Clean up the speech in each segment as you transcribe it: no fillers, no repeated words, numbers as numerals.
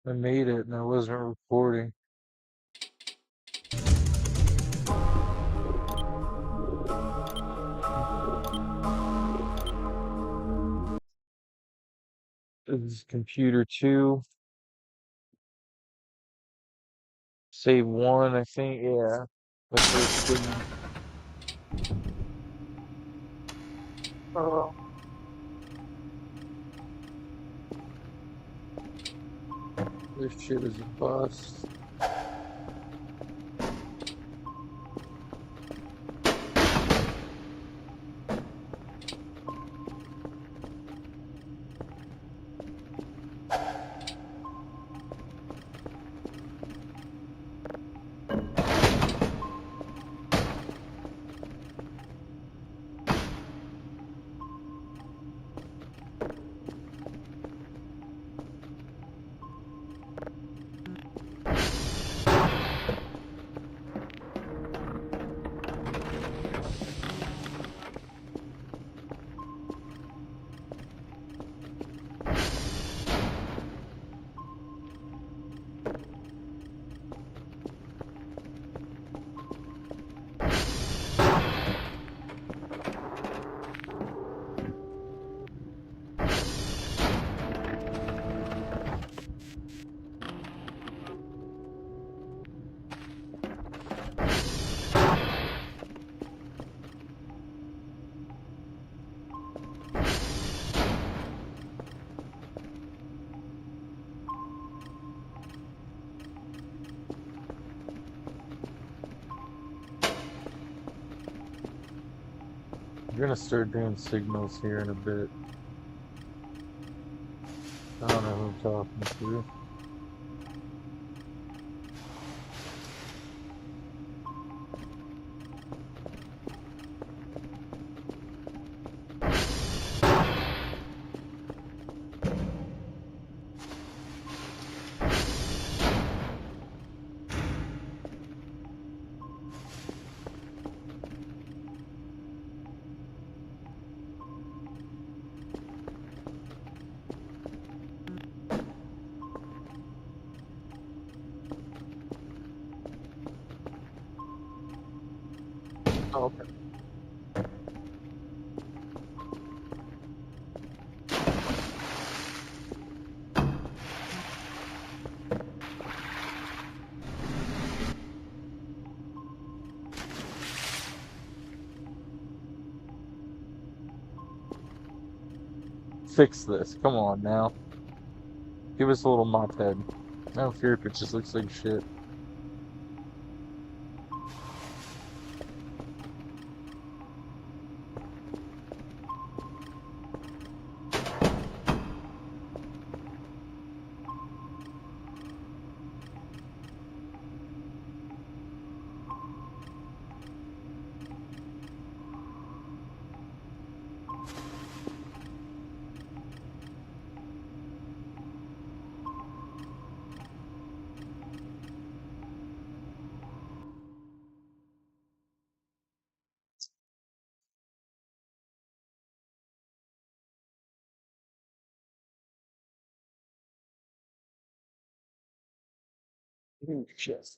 I made it and I wasn't recording. This is computer 2. Save 1, I think. Yeah. The first thing. Oh, this shit is a bust. We're gonna start doing signals here in a bit. I don't know who I'm talking to. Oh, okay. Fix this. Come on now. Give us a little mop head. I don't care if it just looks like shit. Shit.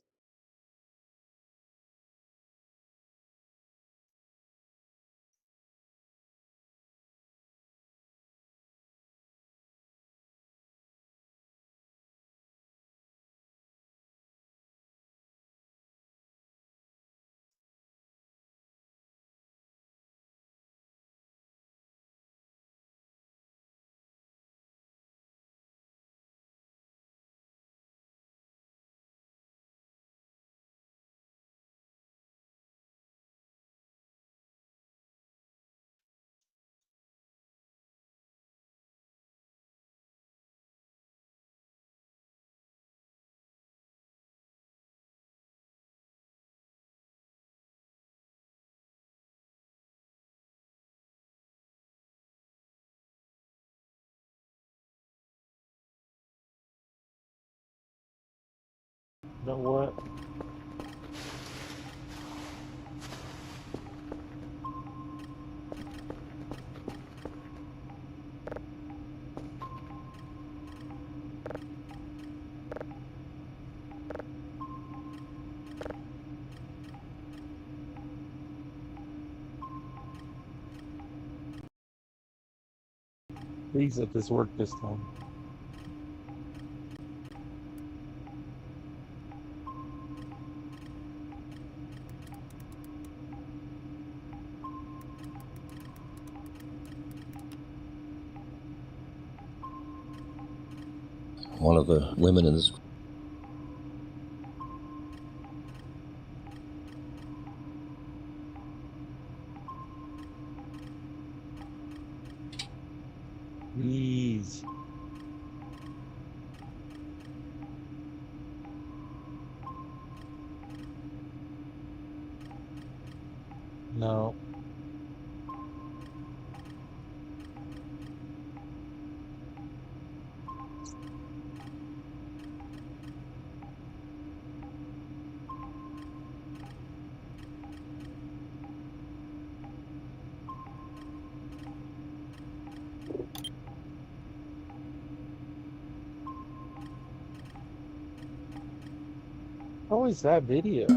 You know what? Please let this work this time. One of the women in this Please. No. How is that video?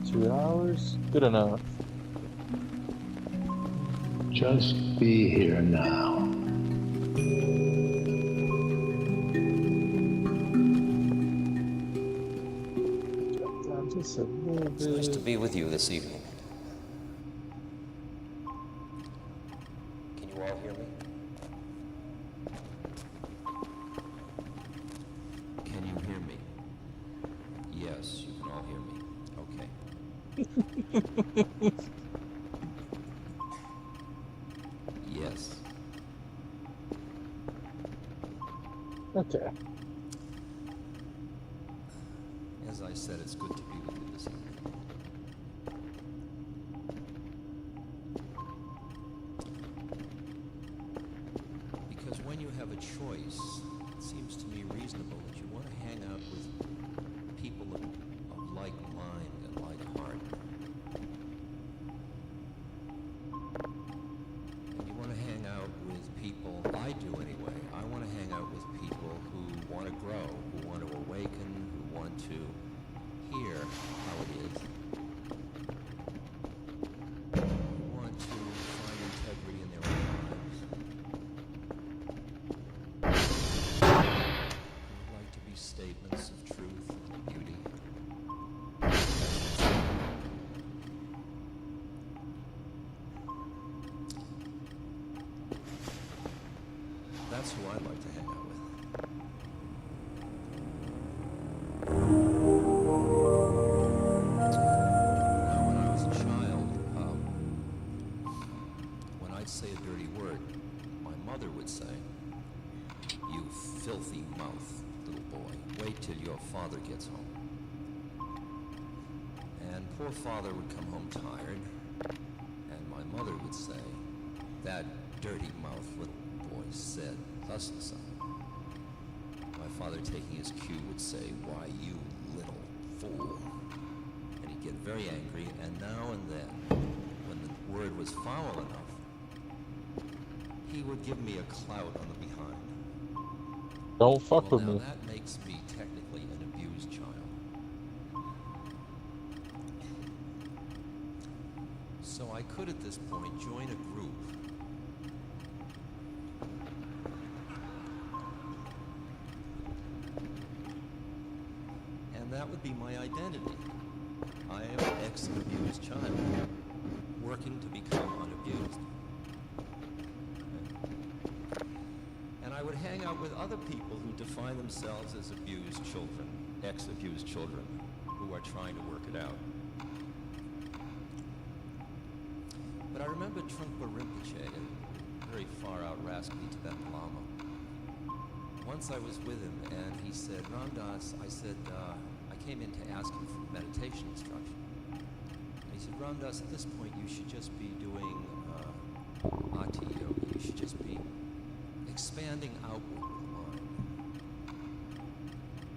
$2? Good enough. Just be here now. Just a little It's nice to bit. be with you this evening. Can you all hear me? Can you hear me? Yes, you can all hear me. Okay. Yes. Okay. As I said, it's good to be with you this evening. Because when you have a choice, it seems to me reasonable that you want to hang out with people of like mind and like heart. And you want to hang out with people, I do anyway, I want to hang out with people who want to grow, who want to awaken, who want to hear how it is, who want to find integrity in their own lives, who would like to be statements of truth and beauty. That's who I'd like to hang out with. Now, when I was a child, when I'd say a dirty word, my mother would say, "You filthy mouth, little boy, wait till your father gets home." And poor father would come home tired, and my mother would say, "That dirty mouth, little boy, said thus and so." My father, taking his cue, would say, "Why, you little fool." And he'd get very angry, and now and then, when the word was foul enough, he would give me a clout on the behind. Don't fuck Well, with now me. that makes me technically an abused child. So I could, at this point, join a group and that would be my identity. I am an ex-abused child, working to become unabused. And I would hang out with other people who define themselves as abused children, ex-abused children, who are trying to work it out. But I remember Trungpa Rinpoche, a very far-out rascally Tibetan Lama. Once I was with him, and he said, "Ram Dass," I said, I came in to ask him for meditation instruction. And he said, "Ram Dass, at this point you should just be doing Ati Yoga. You should just be expanding outward with mind."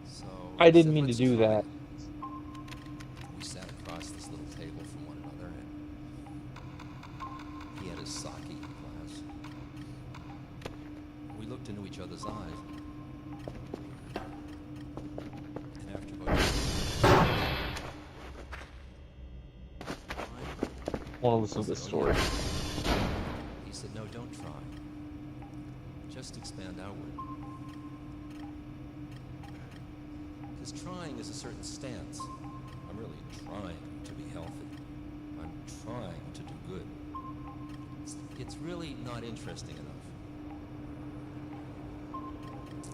So I didn't said, mean to "Let's do try that. it." We sat across this little table from one another, and he had looked into each other's eyes. And after about I want to listen to this story. he said, no, don't try. Just expand outward. Because trying is a certain stance. I'm really trying to be healthy. I'm trying to do good. It's really not interesting enough.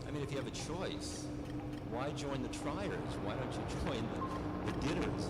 I mean, if you have a choice, why join the triers? Why don't you join the ditters?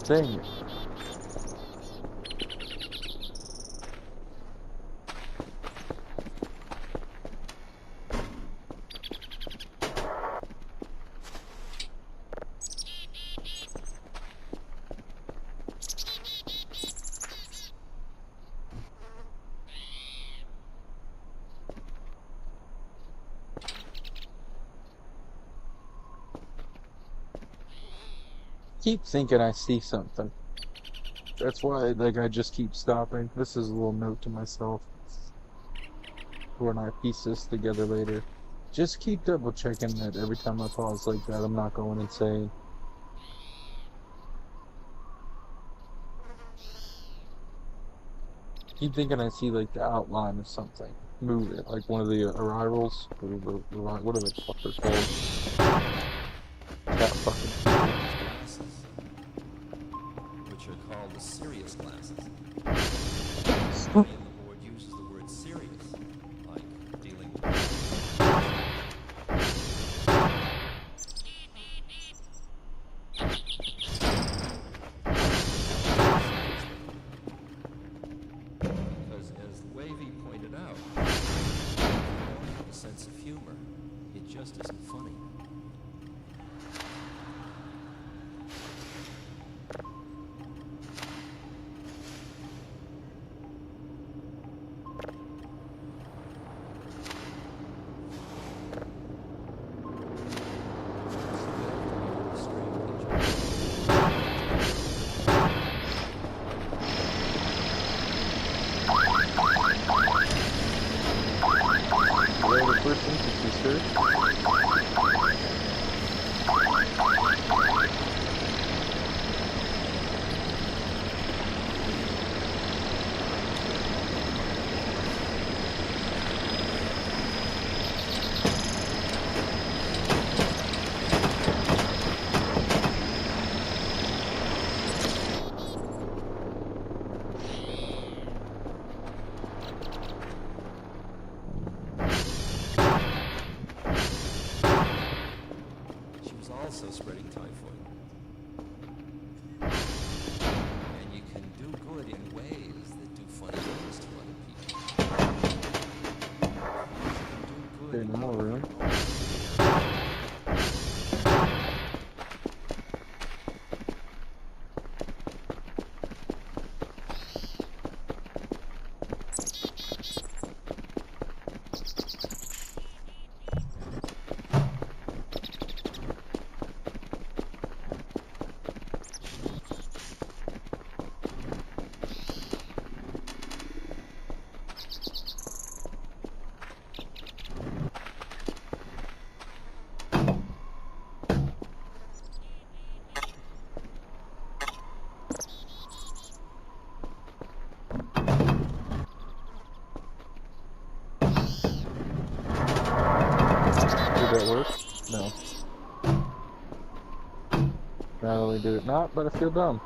Dang it. Keep thinking I see something. That's why, like, I just keep stopping. This is a little note to myself. When I piece this together later. Just keep double checking that every time I pause like that, I'm not going insane. Keep thinking I see, like, the outline of something moving, like one of the arrivals. What are the fuckers called? Cat fucking Glasses, which are called the serious glasses. people. Many in the board uses the word serious, like dealing with because, as Wavy pointed out, if you don't have a sense of humor, it just isn't funny. did it not, but I feel dumb.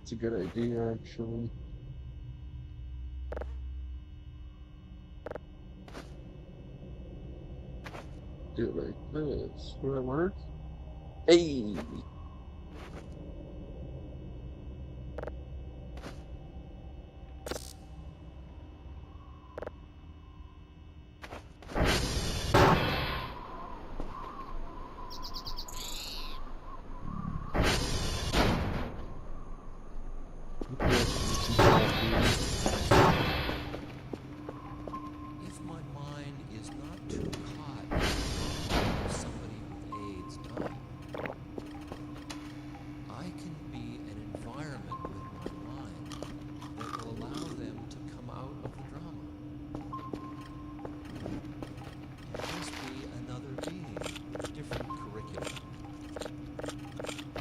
It's a good idea, actually. Do it like this. Will that work? Hey! If my mind is not too hot for somebody with AIDS dying, I can be an environment with my mind that will allow them to come out of the drama. It must be another being with different curriculum.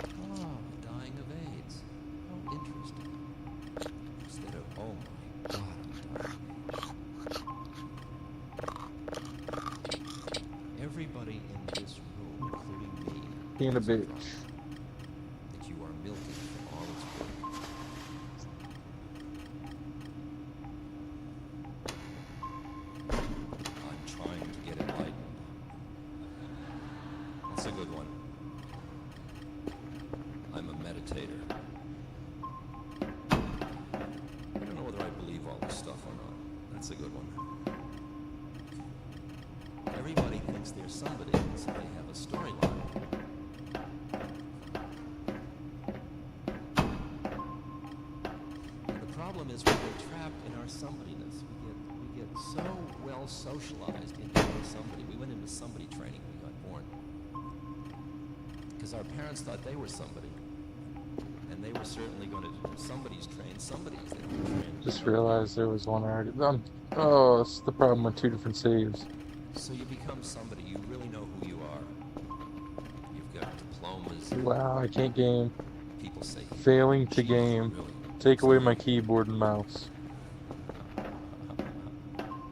Ah, dying of AIDS. How interesting. Instead of, oh my God, I'm dying. Everybody in this room, including me, Being a is bitch. drama that you are milking from all its worth. I'm trying to get enlightened. That's a good one. I'm a meditator. I don't know whether I believe all this stuff or not. That's a good one. Everybody thinks they're somebody, so they have a storyline. The problem is we get trapped in our somebodyness. We get so well socialized into our somebody. We went into somebody training when we got born. Because our parents thought they were somebody. And they were certainly going to somebody's train somebody's. They were trained. Just realized there was one already. Oh, it's the problem with two different saves. So you become somebody. You really know who you are. You've got diplomas. Wow, I can't game. People say Failing to "Geez, game. really?" Take away my keyboard and mouse.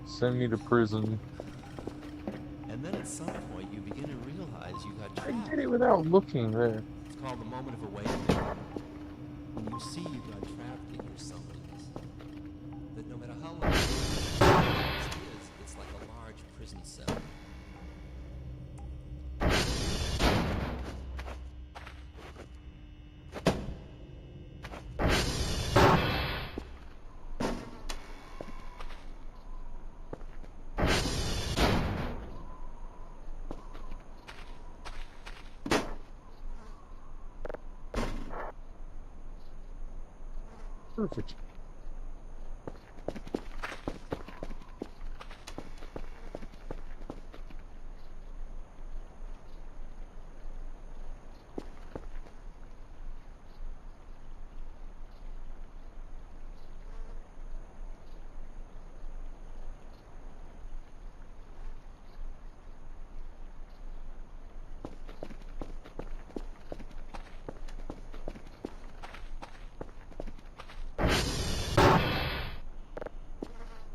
Send me to prison. And then at some point you begin to realize you got I trapped. did it without looking there. It's called the moment of awakening. When you see you got trapped in your somebodyness. That no matter how long it is, it's like a large prison cell. Perfect.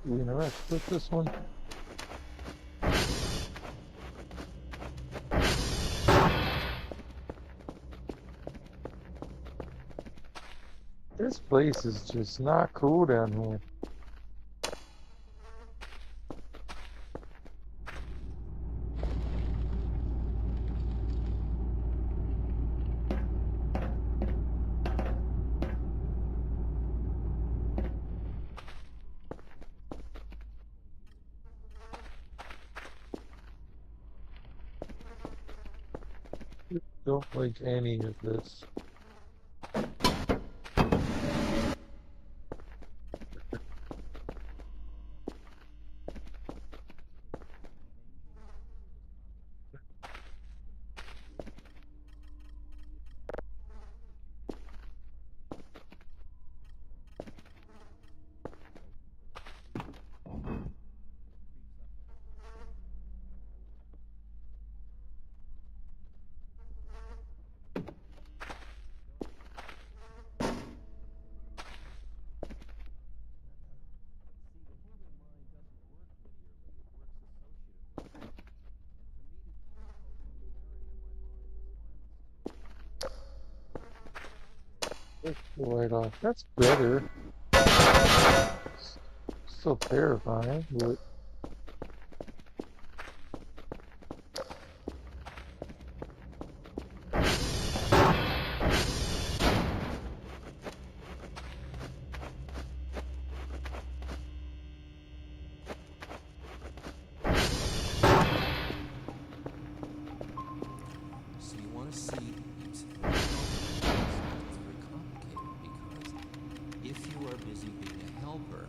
We interact with this one. This place is just not cool down here. don't like any of this. Take the light off. That's better. Still terrifying, but So you want to see it's very complicated because if you are busy being a helper,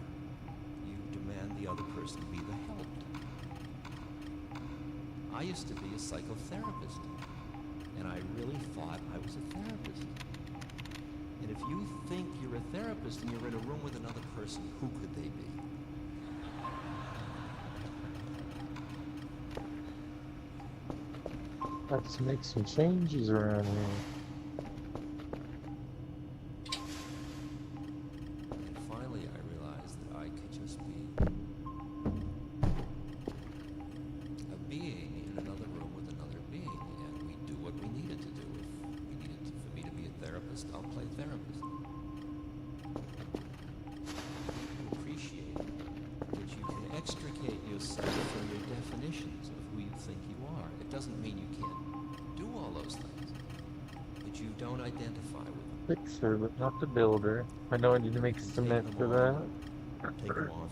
you demand the other person be the helped. I used to be a psychotherapist, and I really thought I was a therapist. And if you think you're a therapist and you're in a room with another person, who could they be? let's make some changes around here. And finally, I realized that I could just be a being in another room with another being, and we do what we needed to do. If we needed to, for me to be a therapist, I'll play therapist. You appreciate that you can extricate yourself from your definitions of who you think you are. It doesn't mean you can't do all those things, but you don't identify with them. Fixer, but not the builder. I know I need to make You take cement them for off. that. Take them off.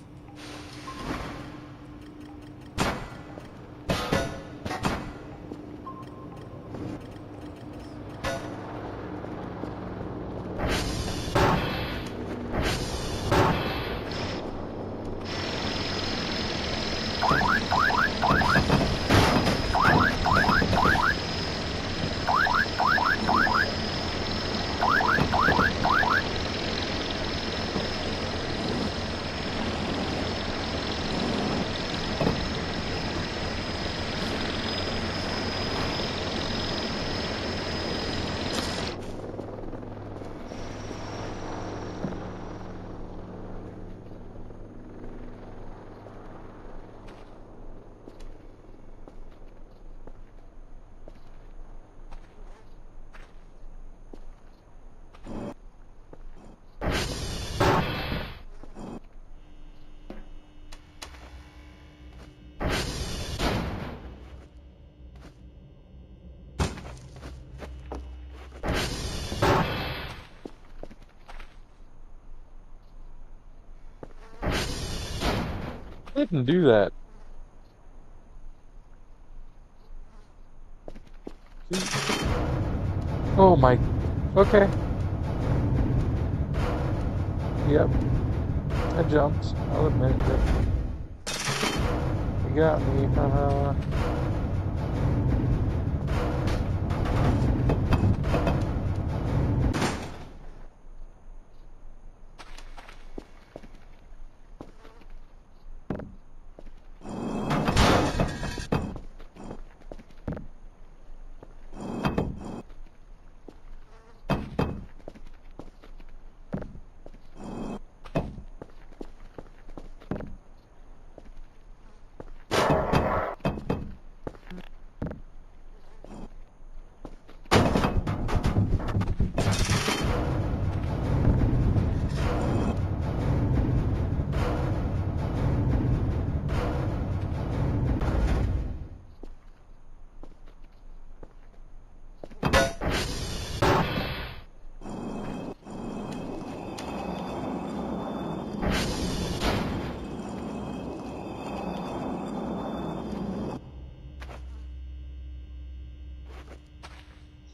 I didn't do that. Oh my. Okay. Yep. I jumped. I'll admit it. You got me.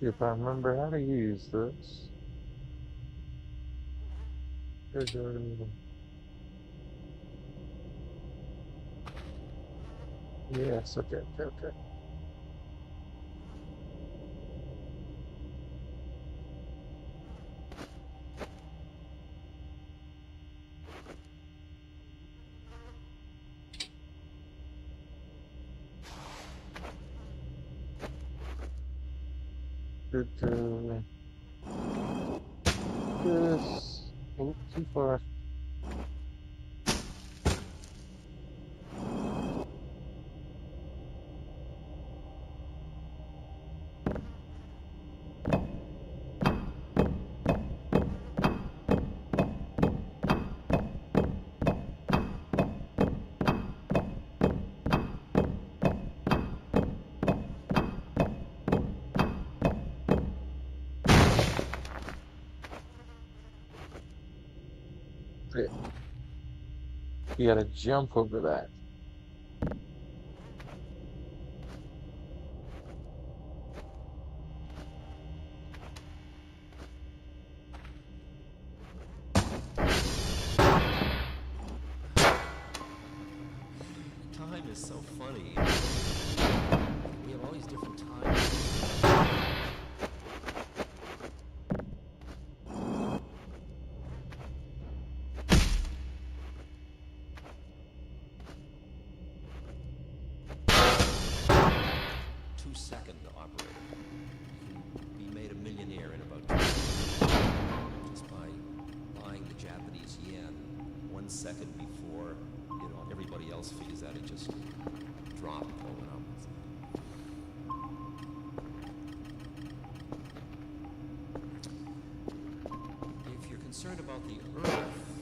See if I remember how to use this. Yes, okay, okay, okay. Good, this. Oh, too far. Yeah. You gotta jump over that. Time is so funny. We have all these different times. 2-second operator. You can be made a millionaire in about 2 seconds just by buying the Japanese yen 1 second before everybody else figures out it just dropped going up. If you're concerned about the earth,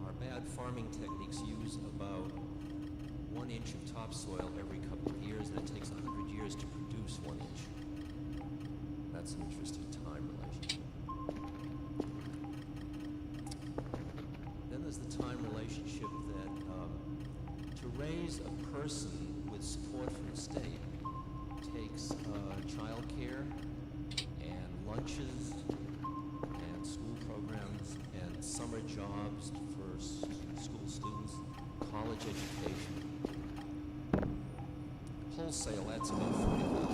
our bad farming techniques use about 1 inch of topsoil every couple of years, and it takes 100 years to produce 1 inch. That's an interesting time relationship. Then there's the time relationship that to raise a person with support from the state takes child care and lunches and school programs and summer jobs for school students, college education. Wholesale, that's about 40,000.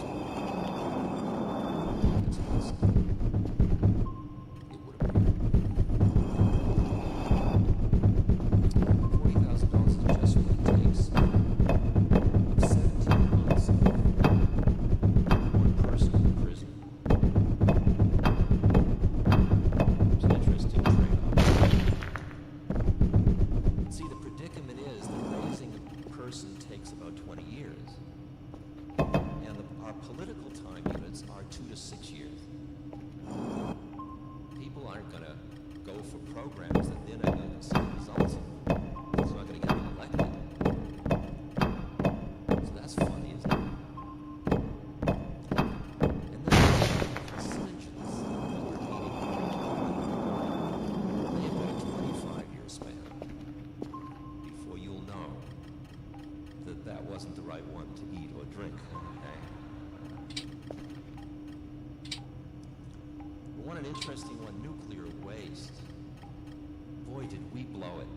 It would appear. $40,000 is just what it takes of 17 months of one person in prison. It's an interesting trade-off. See, the predicament is that raising a person takes about 20 years. And our political time units are 2 to 6 years. People aren't going to go for programs that they're not going to see the results of. It's not going to get them elected. So that's funny, isn't it? And then carcinogens that we're eating, they've got a 25-year span before you'll know that that wasn't the right one to eat or drink. Okay? But one an interesting one, nuclear waste. Boy, did we blow it.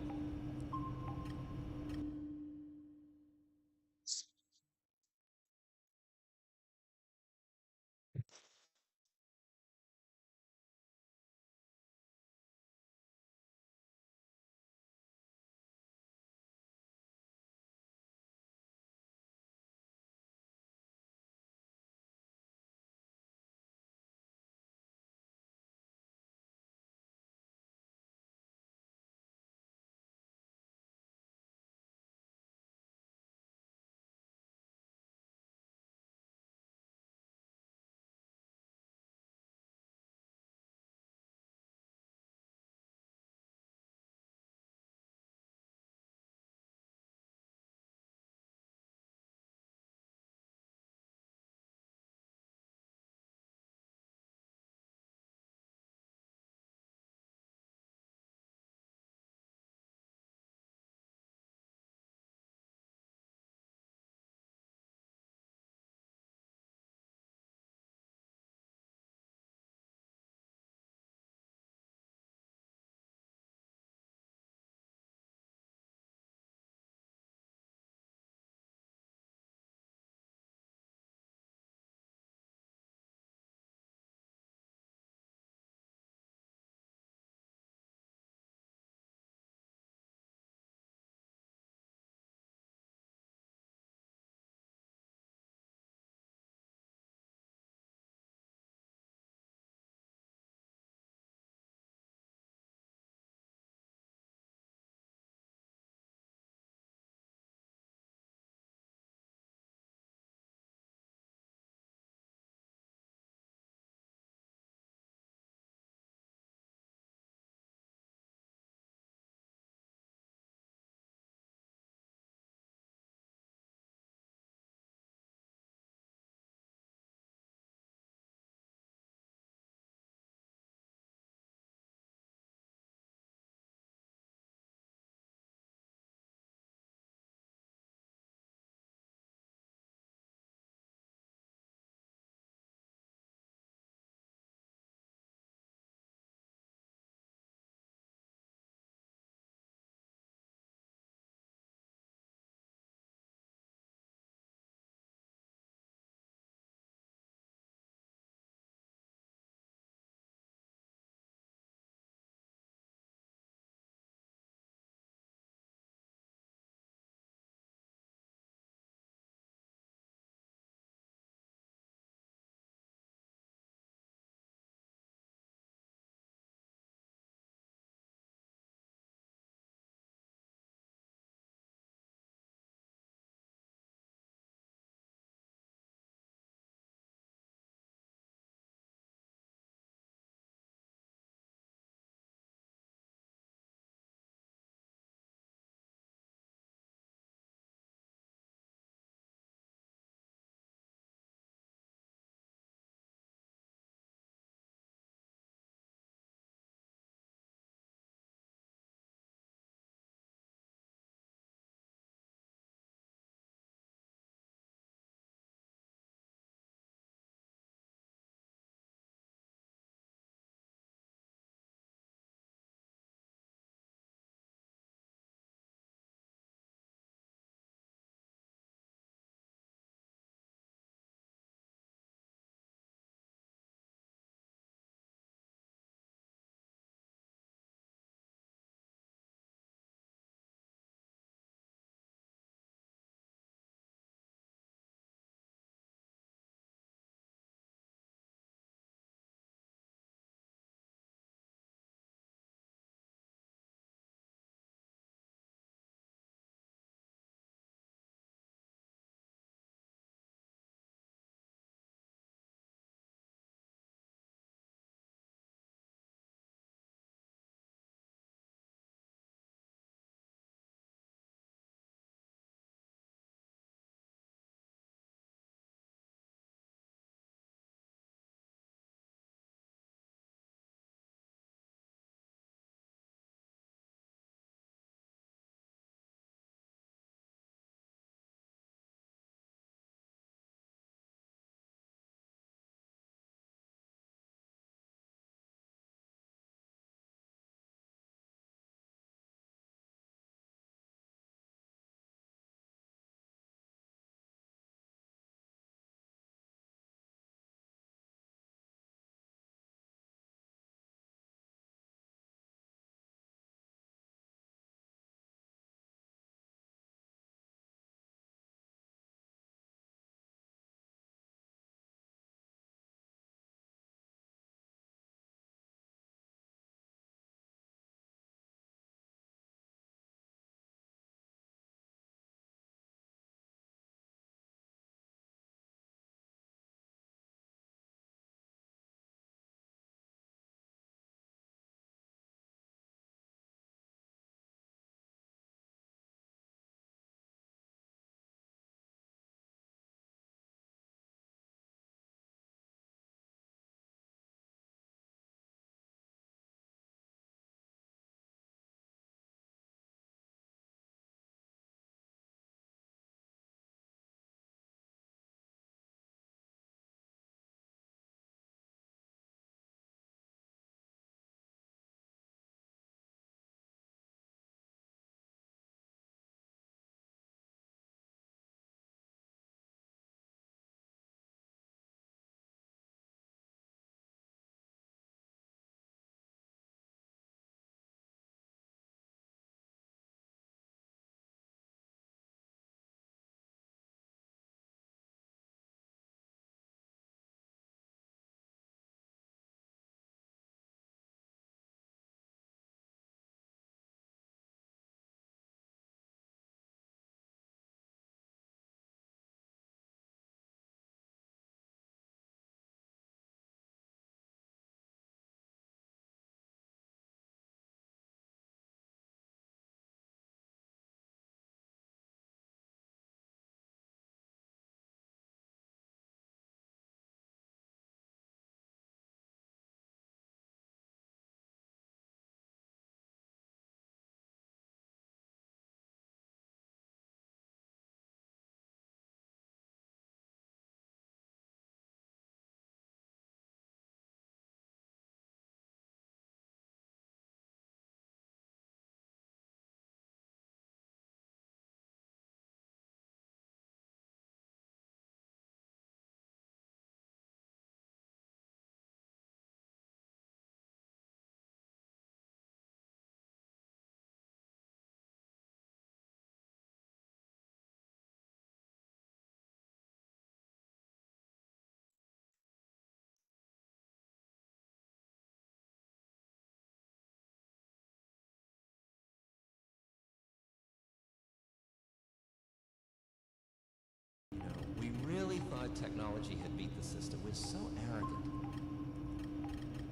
You know, we really thought technology had beat the system. We're so arrogant.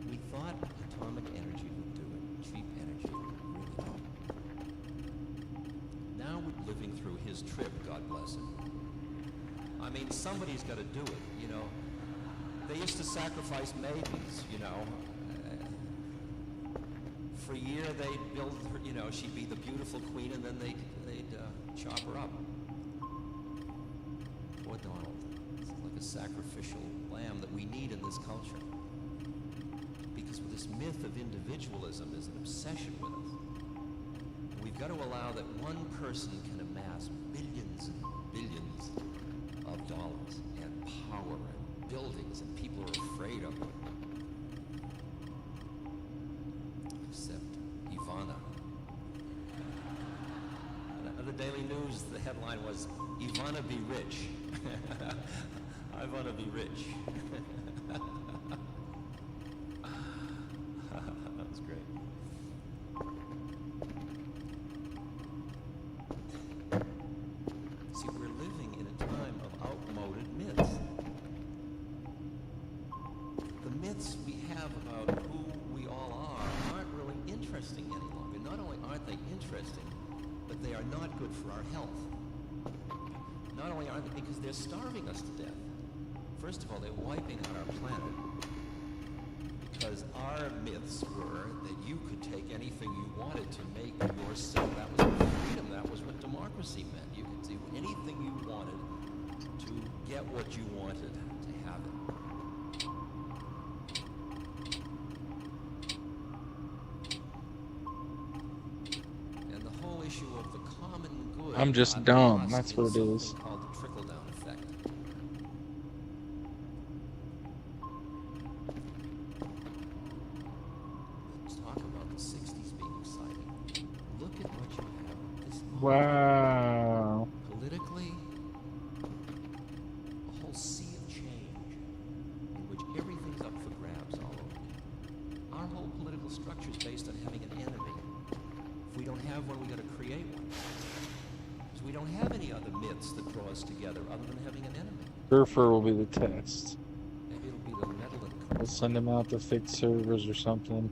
We thought atomic energy would do it, cheap energy. Really don't. Now we're living through his trip, God bless him. I mean, somebody's got to do it, you know. They used to sacrifice maidens, you know. For a year, they'd build her, you know, she'd be the beautiful queen, and then they'd chop her up. Poor Donald. It's like a sacrificial lamb that we need in this culture. Because this myth of individualism is an obsession with us. We've got to allow that one person can amass billions and billions of dollars and power and buildings, and people are afraid of it. Except Ivana. The Daily News, the headline was, Ivana be rich. I want to be rich. That was great. See, we're living in a time of outmoded myths. The myths we have about who we all are aren't really interesting any longer. Not only aren't they interesting, but they are not good for our health. Not only are they, because they're starving us to death. First of all, they're wiping out our planet. Because our myths were that you could take anything you wanted to make yourself. That was freedom. That was what democracy meant. You could do anything you wanted to get what you wanted to have it. And the whole issue of the common good. I'm just dumb. That's what it is. Called the trickle-down effect. Let's talk about the 60s being exciting. Look at what you have at this moment. Wow. Politically, a whole sea of change in which everything's up for grabs all over. Our whole political structure is based on having an enemy. If we don't have one, we got to create one. Because we don't have any other myths that draw us together other than having an enemy. Surfer will be the test. Maybe it'll be the Netherlands. We'll send them out to fix servers or something.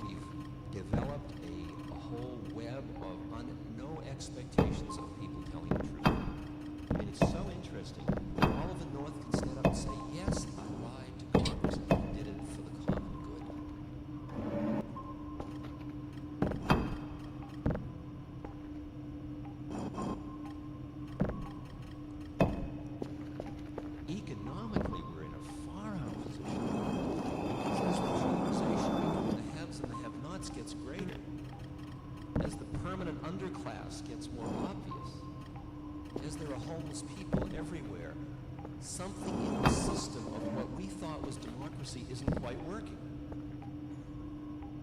We've developed a whole web of no expectations of people telling the truth. I mean, it's so interesting. All of the North can stand up and say, yes, I lied to Congress. I did it for the common good. Economically, we're in a far-out position. As the polarization between the haves and the have-nots gets greater, as the permanent underclass gets more obvious, as there are homeless people everywhere, something in the system of what we thought was democracy isn't quite working.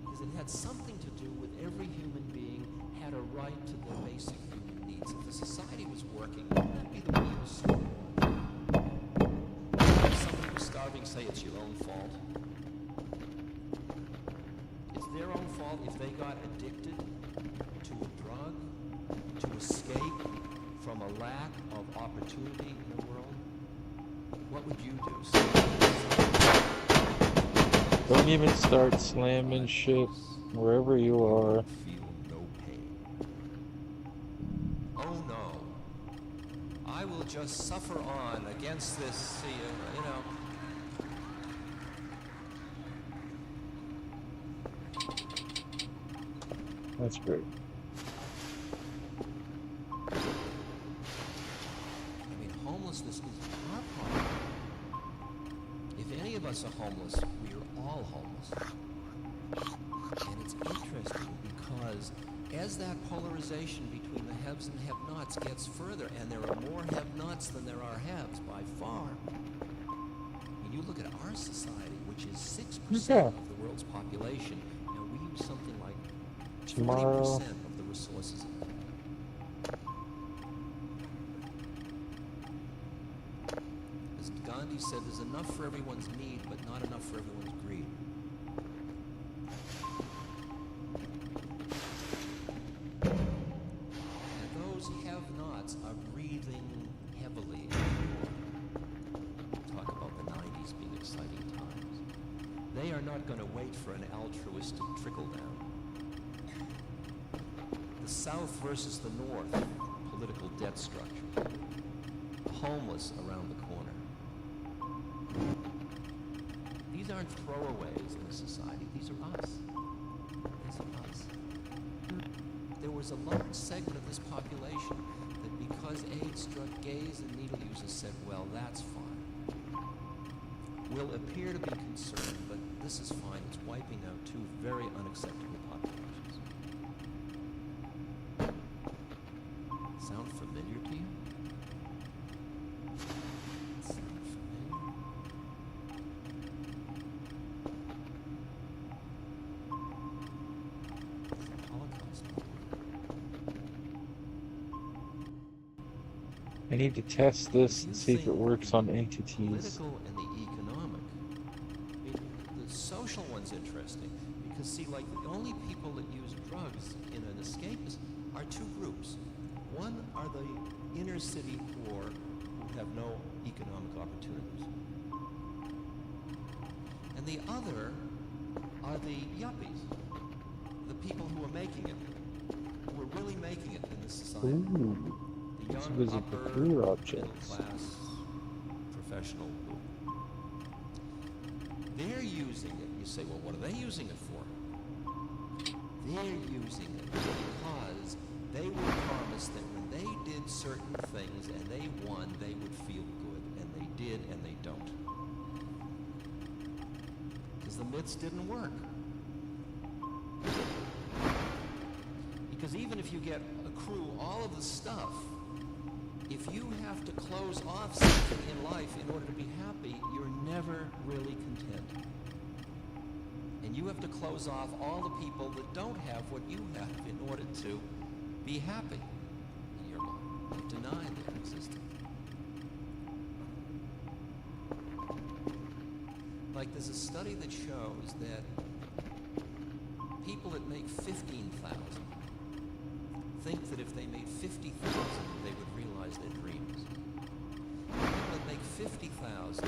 Because it had something to do with every human being had a right to their basic human needs. If the society was working, wouldn't that be the way you assume? If somebody was starving, say it's your own fault. It's their own fault if they got addicted to a drug, to escape from a lack of opportunity in the world. What would you do? Don't even start slamming shit wherever you are. Feel no pain. Oh no. I will just suffer on against this, you know. That's great. I mean, homelessness is our problem. If any of us are homeless, we are all homeless. And it's interesting because as that polarization between the haves and have-nots gets further, and there are more have-nots than there are haves by far, when you look at our society, which is 6% of the world's population, and we use something like 40% of the resources of it. As Gandhi said, there's enough for everyone's need, but not enough for everyone's greed. not going to wait for an altruistic trickle-down. The South versus the North, political debt structure. The homeless around the corner. These aren't throwaways in a society. These are us. These are us. There was a large segment of this population that because AIDS struck gays and needle users said, well, that's fine. Will appear to be concerned, but this is fine. It's wiping out two very unacceptable populations. Sound familiar to you? Sound familiar? The Holocaust. I need to test this and see if it works on entities. Political and the economic. I mean, the social one's interesting because, see, like the only people that use drugs in an escapist are two groups. One are the inner city poor who have no economic opportunities. And the other are the yuppies, the people who are making it, who are really making it in this society. Ooh. The Let's young, visit the upper, clear middle objects. class, professional group. They're using it. You say, well, what are they using it for? They're using it because they were promised that when they did certain things and they won, they would feel good. And they did, and they don't. Because the myths didn't work. Because even if you get accrue all of the stuff, if you have to close off something in life in order to be happy, you're never really content. And you have to close off all the people that don't have what you have in order to be happy in your mind. You deny their existence. Like there's a study that shows that people that make 15,000 think that if they made 50,000, they would realize their dreams. People that make 50,000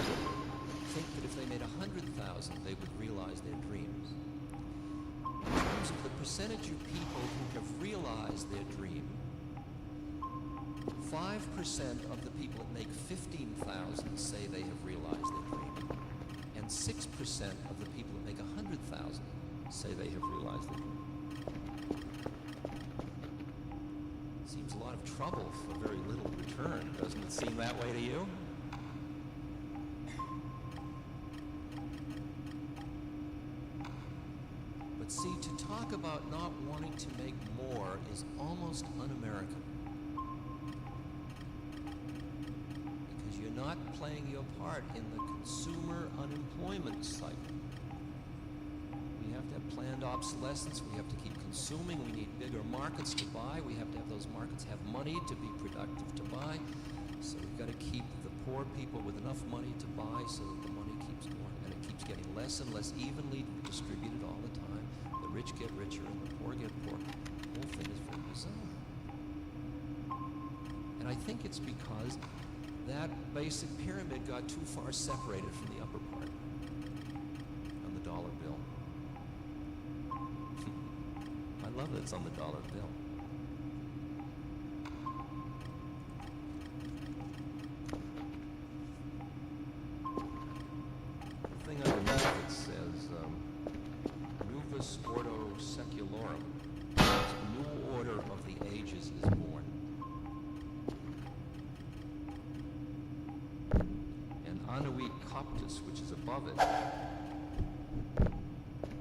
think that if they made 100,000, they would realize their dreams. In terms of the percentage of people who have realized their dream, 5% of the people that make 15,000 say they have realized their dream, and 6% of the people that make 100,000 say they have realized their dream. Seems a lot of trouble for very little return. Doesn't it seem that way to you? But see, to talk about not wanting to make more is almost un-American. Because you're not playing your part in the consumer unemployment cycle. We have to have planned obsolescence. We have to keep consuming. We need bigger markets to buy. We have to have those markets have money to be productive to buy. So we've got to keep the poor people with enough money to buy so that the money keeps going. And it keeps getting less and less evenly distributed all the time. The rich get richer and the poor get poorer. The whole thing is very bizarre. And I think it's because that basic pyramid got too far separated from the upper part on the dollar bill. I love that it's on the dollar bill. The thing underneath it says, Novus Ordo Secularum. A new order of the ages is born. And Annuit Coptus, which is above it,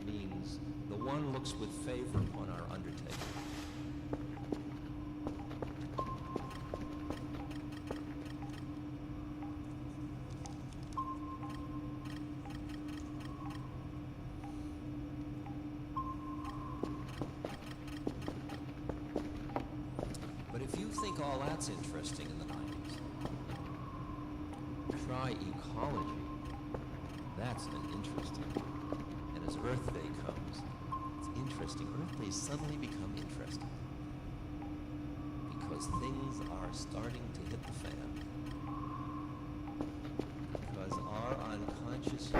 means the one looks with favor upon our undertaking. But if you think all that's interesting in the 90s, try ecology. That's an interesting. And as Earth Day comes, it's interesting. Earth Days suddenly become interesting. Because things are starting to hit the fan. Because our unconscious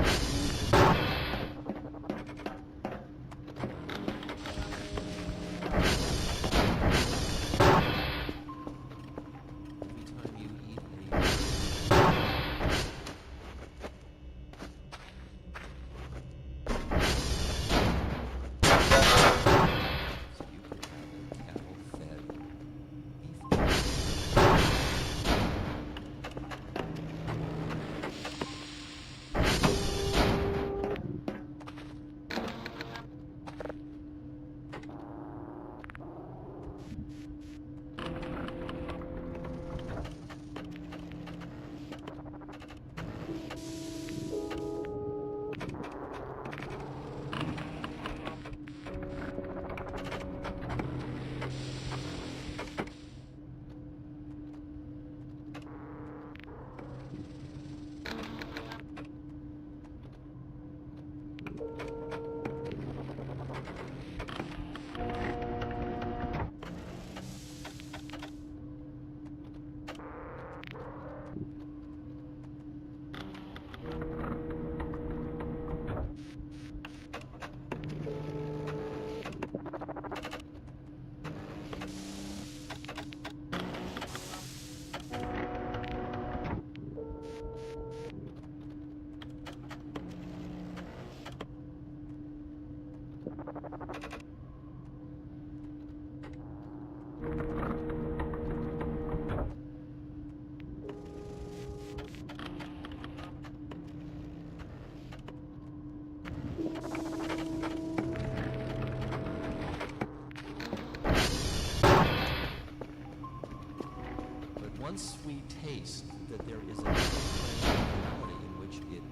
But once we taste that there is a reality in which it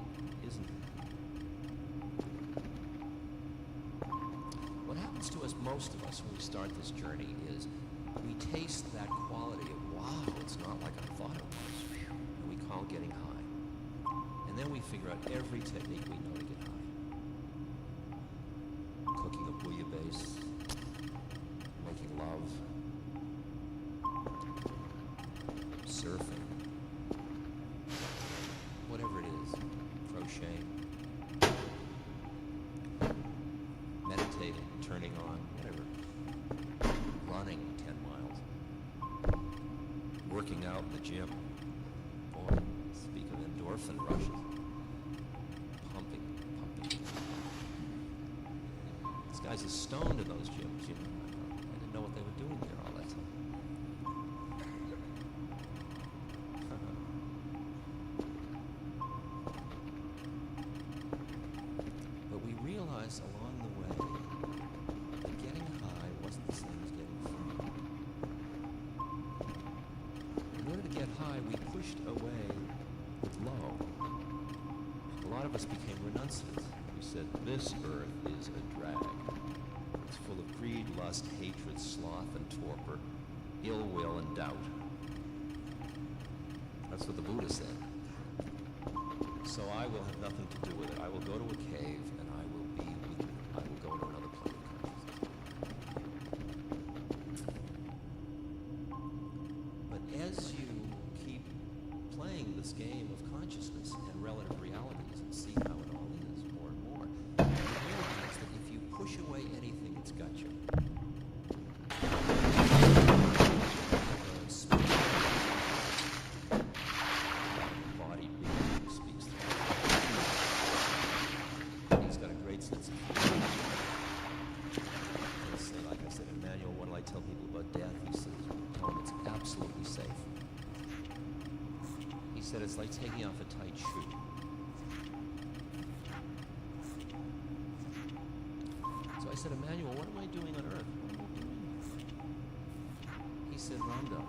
isn't, what happens to us, most of us, when we start this journey is we taste that quality of, wow, it's not like I thought it was, and we call getting high. And then we figure out every technique we know to get high. Cooking a bouillabaisse, making love, surfing, whatever it is, crocheting, meditating, turning on, whatever, running 10 miles, working out in the gym. Boy, speak of endorphin rushes. Pumping. These guys are stoned in those gyms, you know. I didn't know what they were doing there all that time. But we realized along the way that getting high wasn't the same as getting free. In order to get high, we pushed away low. A lot of us became renunciates. We said, this earth is a drag. It's full of greed, lust, hatred, sloth, and torpor, ill will, and doubt. That's what the Buddha said. So I will have nothing to do with it. I will go to a cave and I will be with it. I will go to another plane of consciousness. But as you keep playing this game of consciousness and relative realities and see how it all is more and more, you realize that if you push away anything that's got you, body being speaks through. He's got a great sense of humor. Like I said, Emmanuel, when I tell people about death, he says, tell them it's absolutely safe. He said it's like taking off a tight shoe. So I said, Emmanuel, what am I doing on Earth? What am I doing? He said, Rhonda,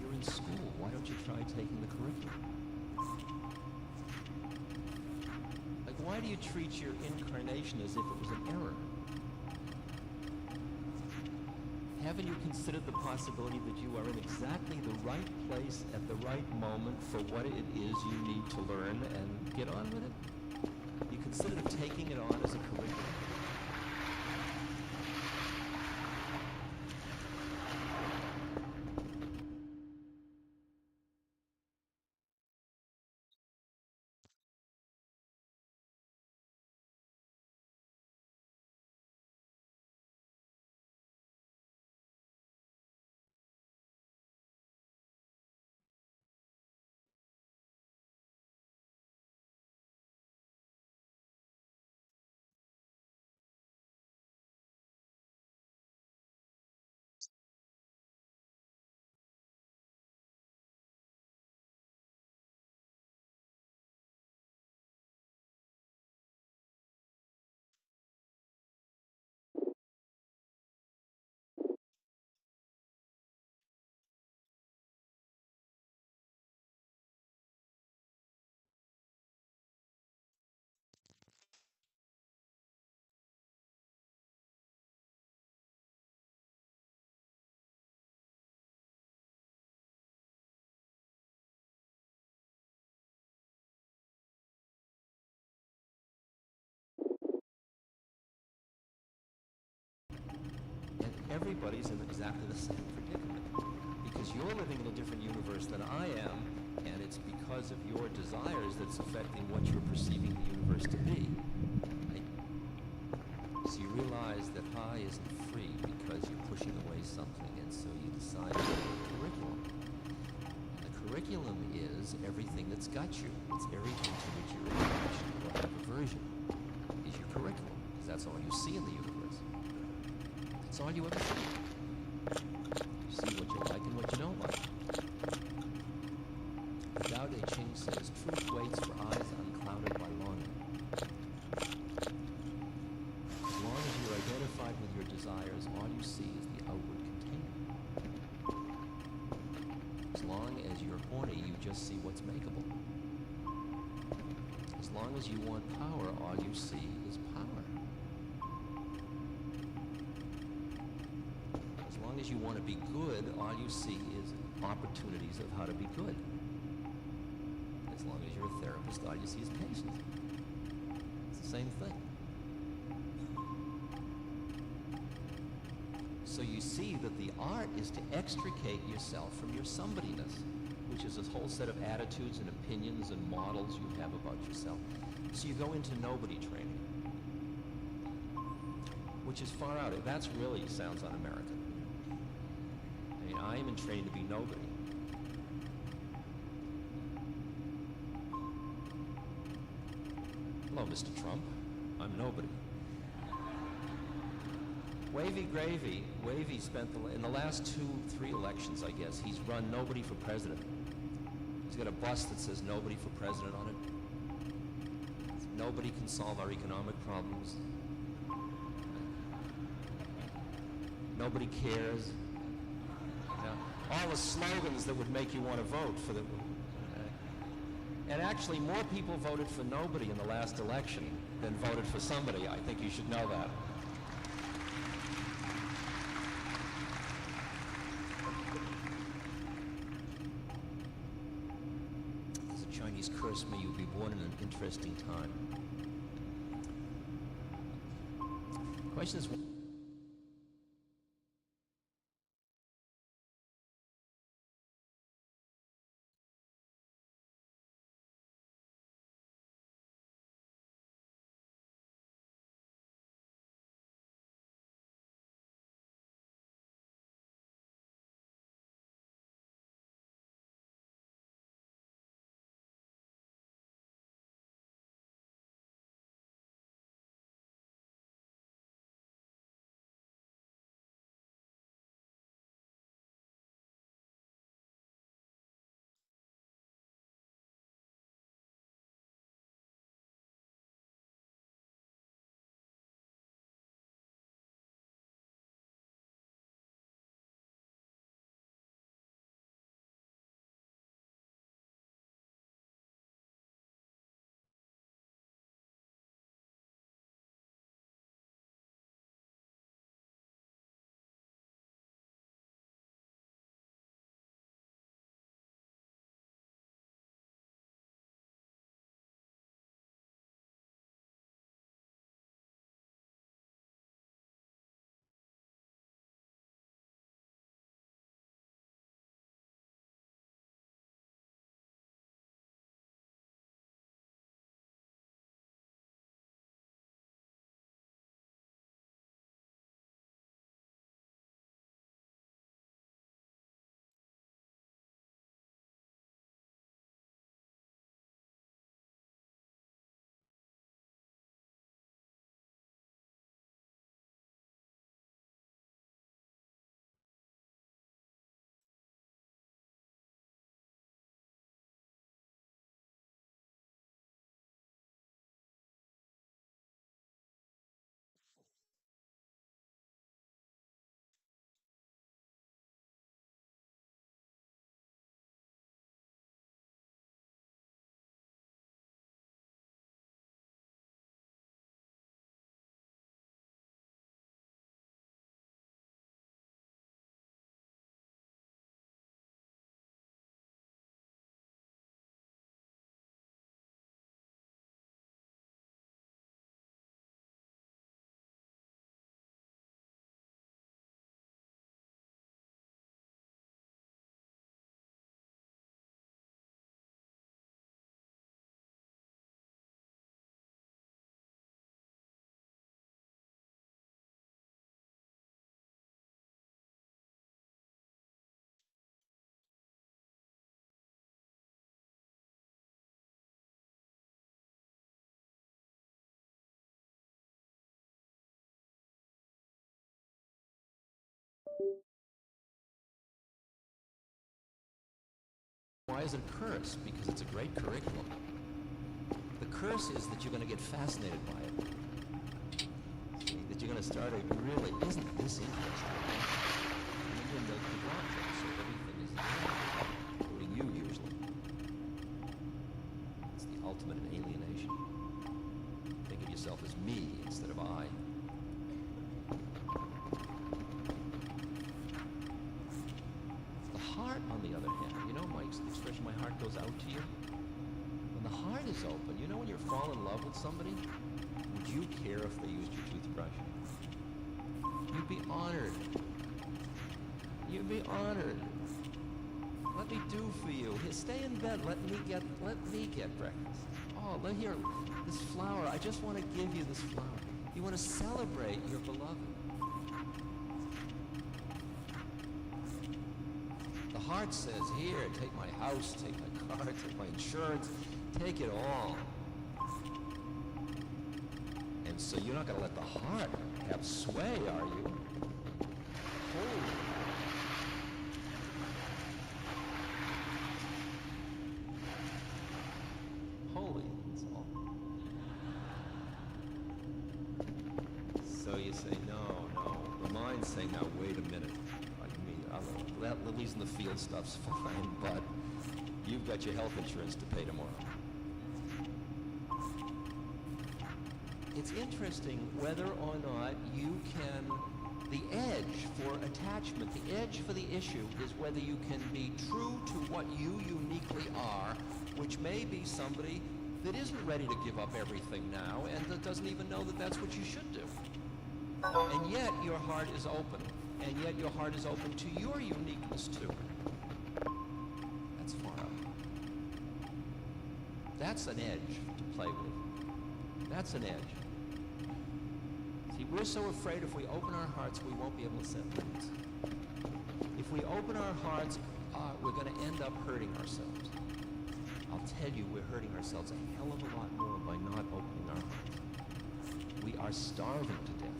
you're in school. Why don't you try taking the curriculum? Like, why do you treat your incarnation as if it was an error? Haven't you considered the possibility that you are in exactly the right place at the right moment for what it is you need to learn and get on with it? You considered taking it on as a curriculum. And everybody's in exactly the same predicament. Because you're living in a different universe than I am, and it's because of your desires that's affecting what you're perceiving the universe to be. Right? So you realize that high isn't free because you're pushing away something, and so you decide to make a curriculum. And the curriculum is everything that's got you. It's everything to which you're attached or have aversion is your curriculum. It's because that's all you see in the universe. That's all you ever see. You see what you like and what you don't like. The Tao Te Ching says, truth waits for eyes unclouded by longing. As long as you're identified with your desires, all you see is the outward container. As long as you're horny, you just see what's makeable. As long as you want power, all you see is power. As long as you want to be good, all you see is opportunities of how to be good. As long as you're a therapist, all you see is patients. It's the same thing. So you see that the art is to extricate yourself from your somebodyness, which is this whole set of attitudes and opinions and models you have about yourself. So you go into nobody training, which is far out. That's really sounds un-American. I mean, I am in training to be nobody. Hello, Mr. Trump. I'm nobody. Wavy Gravy. Wavy spent in the last 2-3 elections, I guess, he's run nobody for president. He's got a bus that says nobody for president on it. Nobody can solve our economic problems. Nobody cares. All the slogans that would make you want to vote for the... And actually, more people voted for nobody in the last election than voted for somebody. I think you should know that. There's a Chinese curse, may you be born in an interesting time. Question is... why is it a curse? Because it's a great curriculum. The curse is that you're going to get fascinated by it. See, that you're going to start to really, isn't this interesting? And then you'll make the object, so everything is there, including you usually. It's the ultimate in alienation. Think of yourself as me instead of I. The heart, on the other hand, you know Mike's the expression, my heart goes out to you? When the heart is open, you know when you fall in love with somebody, would you care if they used your toothbrush? You'd be honored. You'd be honored. Let me do for you. Here, stay in bed. Let me get breakfast. Oh, let here, this flower. I just want to give you this flower. You want to celebrate your beloved. The heart says, here, take my house, take my car, take my insurance, take it all. And so you're not going to let the heart have sway, are you? Holy. Holy, that's all. So you say, no. The mind's saying, now, wait a minute. Lilies in the field stuff's fine, but you've got your health insurance to pay tomorrow. It's interesting whether or not you can, the edge for attachment, the edge for the issue is whether you can be true to what you uniquely are, which may be somebody that isn't ready to give up everything now and that doesn't even know that that's what you should do. And yet your heart is open. And yet your heart is open to your uniqueness too. That's far up. That's an edge to play with. That's an edge. See, we're so afraid if we open our hearts, we won't be able to set limits. If we open our hearts, we're going to end up hurting ourselves. I'll tell you, we're hurting ourselves a hell of a lot more by not opening our hearts. We are starving to death.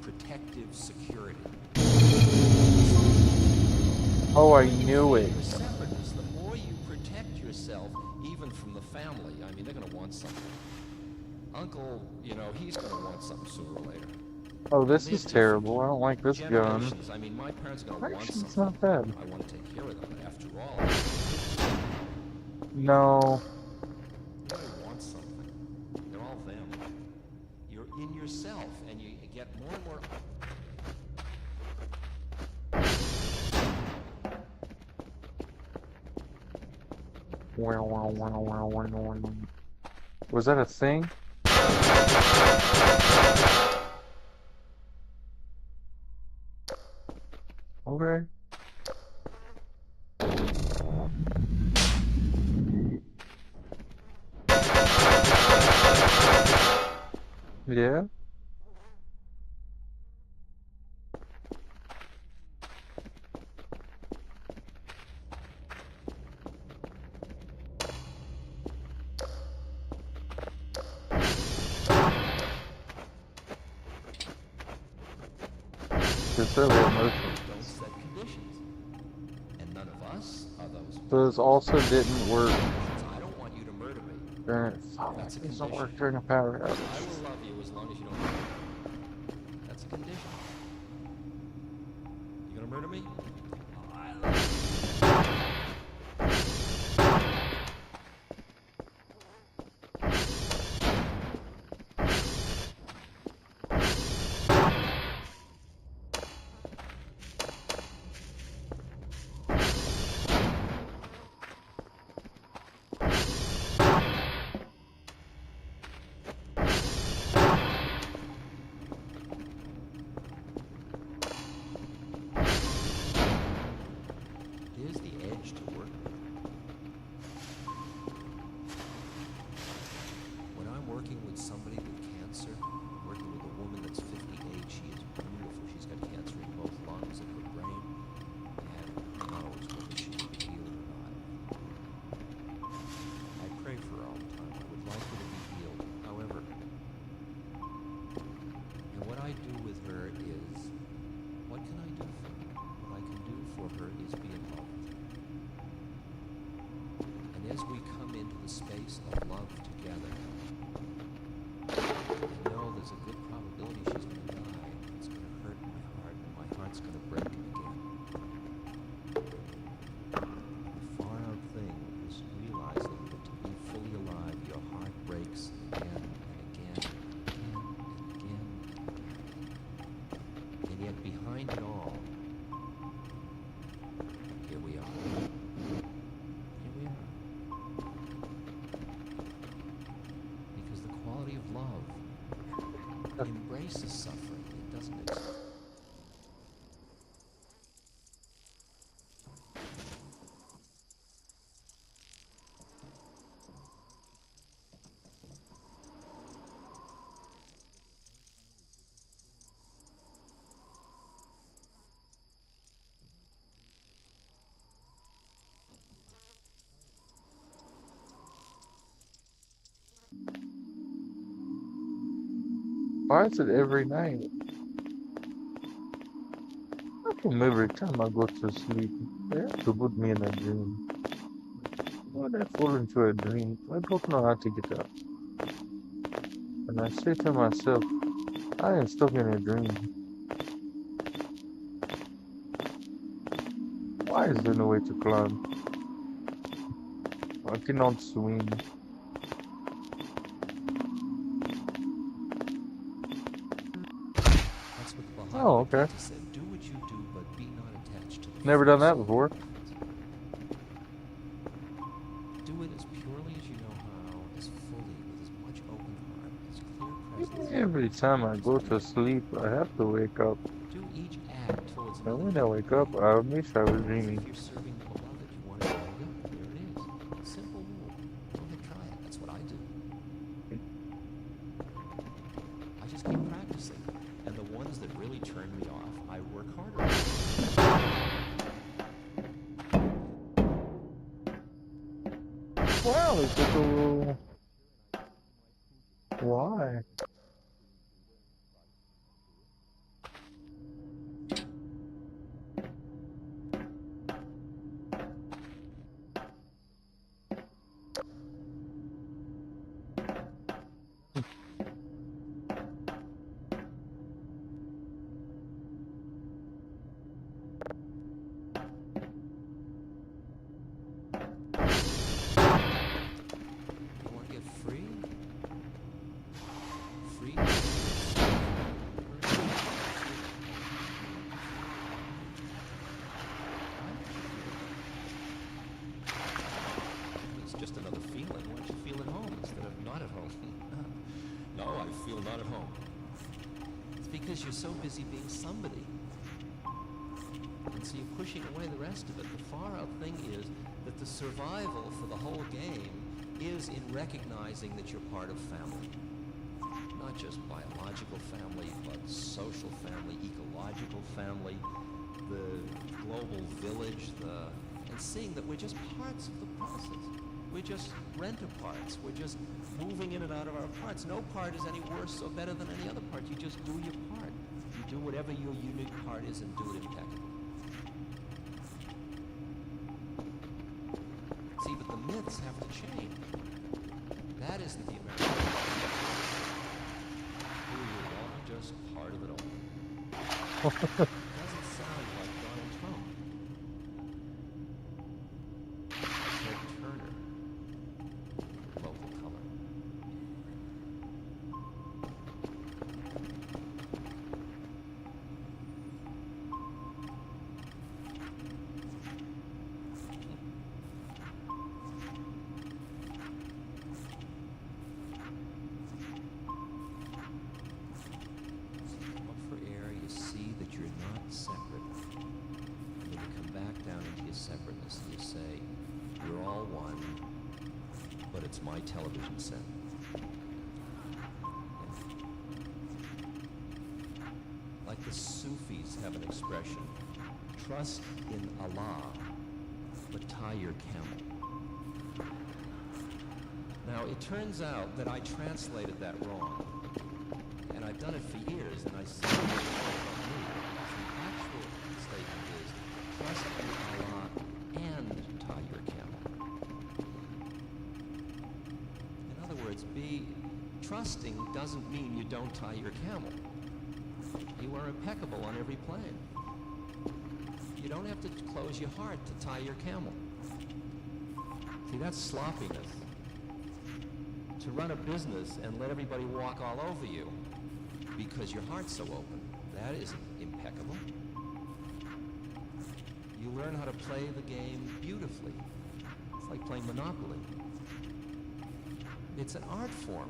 Protective security. Oh, I knew it. The separateness, the more you protect yourself, even from the family, I mean, they're going to want something. Uncle, you know, he's going to want something sooner or later. Oh, this is terrible. I don't like this gun. I mean, my parents are going to want Actually, something. it's not bad. I want to take care of them, but after all, No. they want something. They're all them. You're in yourself, and you get more and more. Was that a thing? Okay. Yeah? It's certainly emotional. Don't set conditions. And none of us are those. Those also didn't work I don't want you to murder me. during That's a it doesn't condition. work during a power outage. I will love you as long as you don't murder me. That's a condition. You gonna murder me? I love you. love. It embraces suffering. It doesn't. Why is it every night? How come every time I go to sleep, they have to put me in a dream? Why did I fall into a dream? I don't know how to get up. And I say to myself, I am stuck in a dream. Why is there no way to climb? I cannot swim. That's what the Oh, Bhagavad okay. Gita said. Do what you do, but be not attached to the Never done that force. before. Do it as purely as you know how, as fully, with as much open heart, as clear presence. Every time I go to sleep, I have to wake up. Do each act towards And another when I human wake up, being I wish I was as if dreaming. you're serving the beloved. You want to know it? There it is. Simple rule. Go ahead, try it. That's what I do. I just keep practicing. And the ones that really turn me off, I work harder on. Wow, it's like a little... Why? You want to get free? Free? It's just another feeling. Why don't you feel at home instead of not at home? No, I feel not at home. It's because you're so busy being somebody. And so you're pushing away the rest of it. The far out thing is that the survival for the whole game is in recognizing that you're part of family. Not just biological family, but social family, ecological family, the global village, and seeing that we're just parts of the process. We're just rent-a-parts. We're just moving in and out of our parts. No part is any worse or better than any other part. You just do your part. You do whatever your unique part is and do it impeccably. See, but the myths have to change. That isn't the American way. You're all just part of it all. Doesn't sound like Donald Trump. Ted Turner. Local color. Come up for air, you see that you're not separate. And then you come back down into your separateness and you say, you're all one, but it's my television set. Like the Sufis have an expression, trust in Allah, but tie your camel. Now, it turns out that I translated that wrong. And I've done it for years, and I see it on me. The actual statement is, trust in Allah and tie your camel. In other words, trusting doesn't mean you don't tie your camel. You are impeccable on every plane. You don't have to close your heart to tie your camel. See, that's sloppiness. To run a business and let everybody walk all over you because your heart's so open, that isn't impeccable. You learn how to play the game beautifully. It's like playing Monopoly. It's an art form.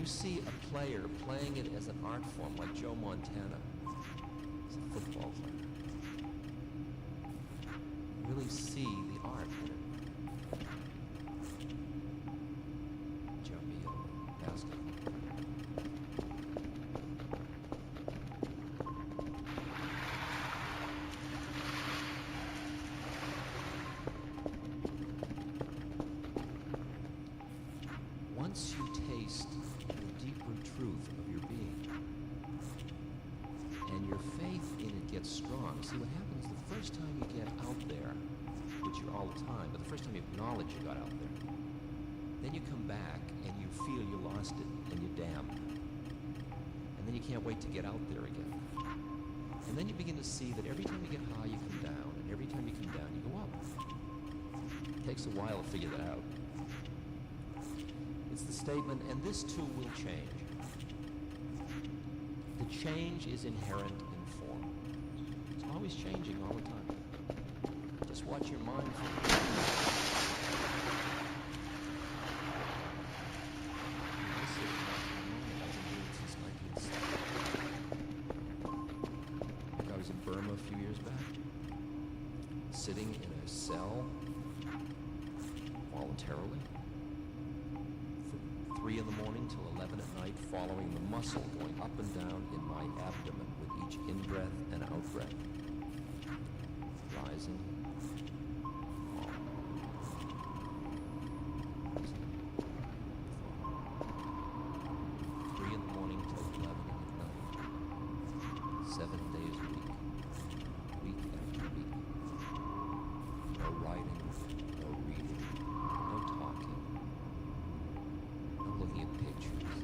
you see a player playing it as an art form, like Joe Montana, as a football player, you really see the art in it. Jumpy basketball. Once you taste the deeper truth of your being, and your faith in it gets strong, see what happens the first time you get out there, which you're all the time, but the first time you acknowledge you got out there, then you come back and you feel you lost it and you're damned. And then you can't wait to get out there again. And then you begin to see that every time you get high, you come down, and every time you come down, you go up. It takes a while to figure that out. It's the statement, and this too will change. The change is inherent in form. It's always changing all the time. Just watch your mind for a minute. This is not the moment. I've been doing it since 1970. I was in Burma a few years back, sitting in a cell voluntarily. 3 in the morning till 11 at night, following the muscle going up and down in my abdomen with each in-breath and out-breath. Rising. Falling. Rising. Falling. 3 in the morning till 11 at night. 7 days a week. Week after week. No writing, no reading, no talking. Looking at pictures.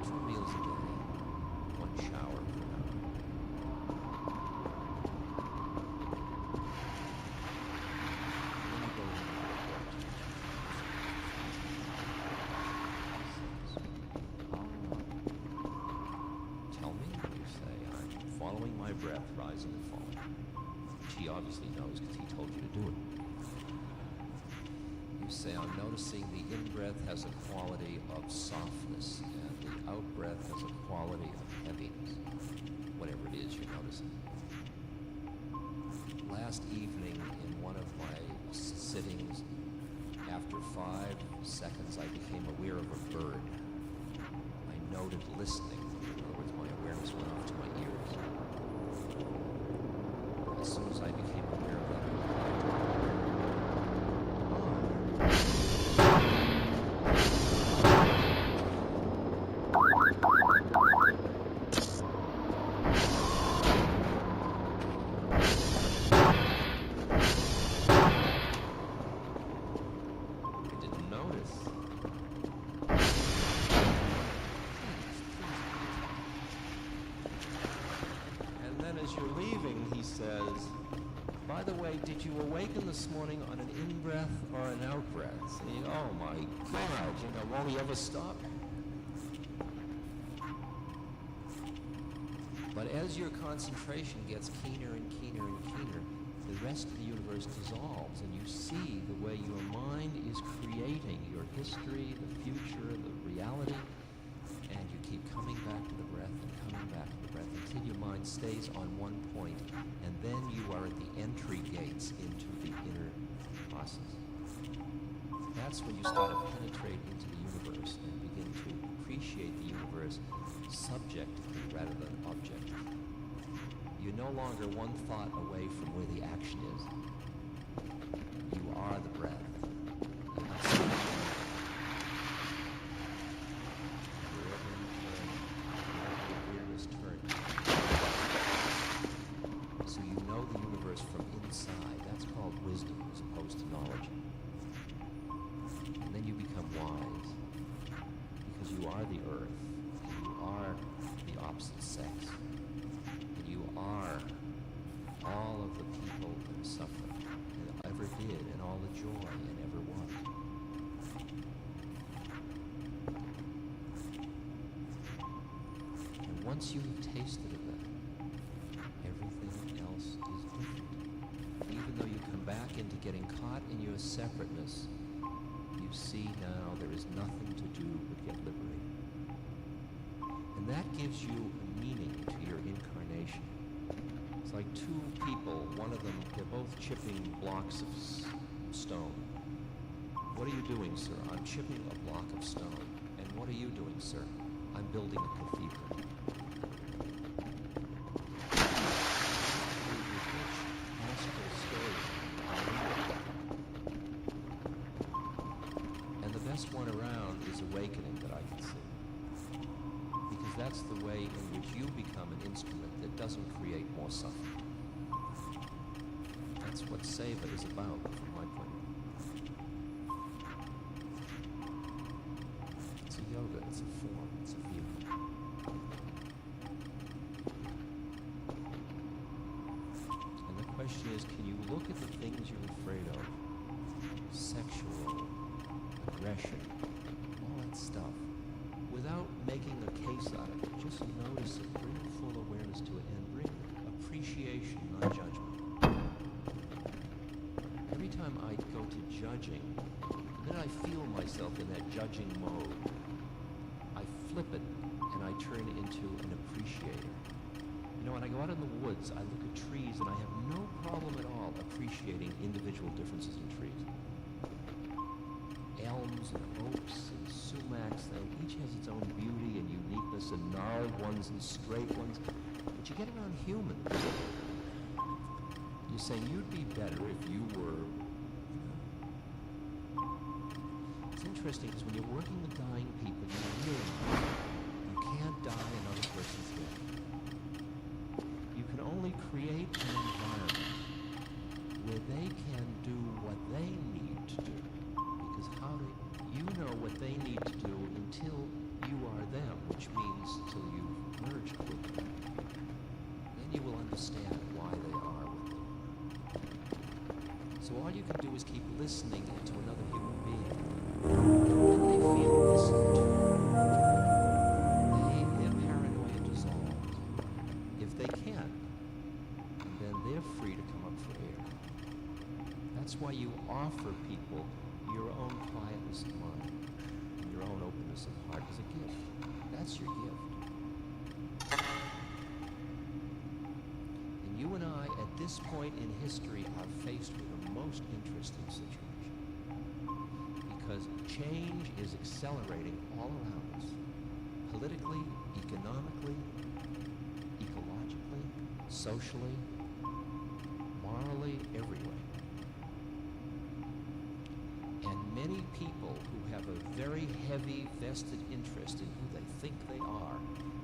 2 meals a day, 1 shower per hour. Then you go into the report. Tell me, you say, I'm following my breath, rising and falling. Which he obviously knows because he told you to do it. Say, I'm noticing the in-breath has a quality of softness and the out-breath has a quality of heaviness, whatever it is you're noticing. Last evening in one of my sittings, after 5 seconds, I became aware of a bird. I noted listening. In other words, my awareness went off to my ears. As soon as I became aware of that, as you're leaving, he says, by the way, did you awaken this morning on an in-breath or an out-breath? Saying, oh my God, won't he ever stop? But as your concentration gets keener and keener and keener, the rest of the universe dissolves, and you see the way your mind is creating your history, the future, the reality, and you keep coming back to the breath and coming back to the breath until your mind stays on one point, and then you are at the entry gates into the inner process. That's when you start to penetrate into the universe and begin to appreciate the universe subjectively rather than objectively. You're no longer one thought away from where the action is. You are the breath. You're not seeing wherever you turn, wherever your awareness turns. So you know the universe from inside. That's called wisdom as opposed to knowledge. And then you become wise because you are the earth. You are the opposite sex. And you are all of the people that suffer, and ever did, and all the joy, and ever was. And once you've tasted of that, everything else is different. Even though you come back into getting caught in your separateness, you see now there is has nothing to do but get liberated. And that gives you a meaning to your incarnation. It's like two people, one of them, they're both chipping blocks of stone. What are you doing, sir? I'm chipping a block of stone. And what are you doing, sir? I'm building a cathedral. And the best one around is awakening that I can see. Because that's the way in which you become an instrument that doesn't create more suffering. That's what Seva is about, from my point of view. It's a yoga, it's a form, it's a view. And the question is, can you look at the things you're afraid of? Sexual, aggression, all that stuff, without making a case out of it. Just notice it, bring full awareness to it, and bring appreciation, not judgment. Every time I go to judging, then I feel myself in that judging mode. I flip it and I turn into an appreciator. You know, when I go out in the woods, I look at trees and I have no problem at all appreciating individual differences in trees. Elms and oaks and sumacs, each has its own beauty and uniqueness, and gnarled ones and straight ones. But you get around humans, you're saying you'd be better if you were. It's interesting because when you're working with dying people, you realize you can't die another person's death. You can only create an environment where they can do what they need to do. Because how do you know what they need to do until you are them, which means till you've merged with them. Then you will understand why they are with you. So all you can do is keep listening to another human being. And when they feel listened to, their paranoia dissolves. If they can, then they're free to come up for air. That's why you offer people your own quietness of mind, and your own openness of heart as a gift. That's your gift. And you and I, at this point in history, are faced with a most interesting situation. Because change is accelerating all around us. Politically, economically, ecologically, socially, morally, every way. And many people who have a very heavy vested interest in who they think they are,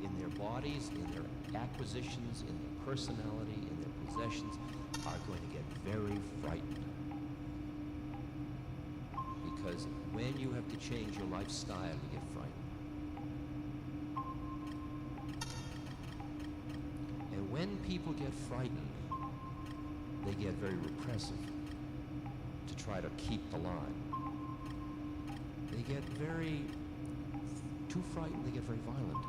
in their bodies, in their acquisitions, in their personality, in their possessions, are going to get very frightened. Because when you have to change your lifestyle, you get frightened. And when people get frightened, they get very repressive to try to keep the line. They get too frightened, they get very violent.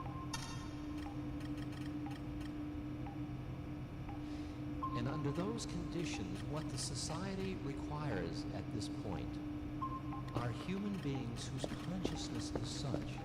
And under those conditions, what the society requires at this point are human beings whose consciousness is such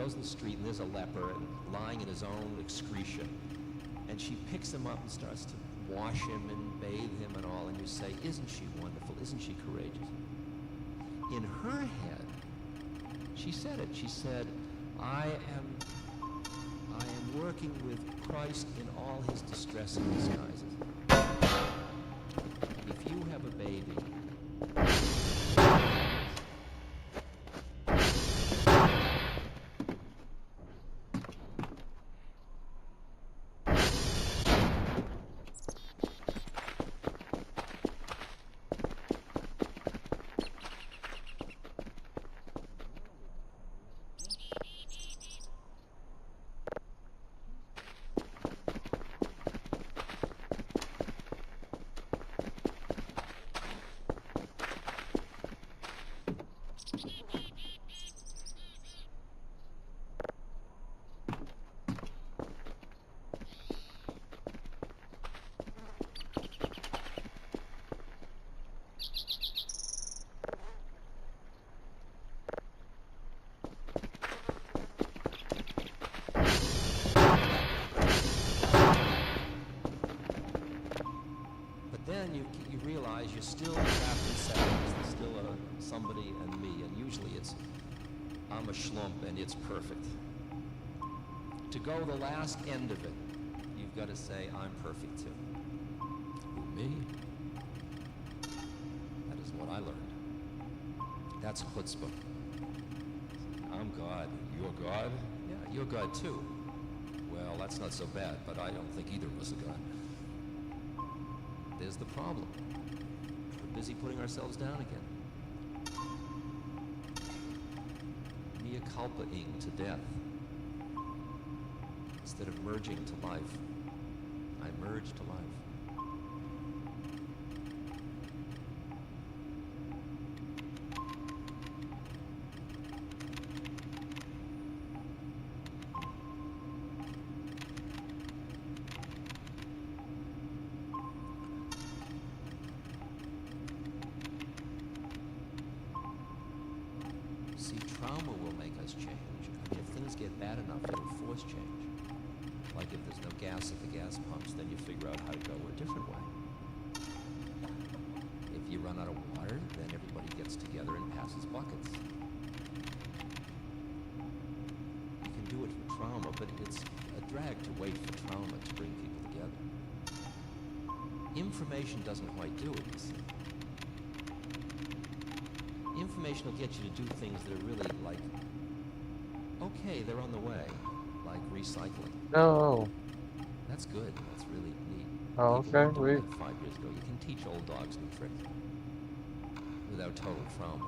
goes in the street and there's a leper and lying in his own excretion. And she picks him up and starts to wash him and bathe him and all. And you say, isn't she wonderful? Isn't she courageous? In her head, she said it. She said, I am working with Christ in all his distressing disguises. If you have a baby, then you realize you're still trapped in settings. There's still somebody and me, and usually it's I'm a schlump and it's perfect. To go the last end of it, you've got to say I'm perfect too. Who, me? That is what I learned. That's chutzpah. I'm God. You're God? Yeah, you're God too. Well, that's not so bad, but I don't think either of us are God. There's the problem. We're busy putting ourselves down again. Mea culpa-ing to death. Instead of merging to life, I merge to life. See, trauma will make us change. I mean, if things get bad enough, it'll force change. Like if there's no gas at the gas pumps, then you figure out how to go a different way. If you run out of water, then everybody gets together and passes buckets. You can do it for trauma, but it's a drag to wait for trauma to bring people together. Information doesn't quite do it, you see. Information will get you to do things that are really like, okay, they're on the way, like recycling. No. That's good. That's really neat. Oh, People okay. learned that 5 years ago. You can teach old dogs new tricks without total trauma.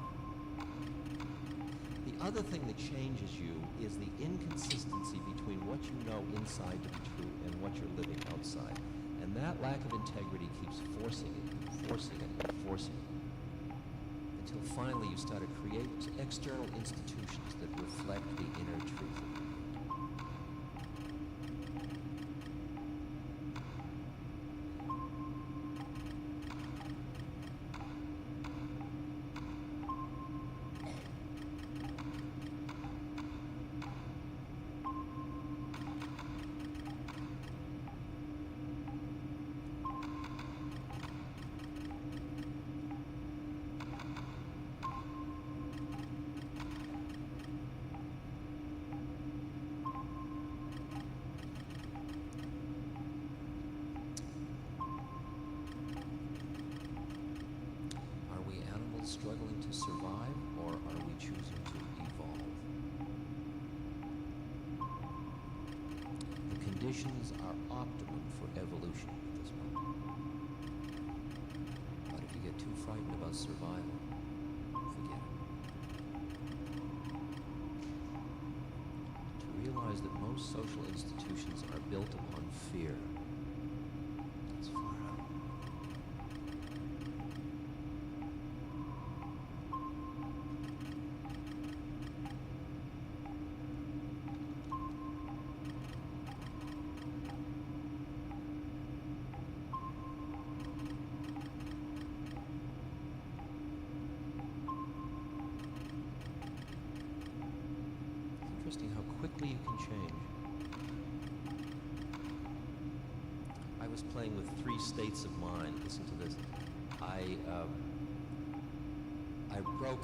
The other thing that changes you is the inconsistency between what you know inside to be true and what you're living outside. And that lack of integrity keeps forcing it, and forcing it, and forcing it. Until finally you start to create external institutions that reflect the inner truth. Struggling to survive, or are we choosing to evolve? The conditions are optimum for evolution at this moment. But if you get too frightened about survival, forget it. To realize that most social institutions are built upon fear. That's far out. Interesting how quickly you can change. I was playing with 3 states of mind. Listen to this.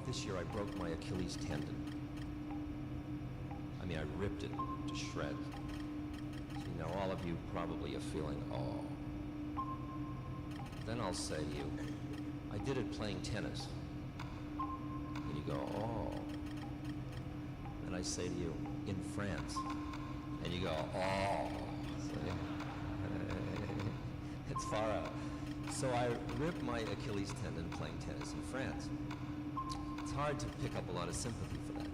This year I broke my Achilles tendon. I mean, I ripped it to shreds. See, now all of you probably are feeling, oh. Then I'll say to you, I did it playing tennis. And you go, oh. And I say to you, in France. And you go, oh. See? It's far out. So I ripped my Achilles tendon playing tennis in France. It's hard to pick up a lot of sympathy for that.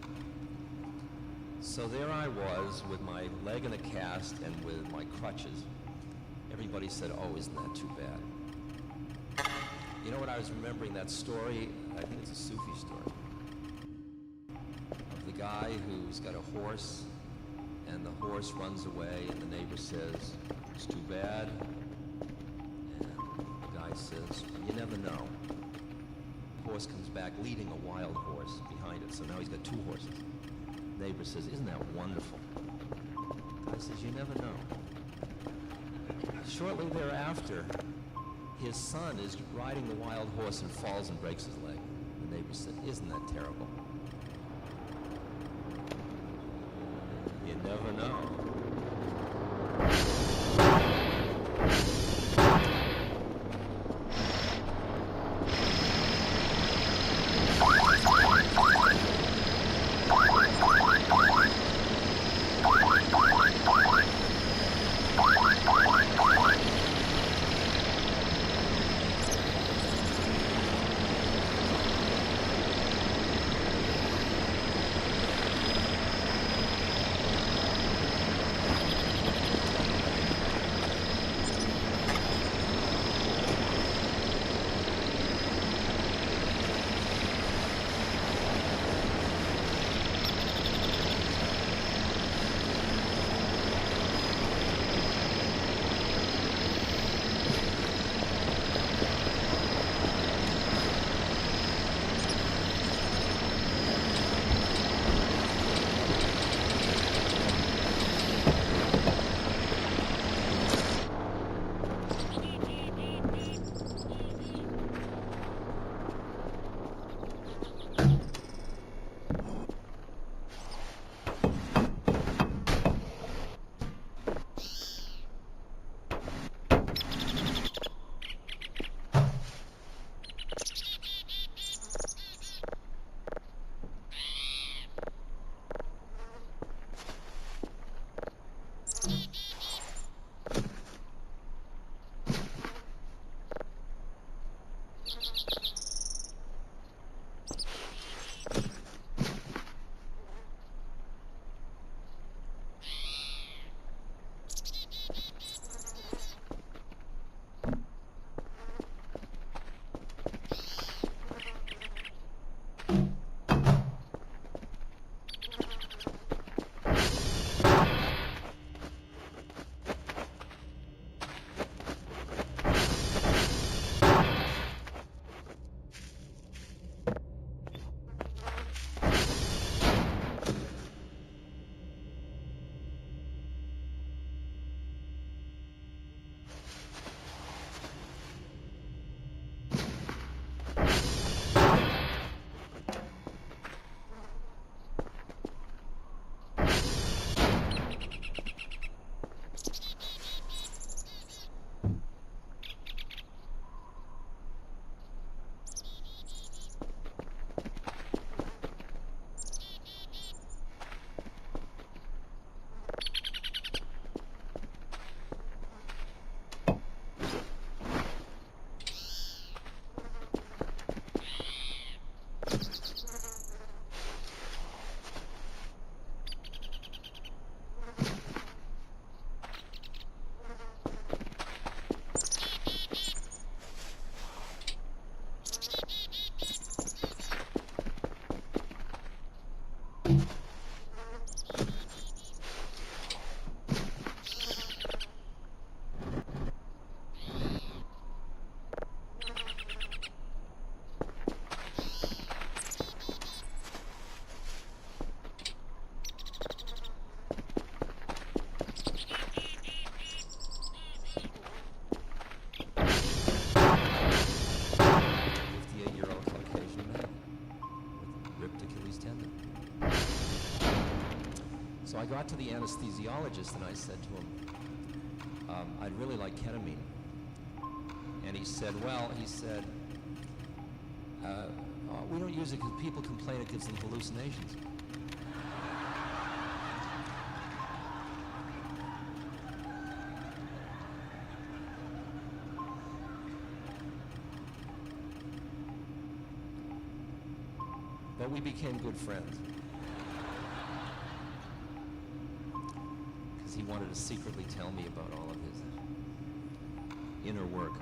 So there I was with my leg in a cast and with my crutches. Everybody said, oh, isn't that too bad? You know what, I was remembering that story, I think it's a Sufi story, of the guy who's got a horse, and the horse runs away, and the neighbor says, it's too bad. And the guy says, you never know. The horse comes back leading a wild horse behind it, so now he's got 2 horses. The neighbor says, isn't that wonderful? The guy says, you never know. Shortly thereafter, his son is riding the wild horse and falls and breaks his leg. The neighbor said, isn't that terrible? You never know. I got to the anesthesiologist and I said to him, I'd really like ketamine. And he said, well, we don't use it because people complain it gives them hallucinations. But we became good friends. Because he wanted to secretly tell me about all of his inner work.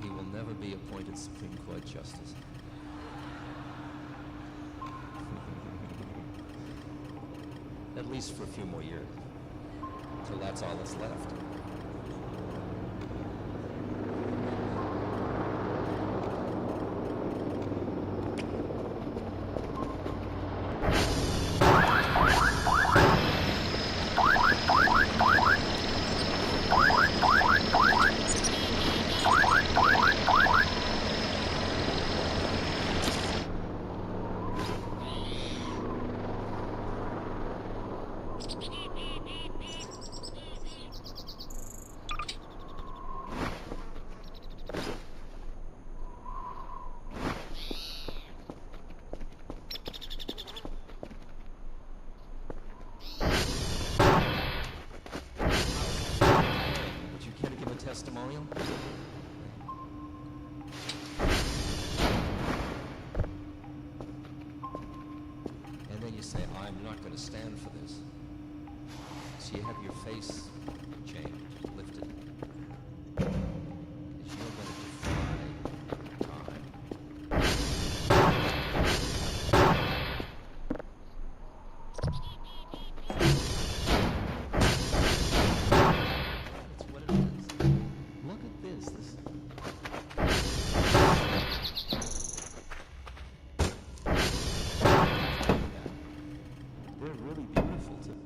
He will never be appointed Supreme Court Justice. At least for a few more years. Till that's all that's left. Testimonial? And then you say, I'm not going to stand for this. So you have your face changed, lifted. Because you're going to defy time. That's what it is. Look at this. They're really beautiful too.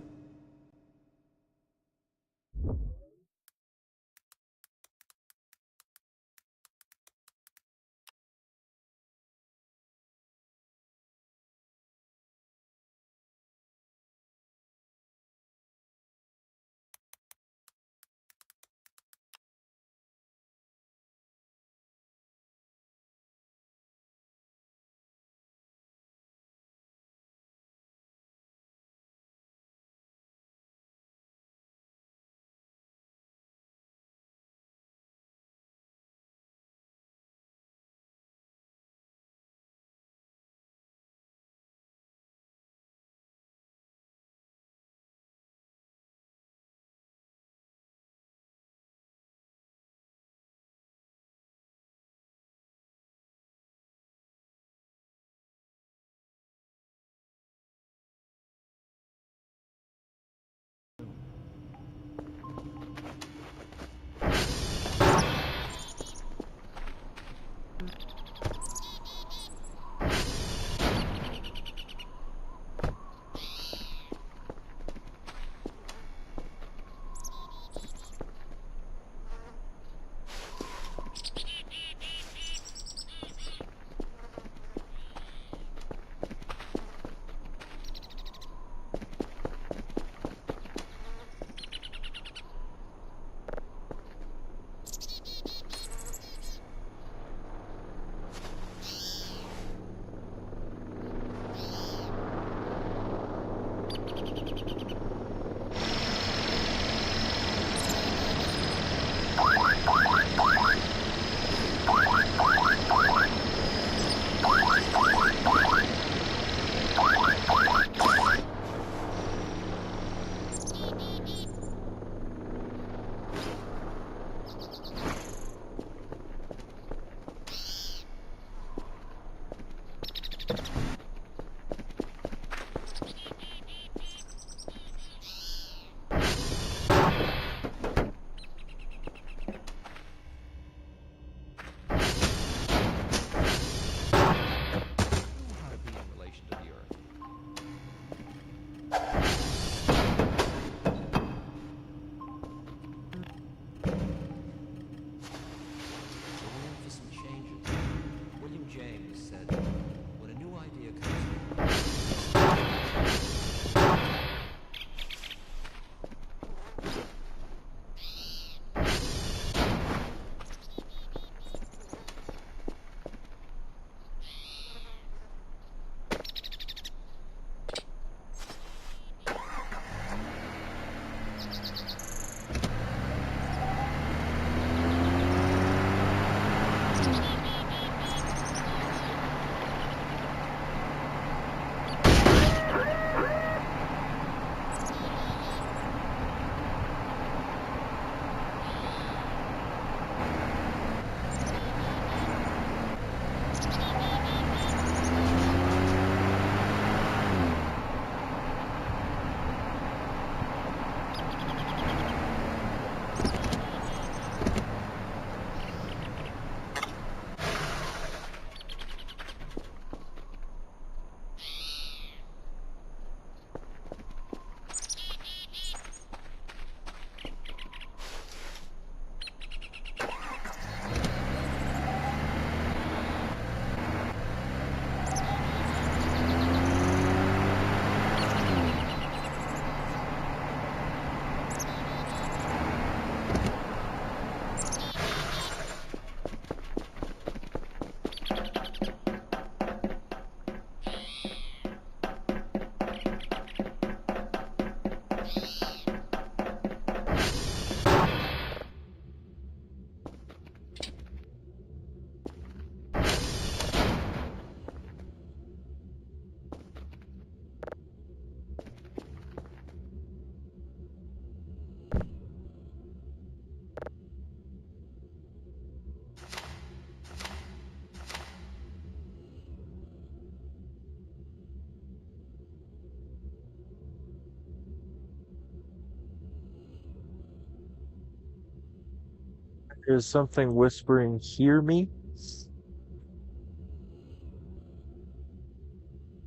There's something whispering, "Hear me?"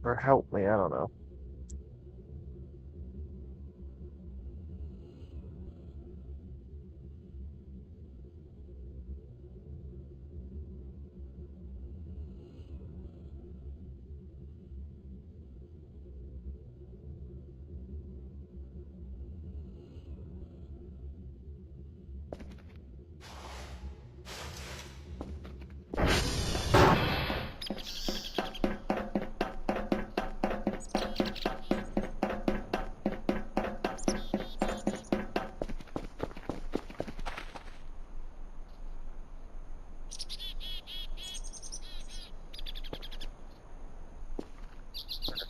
Or "Help me," I don't know.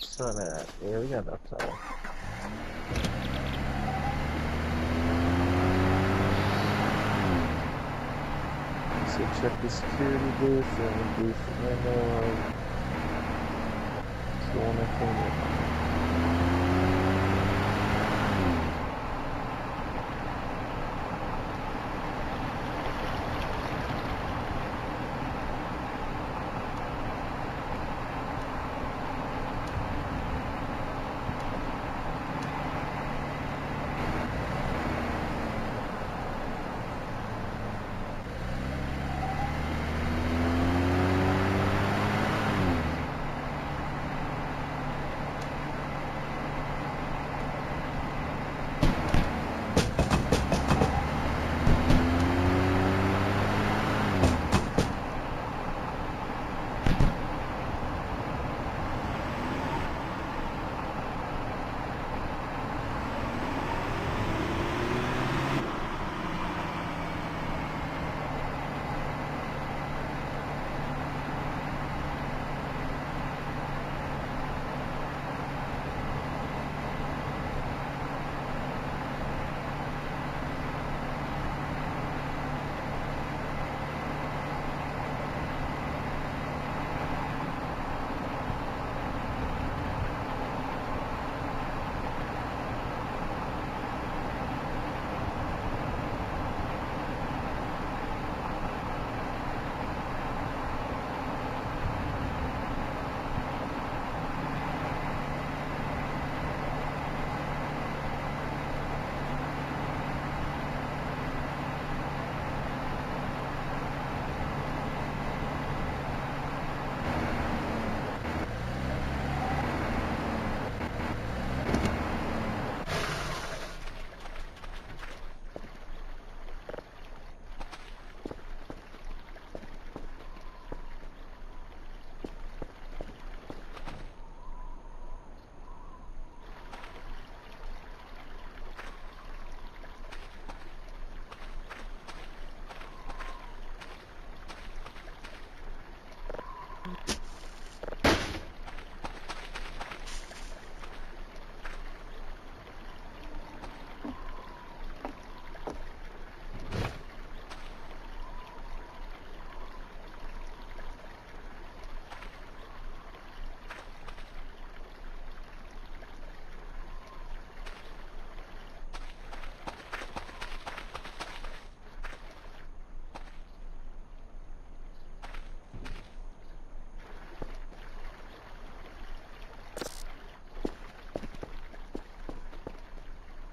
Sun at? Yeah, we got enough time. So check the security booth and the booth window. It's the one I came in.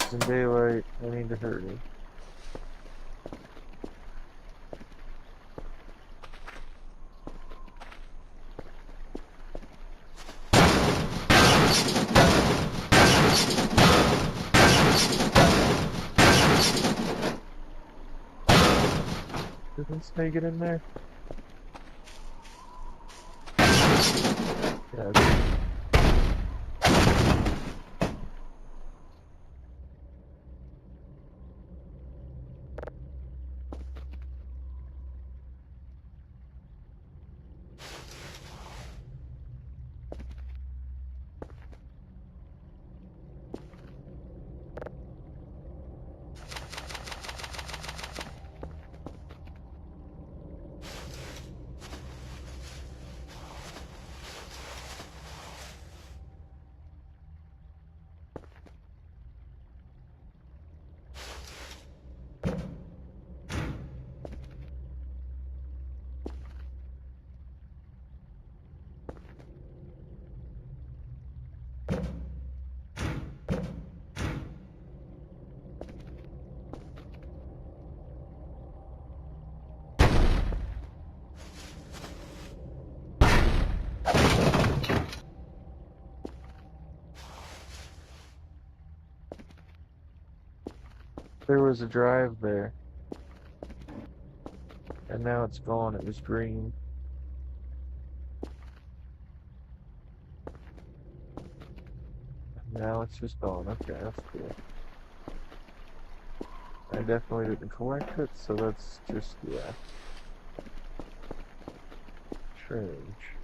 It's in daylight. I need to hurry. Did this snake get in there? Yeah. There was a drive there. And now it's gone. It was green. Now it's just gone. Okay, that's cool. I definitely didn't collect it, so that's just, yeah. Strange.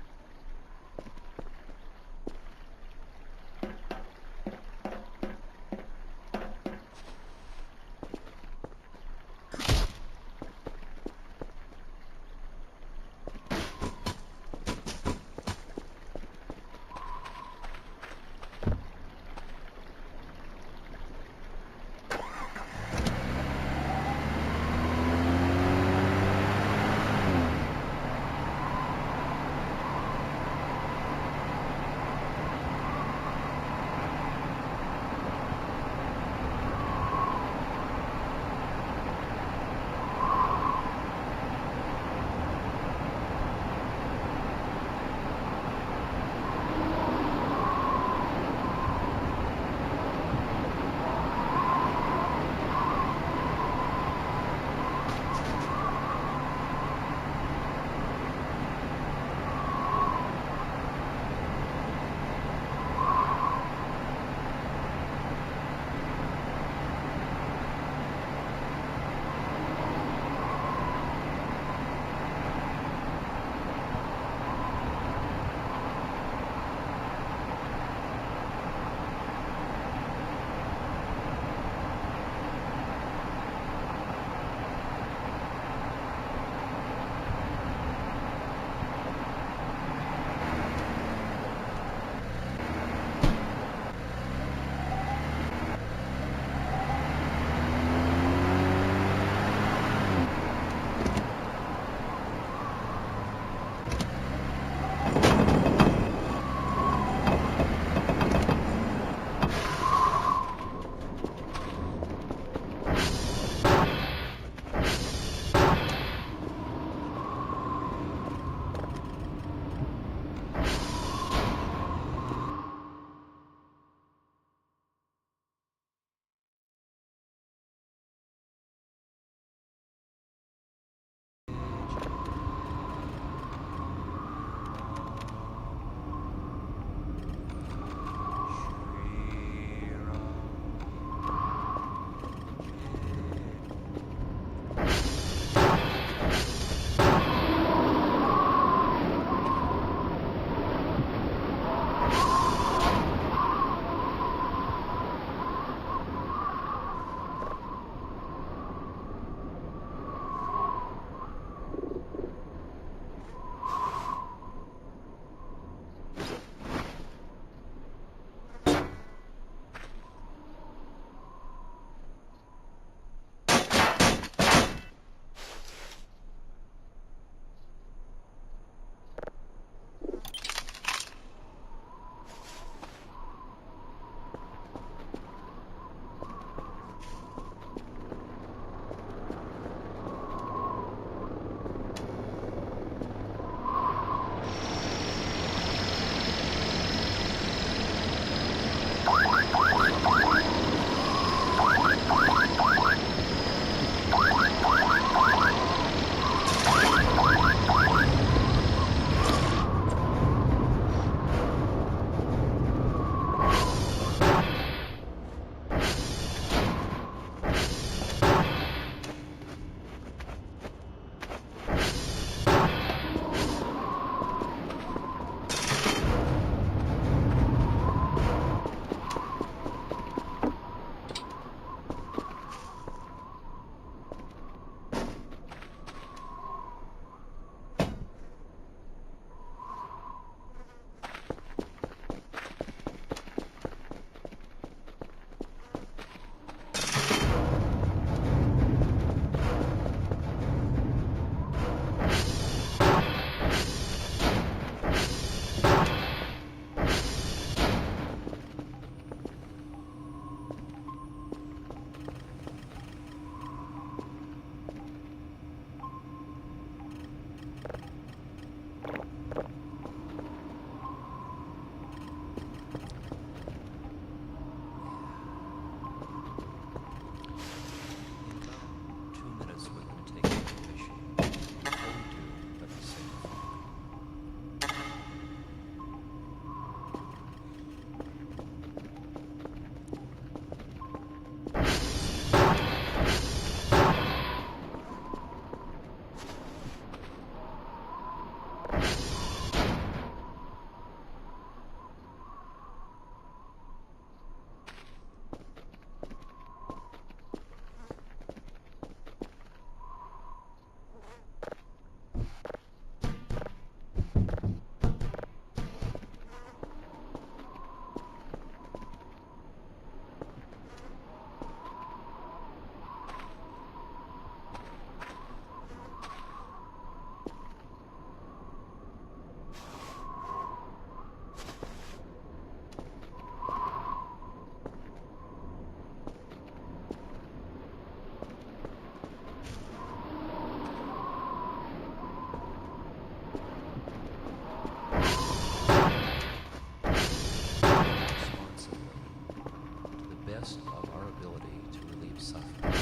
best of our ability to relieve suffering.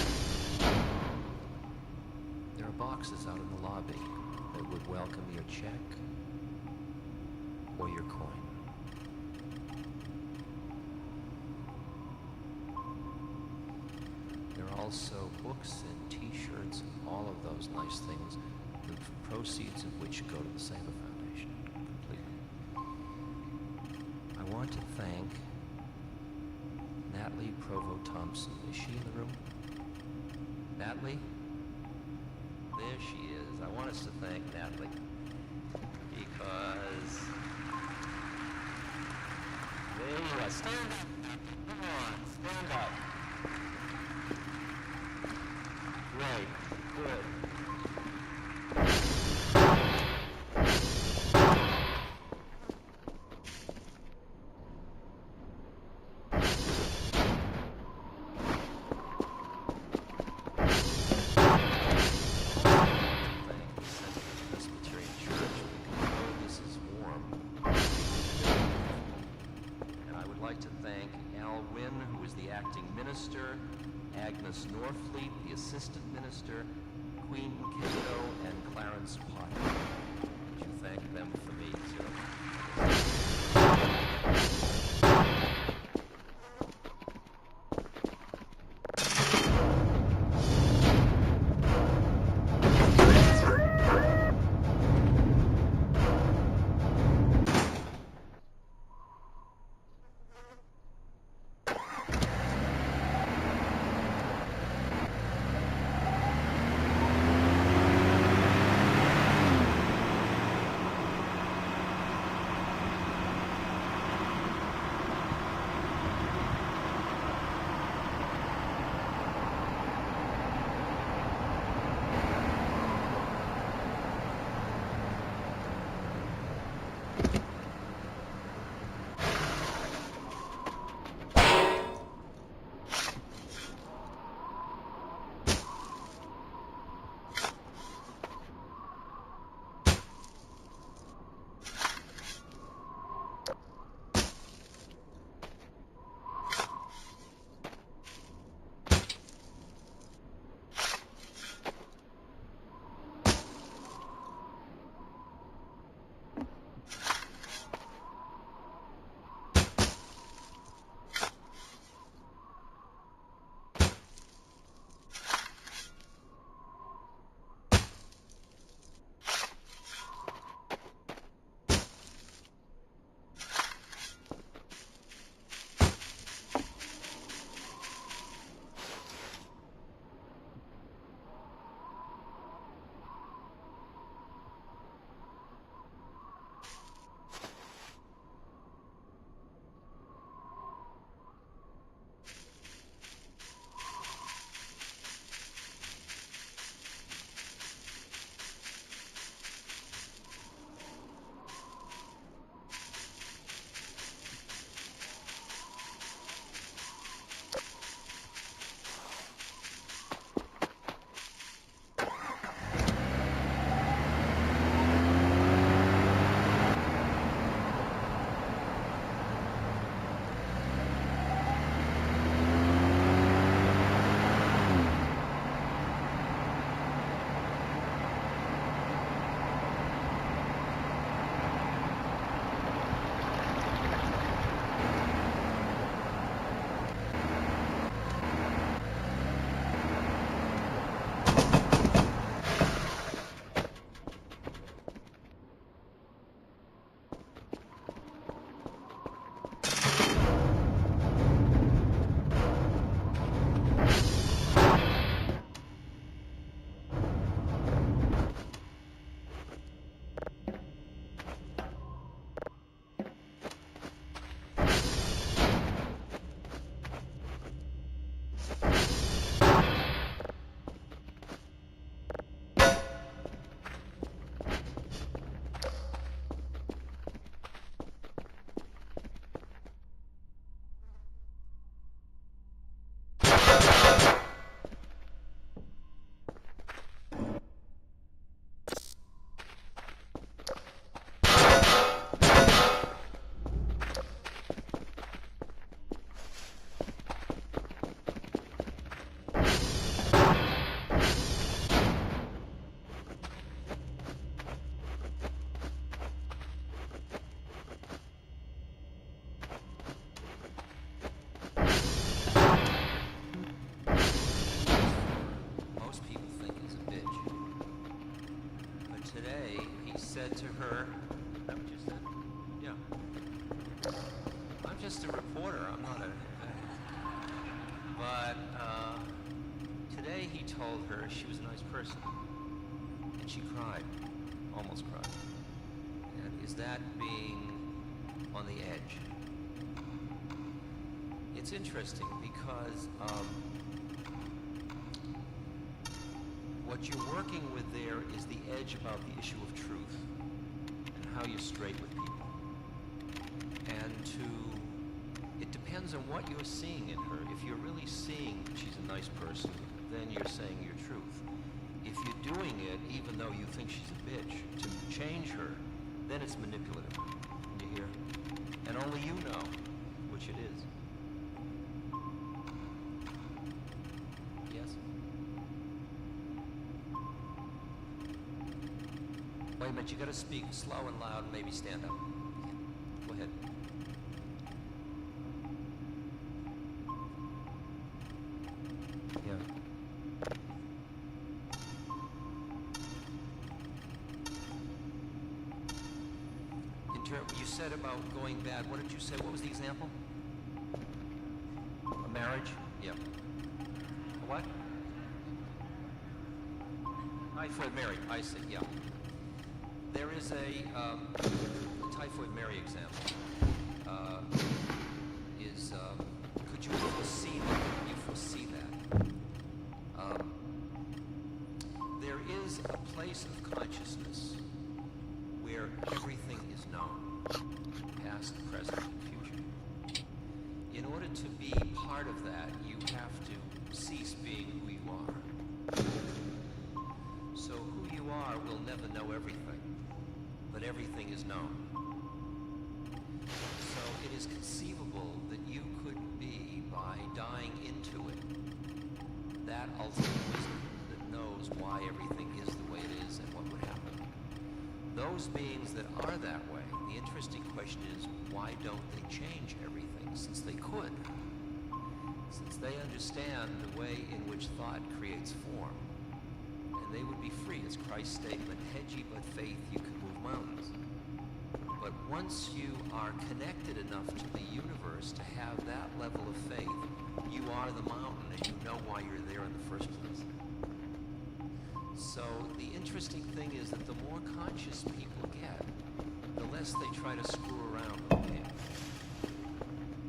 There are boxes out in the lobby that would welcome your check or your coin. There are also books and t-shirts and all of those nice things, the proceeds of which go to the Sava Foundation completely. I want to thank Natalie Provo Thompson. Is she in the room? Natalie? There she is. I want us to thank Natalie because there you are. Stand up. Come on, stand up. Great. Good. Minister, Agnes Norfleet, the Assistant Minister, Queen Cato, and Clarence Potter. Would you thank them for me, too? said to her, is that what you said? Yeah. I'm just a reporter, I'm not a... But today he told her she was a nice person. And she cried, almost cried. And is that being on the edge? It's interesting because what you're working with there is the edge about the issue of truth and how you're straight with people. And it depends on what you're seeing in her. If you're really seeing that she's a nice person, then you're saying your truth. If you're doing it even though you think she's a bitch to change her, then it's manipulative. You hear? And only you know which it is. Yes? Wait a minute, you gotta speak slow and loud and maybe stand up. Go ahead. Yeah. You said about going bad. What did you say? What was the example? A marriage? Yeah. A what? Typhoid Mary. I see. Yeah. There is a Typhoid Mary example. Could you foresee that? Can you foresee that? There is a place of consciousness where everything is known, past, present, and future. In order to be part of that, you have to cease being who you are. So who you are will never know everything, but everything is known. So it is conceivable that you could be, by dying into it, that ultimate wisdom that knows why everything is the way it is and what would happen. Those beings that are that way, the interesting question is, why don't they change everything, since they could? Since they understand the way in which thought creates form, and they would be free, as Christ's statement, had ye but faith, you could move mountains. But once you are connected enough to the universe to have that level of faith, you are the mountain, and you know why you're there in the first place. So the interesting thing is that the more conscious people get, the less they try to screw around with the game.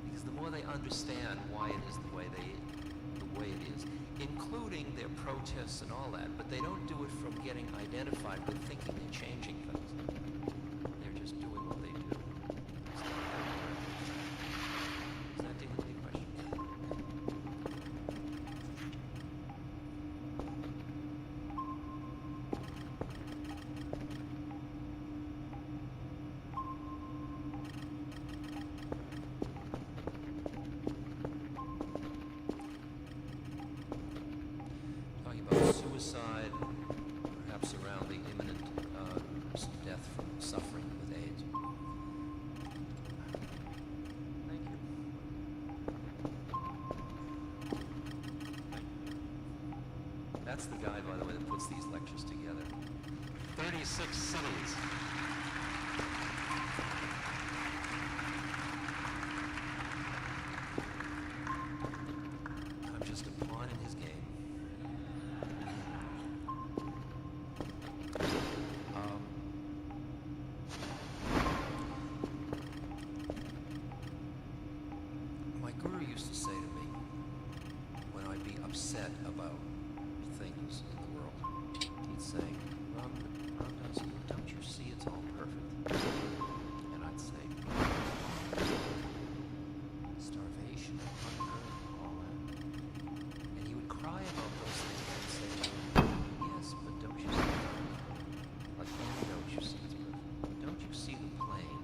Because the more they understand why it is the way it is, including their protests and all that, but they don't do it from getting identified with thinking they're changing things. They're just doing what they do. Is that dealing with your question? Talking about suicide, perhaps around the imminent death from suffering with AIDS. Thank you. That's the guy, by the way, that puts these lectures together. 36 cities. I'm just a pawn in his game. My guru used to say to me, when I'd be upset about things in the world, he'd say, Ramdas, don't you see it's all perfect? And I'd say, starvation, hunger, all that. And he would cry about those things and say, yes, but don't you see it? Like, don't you see it's perfect? Don't you see the plane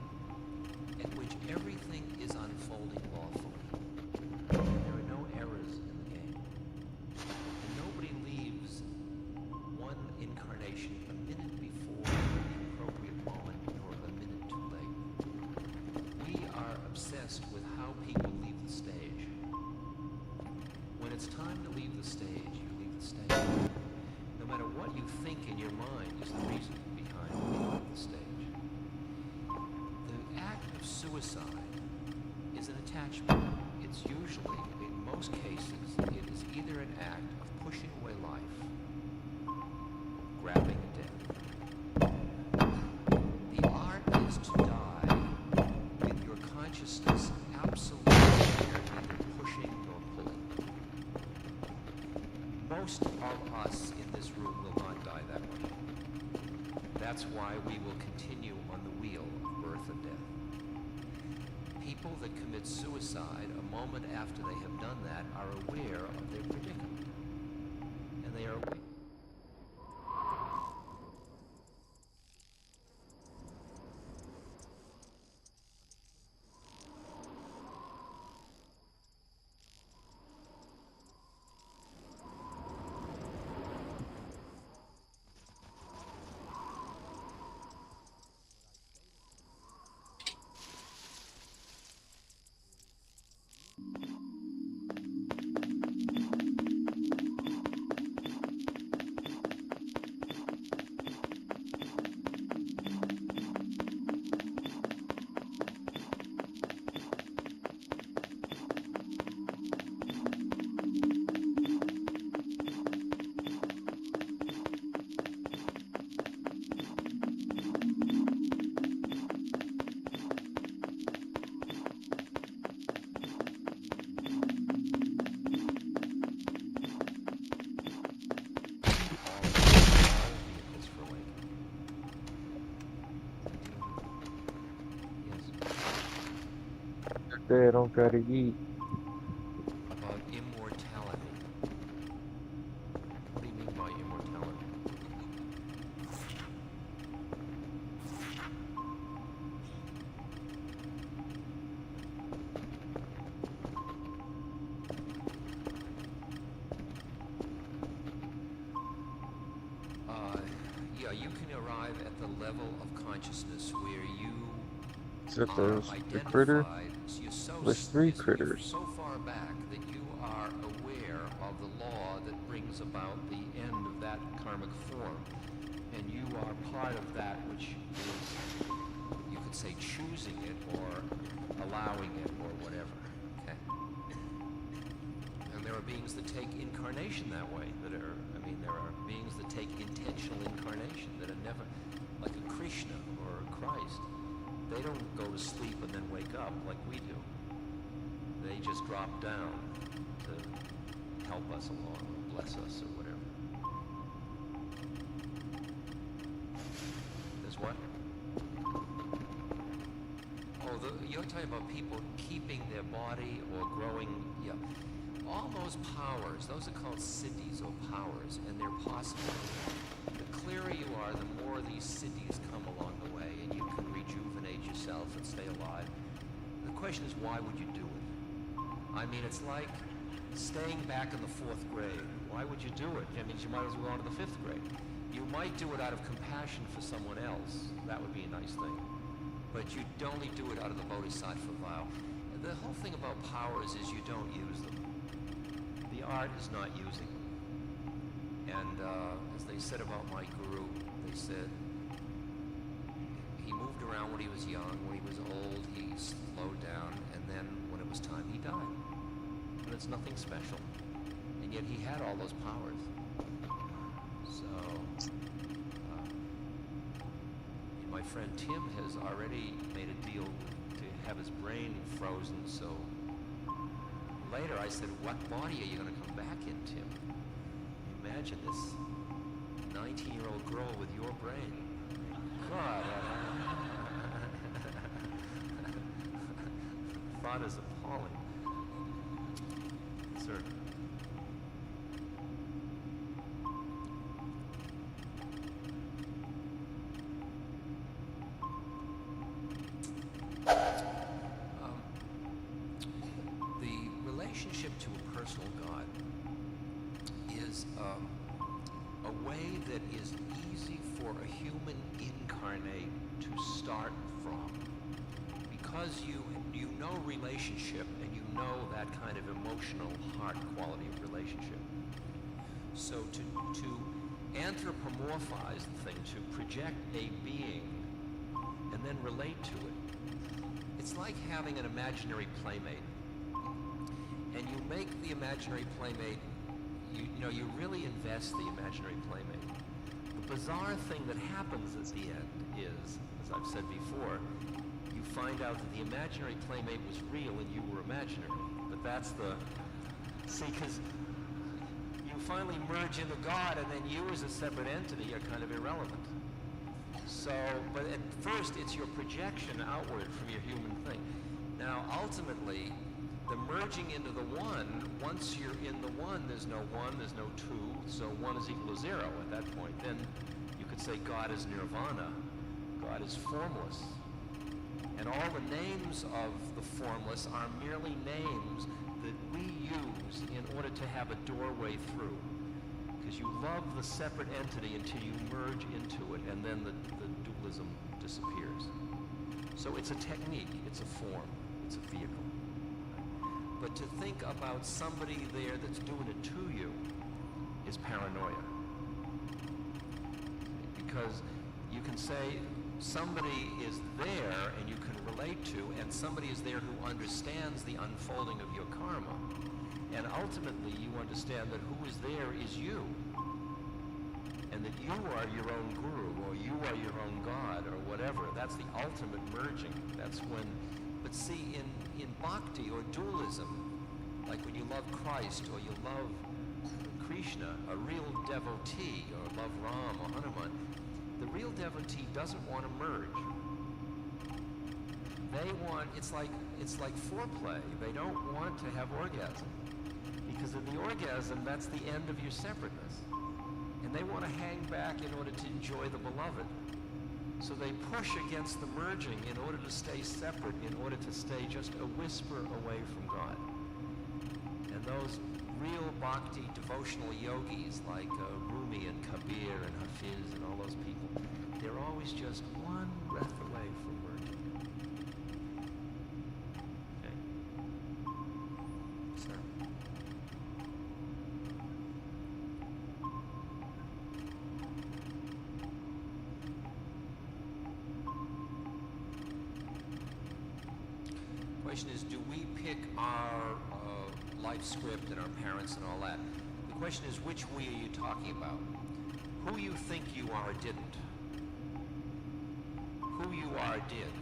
in which everything is unfolding lawfully? There are no errors in the game. And nobody leaves one incarnation a minute before the appropriate moment or a minute too late. We are obsessed with how people leave the stage. When it's time to leave the stage, you leave the stage. No matter what you think in your mind is the reason behind leaving the stage. The act of suicide is an attachment. It's usually, in most cases, it is either an act of pushing away life, grabbing death. The art is to die with your consciousness absolutely neither pushing nor pulling. Most of us in this room will not die that way. That's why we will continue on the wheel of birth and death. People that commit suicide a moment after they have done that are aware of their predicament. And they are aware. They don't gotta eat. About immortality. What do you mean by immortality? Yeah, you can arrive at the level of consciousness where you Except there's are the critter. identified. You're so, There's three you're critters. so far back that you are aware of the law that brings about the end of that karmic form. And you are part of that which is, you could say, choosing it or allowing it or whatever. Okay? And there are beings that take incarnation that way. There are beings that take intentional incarnation that are never, like a Krishna or a Christ. They don't go to sleep and then wake up like we do. They just drop down to help us along, or bless us, or whatever. There's what? Oh, you're talking about people keeping their body or growing, yeah. All those powers, those are called siddhis or powers, and they're possible. The clearer you are, the more these siddhis come along the way, and you can rejuvenate yourself and stay alive. The question is, why would you do it? I mean, it's like staying back in the 4th grade. Why would you do it? I mean, you might as well go on to the 5th grade. You might do it out of compassion for someone else. That would be a nice thing. But you'd only do it out of the bodhisattva vow. The whole thing about powers is you don't use them. The art is not using them. And as they said about my guru, they said he moved around when he was young. When he was old, he slowed down. And then when it was time, he died. And it's nothing special. And yet he had all those powers. So, my friend Tim has already made a deal to have his brain frozen, so later I said, what body are you going to come back in, Tim? Imagine this 19-year-old girl with your brain. God, thought is appalling. Sir. The relationship to a personal God is a way that is easy for a human incarnate to start from. Because you know relationship and you know that kind of emotional heart quality of relationship. So to anthropomorphize the thing, to project a being and then relate to it. It's like having an imaginary playmate. And you make the imaginary playmate, you really invest the imaginary playmate. The bizarre thing that happens at the end is, as I've said before, you find out that the imaginary playmate was real and you were imaginary. But that's because you finally merge into God, and then you as a separate entity are kind of irrelevant. So, but at first it's your projection outward from your human thing. Now, ultimately, the merging into the one, once you're in the one, there's no one, there's no two, so one is equal to zero at that point. Then you could say God is nirvana, God is formless. And all the names of the formless are merely names that we use in order to have a doorway through. Because you love the separate entity until you merge into it, and then the dualism disappears. So it's a technique, it's a form, it's a vehicle. But to think about somebody there that's doing it to you is paranoia. Because you can say somebody is there and you can relate to, and somebody is there who understands the unfolding of your karma. And ultimately you understand that who is there is you. And that you are your own guru, or you are your own God, or whatever. That's the ultimate merging. That's when, but see, in bhakti or dualism, like when you love Christ or you love Krishna, a real devotee, or love Ram or Hanuman, the real devotee doesn't want to merge. They want, it's like foreplay. They don't want to have orgasm. Because of the orgasm, that's the end of your separateness. And they want to hang back in order to enjoy the beloved. So they push against the merging in order to stay separate, in order to stay just a whisper away from God. And those real bhakti devotional yogis like Rumi and Kabir and Hafiz and all those people, they're always just one breath away from merging. Okay? Sir? Question is, do we pick our life script and our parents and all that? The question is, which we are you talking about? Who you think you are didn't. Who you are did.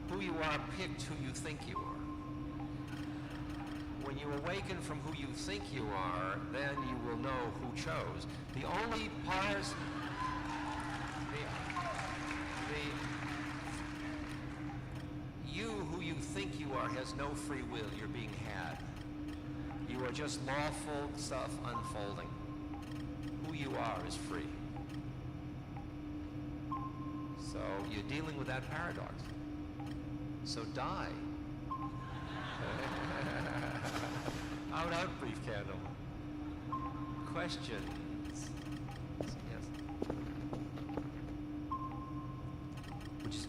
Who you are picked who you think you are. When you awaken from who you think you are, then you will know who chose. The only parts... You who you think you are has no free will. You're being had. You are just lawful stuff unfolding. Who you are is free. So you're dealing with that paradox. So die. Out, brief candle. Questions? Yes. Which is...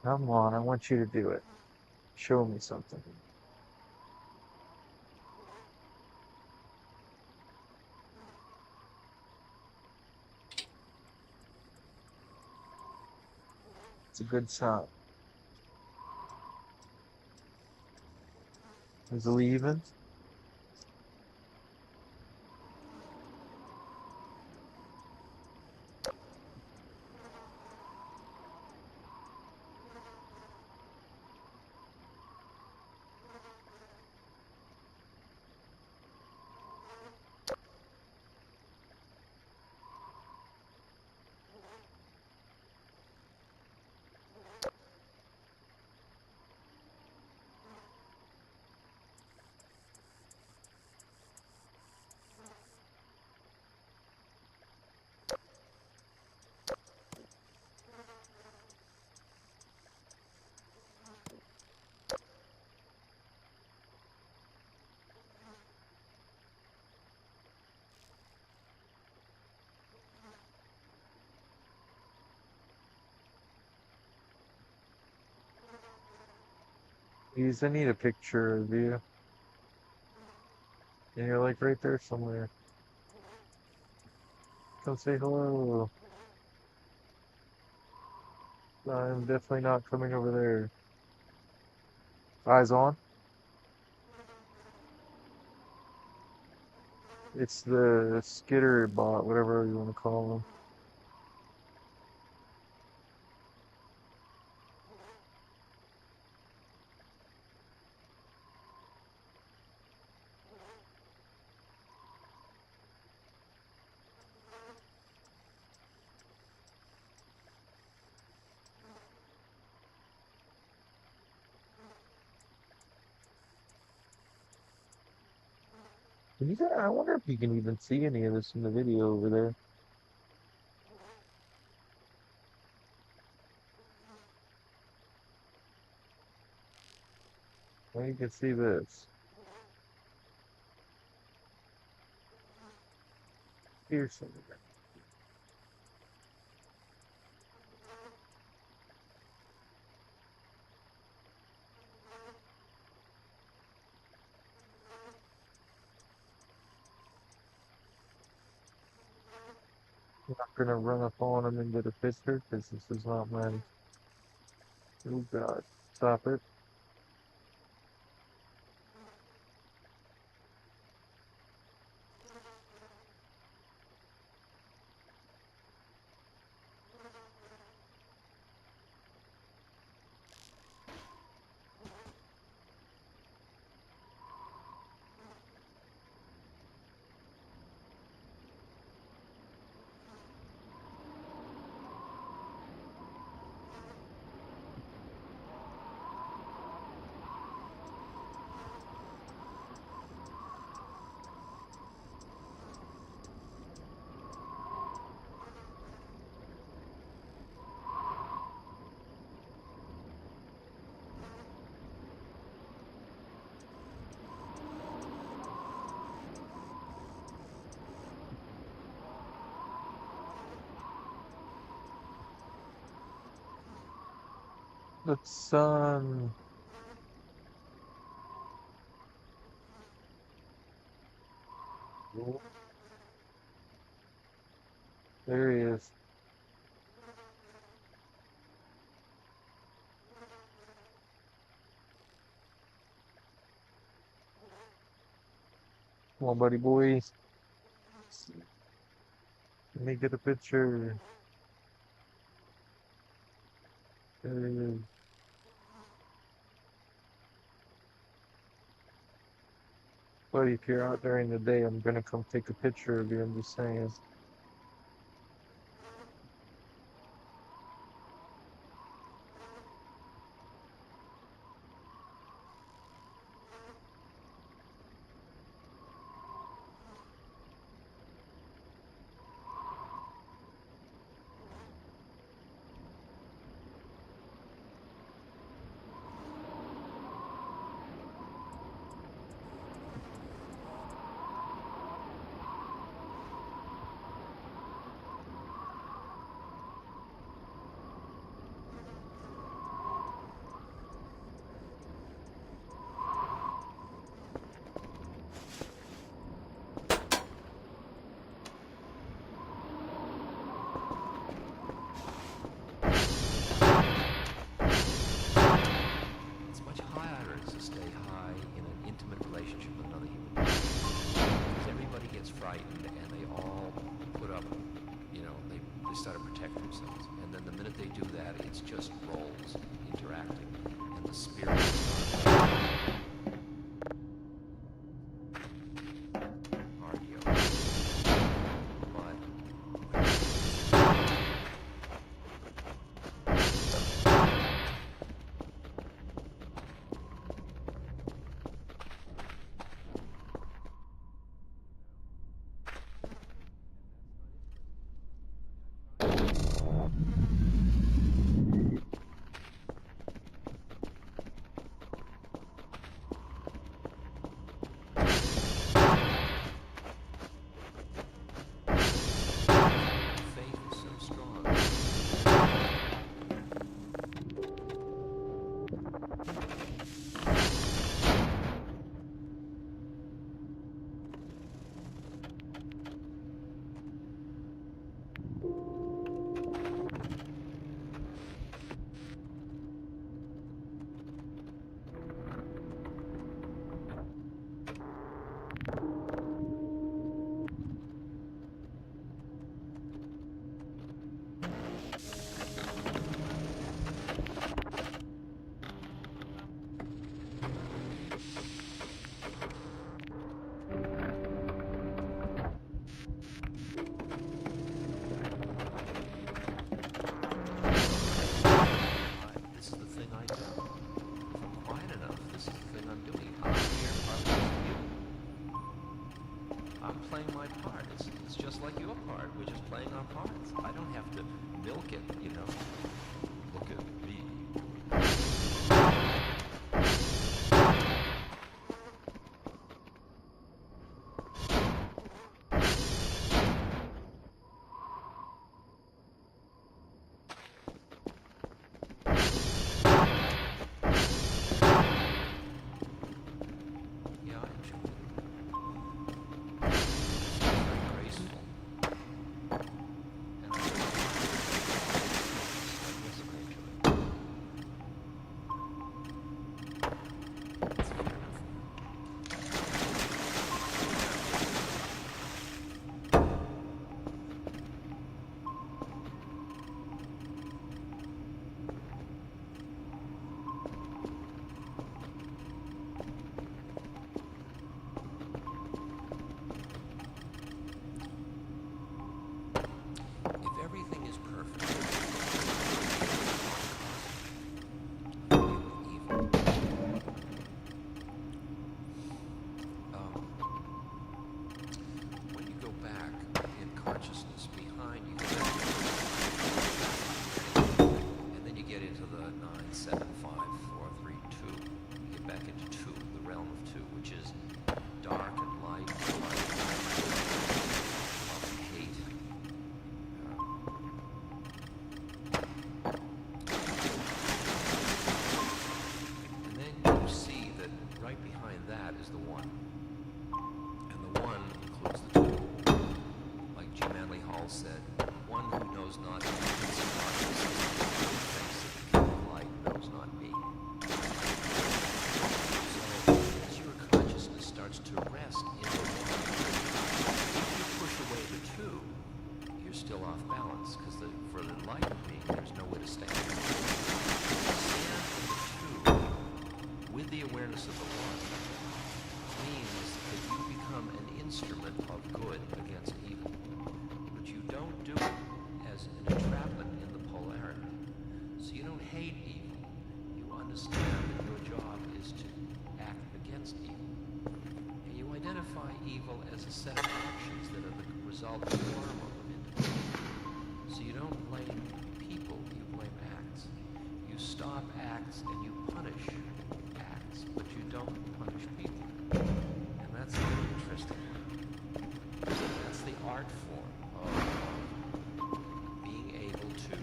Come on, I want you to do it. Show me something. It's a good shot. Is it even? Please, I need a picture of you. And you're like right there somewhere. Come say hello. I'm definitely not coming over there. Eyes on. It's the skitter bot, whatever you want to call them. I wonder if you can even see any of this in the video over there. Well, you can see this. Here's something. I'm not gonna run up on him and get a picture because this is not mine. Oh God, stop it. The sun. Oh, there he is. Come on, buddy boy. Let me get a picture. There he is. Buddy, if you're out during the day, I'm gonna come take a picture of you. I'm just saying. It's much harder to stay high in an intimate relationship with another human being. Because everybody gets frightened and they all put up, they start to protect themselves. And then the minute they do that, it's just roles interacting. And the spirit starts arguing. playing my part. It's just like your part. We're just playing our parts. I don't have to milk it, you know. Look at me. Yeah, I enjoy it. It's very graceful. And I guess I enjoy it. It's beautiful. If everything is perfect, evil. When you go back in consciousness behind you, and then you get into the 9, 7, 5, 4, 3, 2. You get back into 2, the realm of 2, which is dark and light, love and hate. And then you see that right behind that is the 1. And the 1 includes the 2. Like G. Manly Hall said, one who knows not me thinks that light knows not me. So as your consciousness starts to rest in the 1, if you push away the 2, you're still off balance, because for the enlightened being, there's nowhere to stand. Stand in the 2 with the awareness of the 1 means that you become an instrument of good against evil. But you don't do it as an entrapment in the polarity. So you don't hate evil. You understand that your job is to act against evil. And you identify evil as a set of actions that are the result of karma of individuals. So you don't blame people, you blame acts. You stop acts and you punish acts, but you don't punish people. And that's very interesting. That's the art form of being able to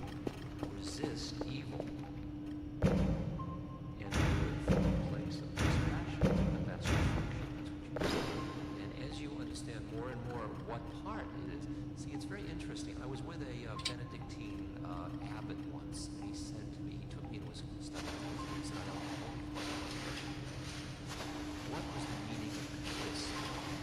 resist evil and do it from a place of dispassion. And that's your function. That's what you do. And as you understand more and more what part it is, see, it's very interesting. I was with a Benedictine abbot once, and he said to me, he took me to his study, he said, I don't know what was the meaning of the kiss of Jesus?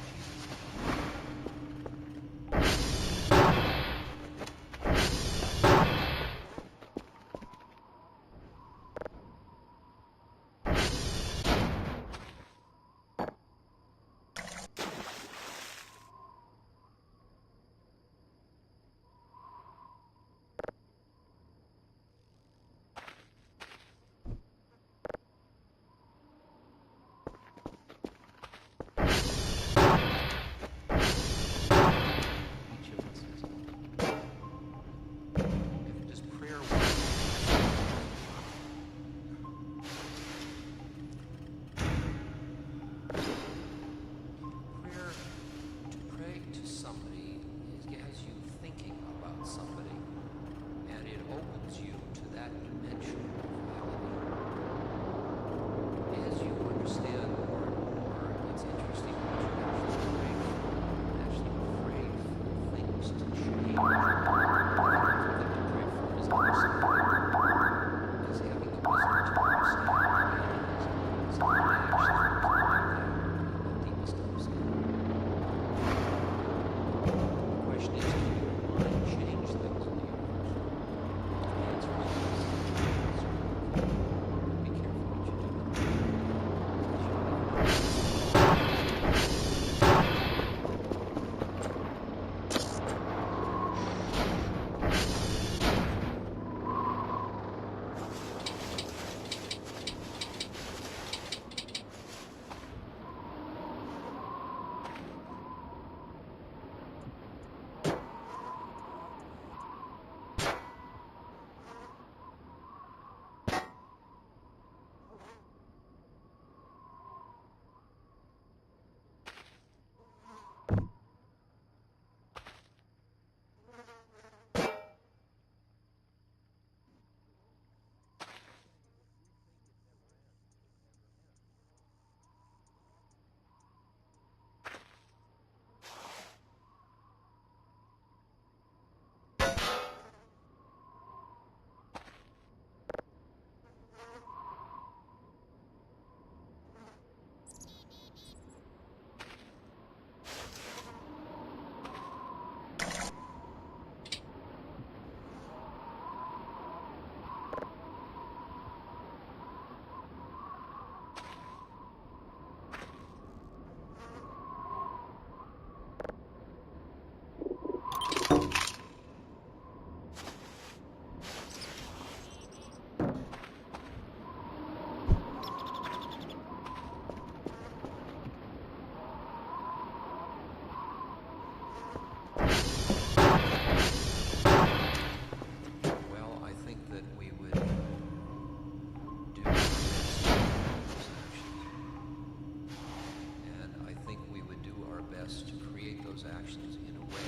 those actions in a way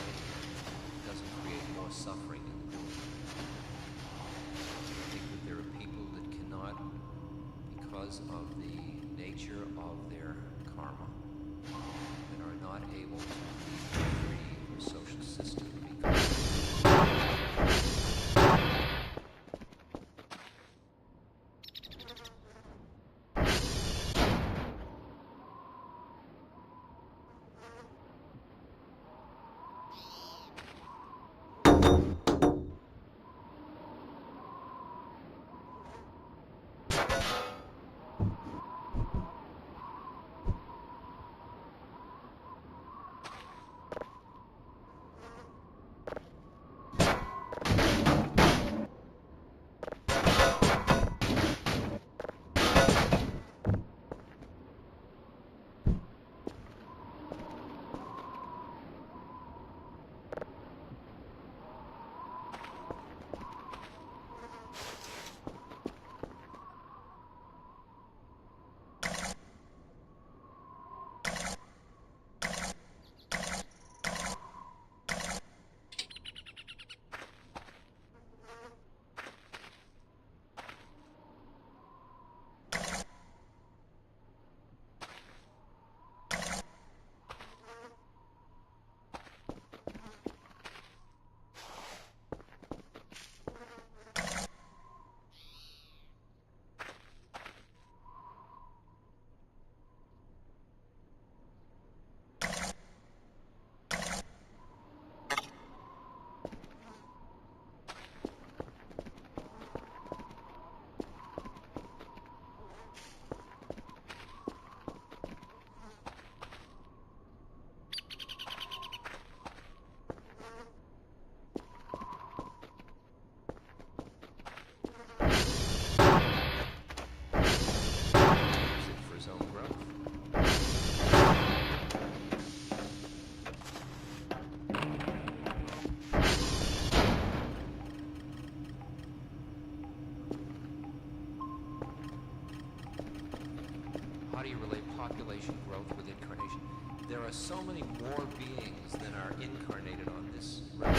that doesn't create more suffering in the world. I think that there are people that cannot, because of the nature of their karma, and are not able to be free in a social system because for his own growth. How do you relate population growth with incarnation? There are so many more beings than are incarnated on this realm.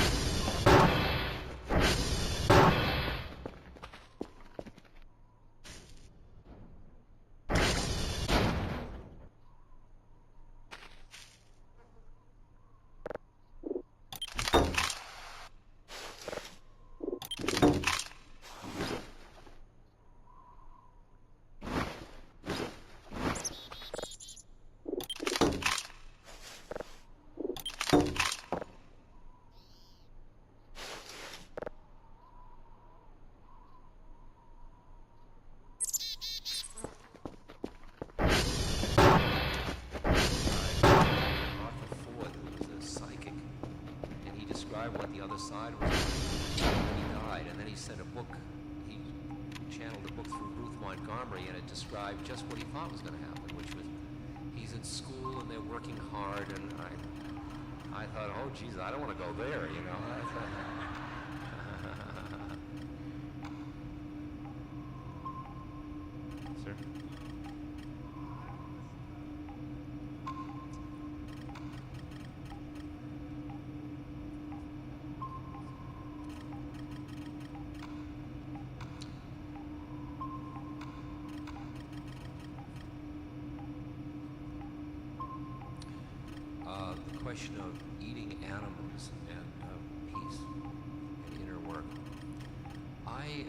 What the other side was like when he died, and then he sent a book. He channeled a book through Ruth Montgomery, and it described just what he thought was going to happen, which was he's in school and they're working hard, and I thought, oh Jesus, I don't want to go there, you know. Sir. The question of eating animals and peace and inner work. I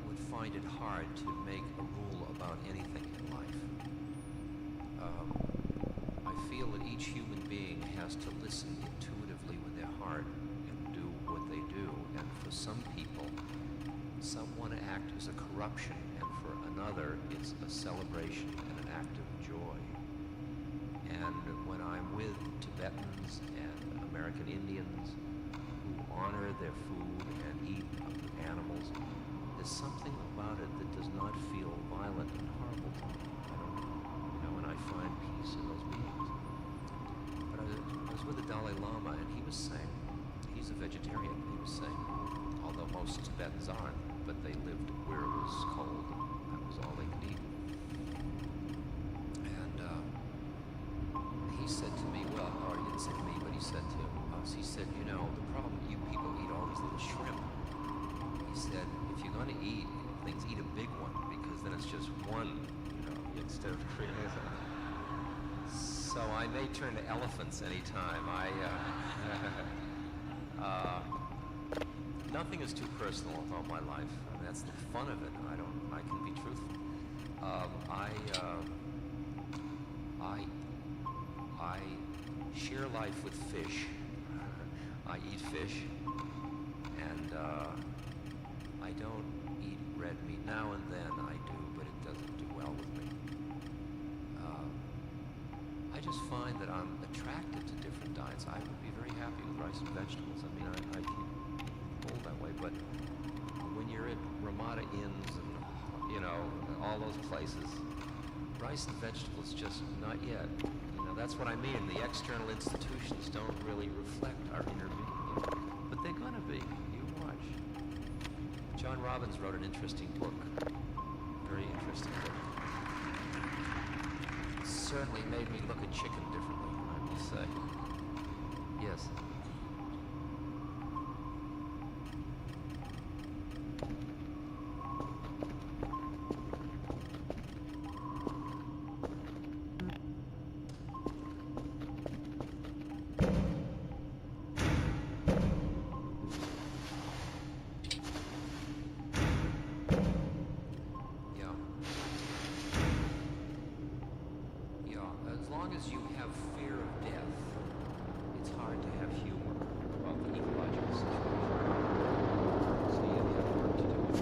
would find it hard to make a rule about anything in life. I feel that each human being has to listen intuitively with their heart and do what they do. And for some people, one act is a corruption, and for another, it's a celebration and an act of joy. And when I'm with Tibetans and American Indians who honor their food and eat animals, there's something about it that does not feel violent and horrible to me. And I find peace in those beings. But I was with the Dalai Lama, and he was saying, he's a vegetarian, he was saying, although most Tibetans aren't, but they lived where it was cold. That was all they could eat. And he said to me, well, or he didn't say to me, but he said to us, he said, you know, the problem, you people eat all these little shrimp. He said, if you're going to eat things, eat a big one, because then it's just one, you know, instead of three. So I may turn to elephants anytime. Nothing is too personal about my life. I mean, that's the fun of it. I can be truthful. I share life with fish. I eat fish, and I don't eat red meat. Now and then I do, but it doesn't do well with me. I just find that I'm attracted to different diets. I would be very happy with rice and vegetables. I mean, I keep old that way, but when you're at Ramada Inns and, you know, all those places, rice and vegetables just not yet. You know, that's what I mean. The external institutions don't really reflect our inner being, but they're gonna be. You watch. John Robbins wrote an interesting book, very interesting book. Certainly made me look at chicken differently, I will say. Yes. As long as you have fear of death, it's hard to have humor about the ecological situation. So you have work to do with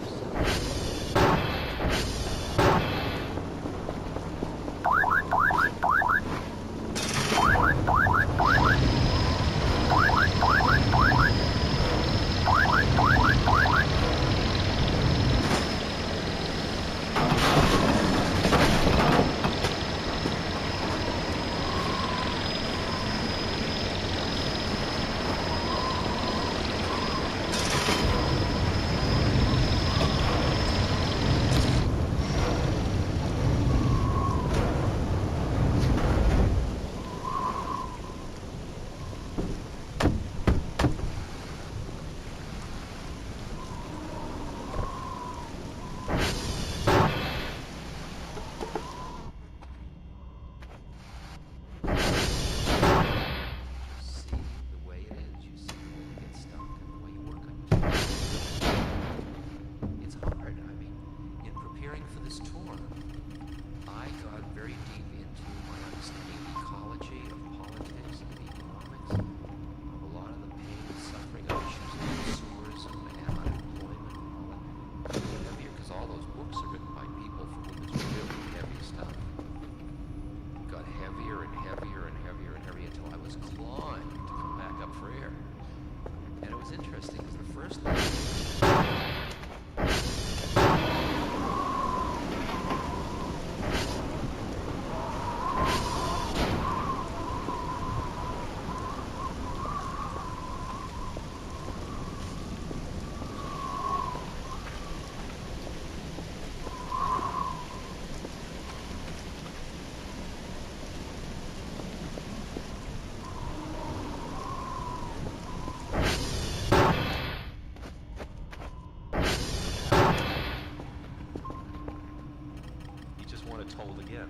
told again.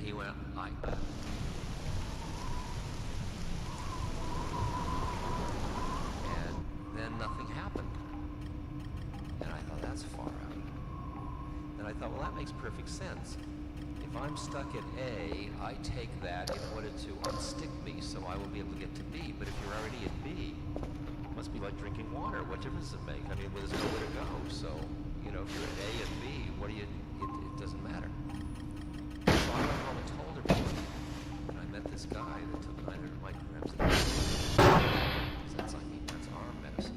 He went like that. makes perfect sense. If I'm stuck at A, I take that in order to unstick me so I will be able to get to B. But if you're already at B, it must be like drinking water. What difference does it make? I mean, well, there's nowhere to go. So, you know, if you're at A and B, what do you, it doesn't matter. So I went home and told everyone. And I met this guy that took 900 micrograms a day. So that's, I mean, that's our medicine.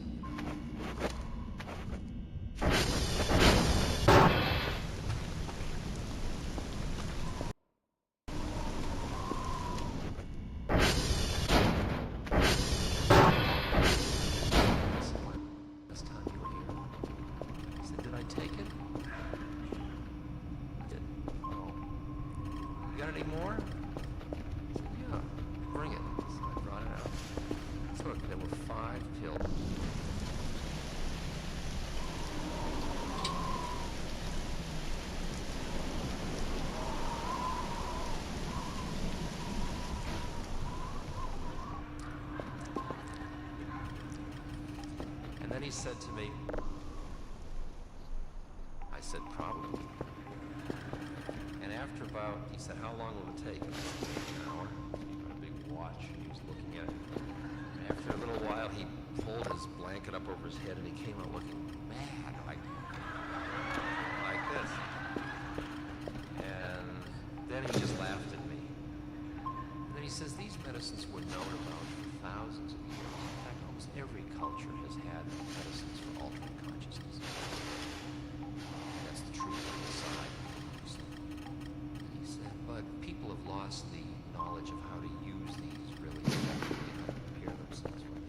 Last time you were here, I said, did I take it? I did. Oh. You got any more? He said, yeah, bring it. So I brought it out. So look, there were 5 pills. And then he said to me, I said, probably. And after about, he said, how long will it take? I said, an hour. He got a big watch, and he was looking at it. And after a little while, he pulled his blanket up over his head, and he came out looking mad, like this. And then he just laughed at me. And then he says, these medicines were known about for thousands of years. In fact, almost every culture has had medicines for altering consciousness. That's the truth on the side. He said, but people have lost the knowledge of how to use these really effectively and how to prepare themselves for it.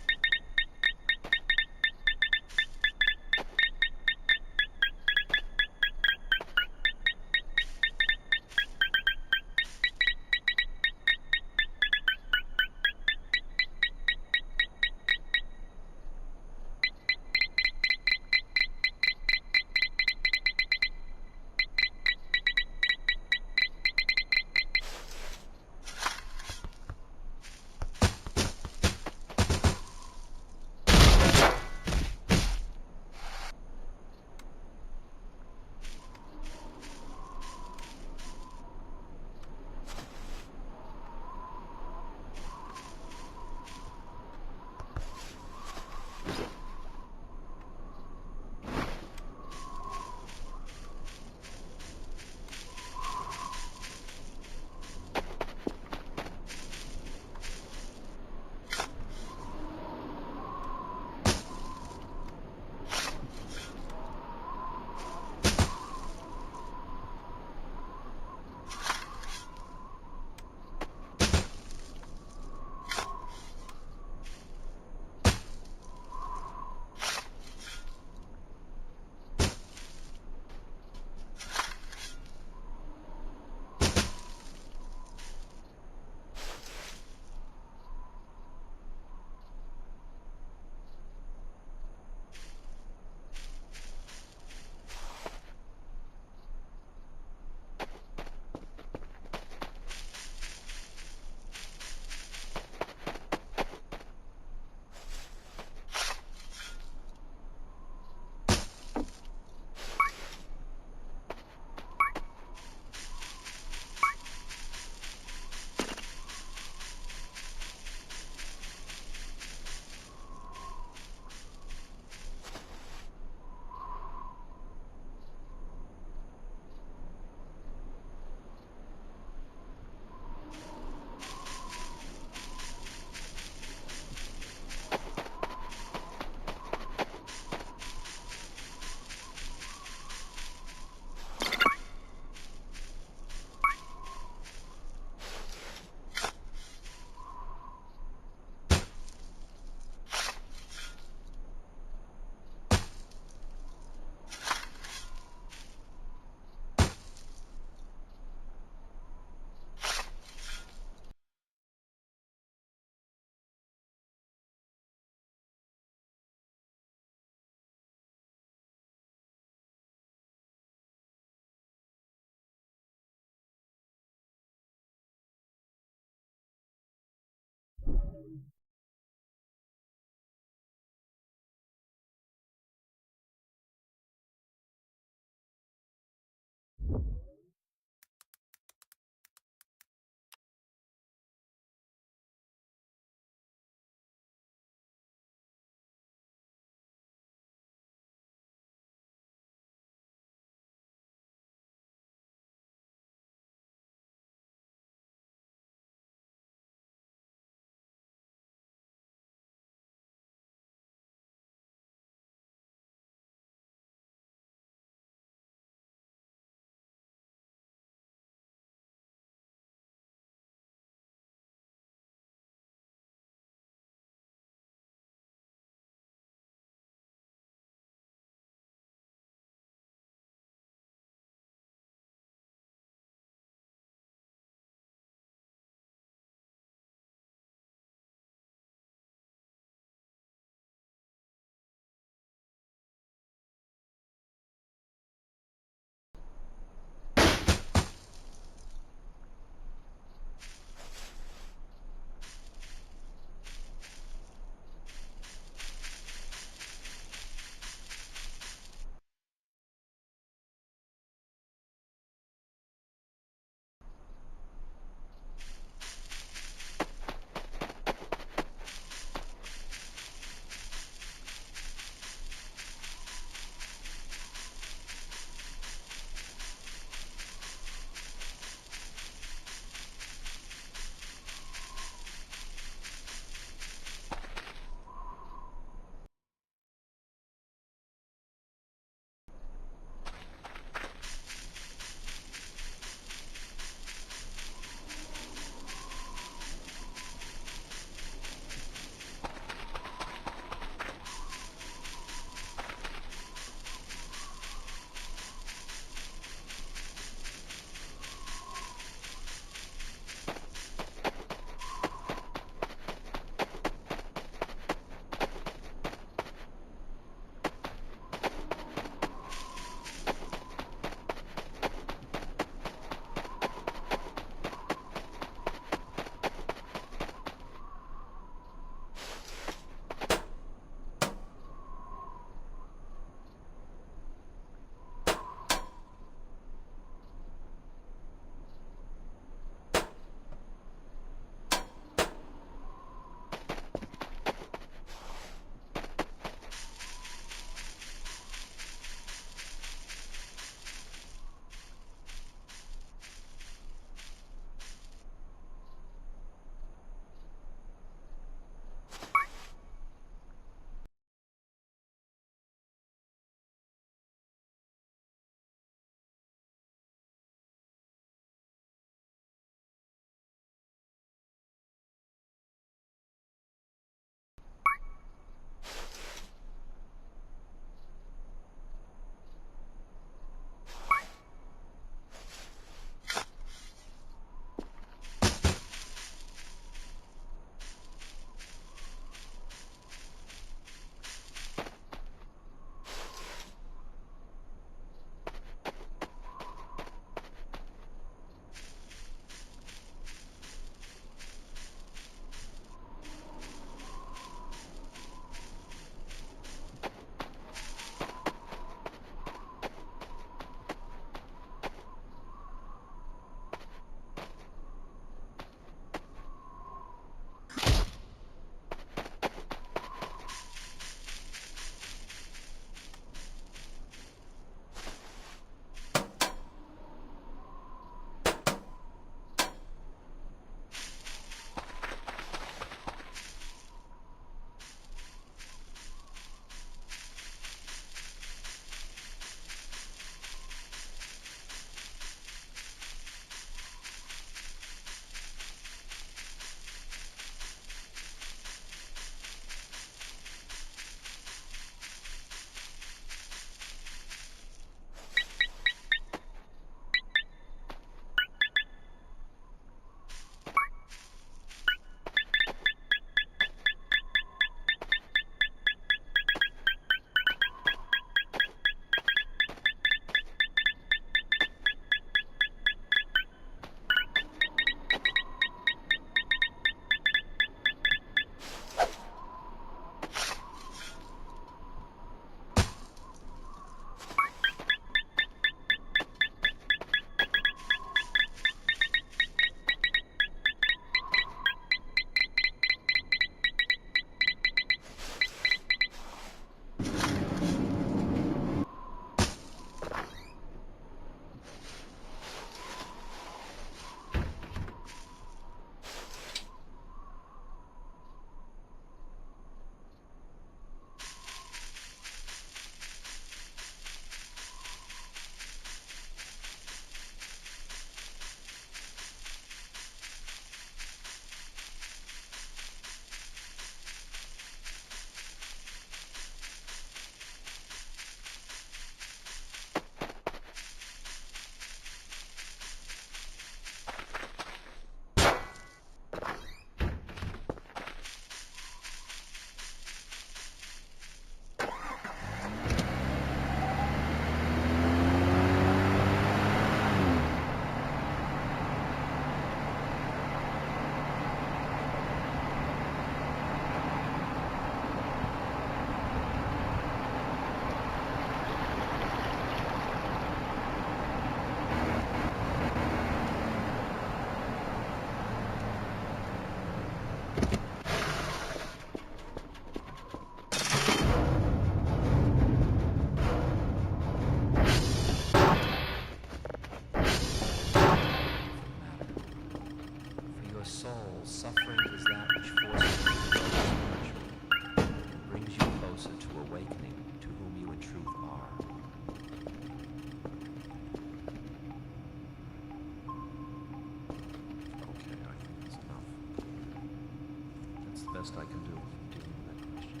best I can do dealing with that question.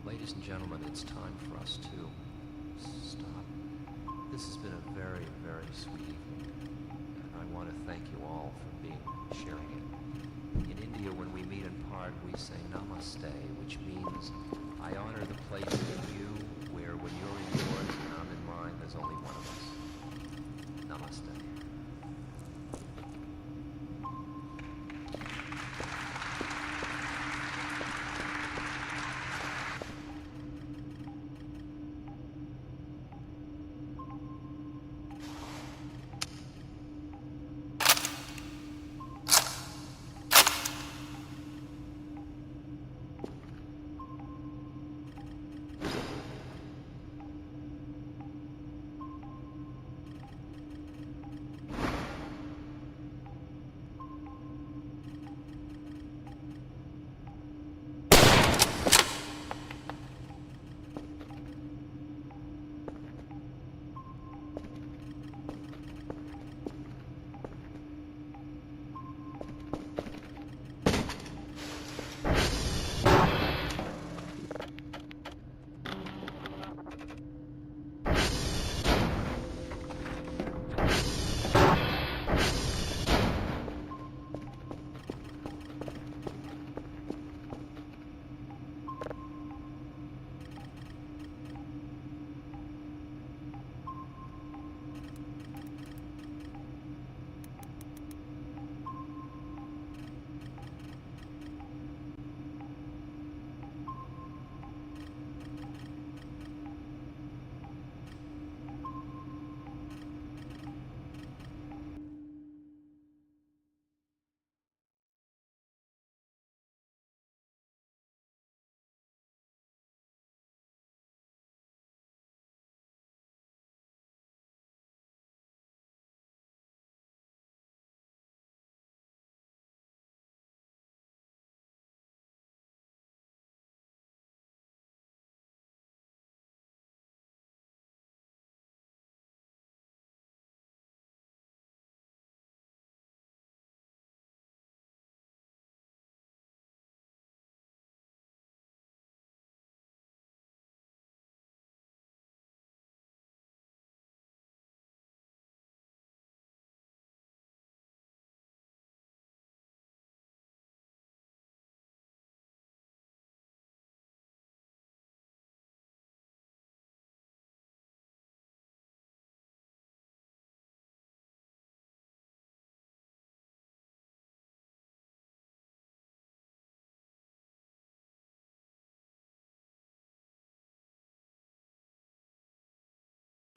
Ladies and gentlemen, it's time for us to stop. This has been a very, very sweet evening, and I want to thank you all for sharing it. In India, when we meet and part, we say namaste, which means I honor the place in you where when you're in yours and I'm in mine, there's only one of us. Namaste.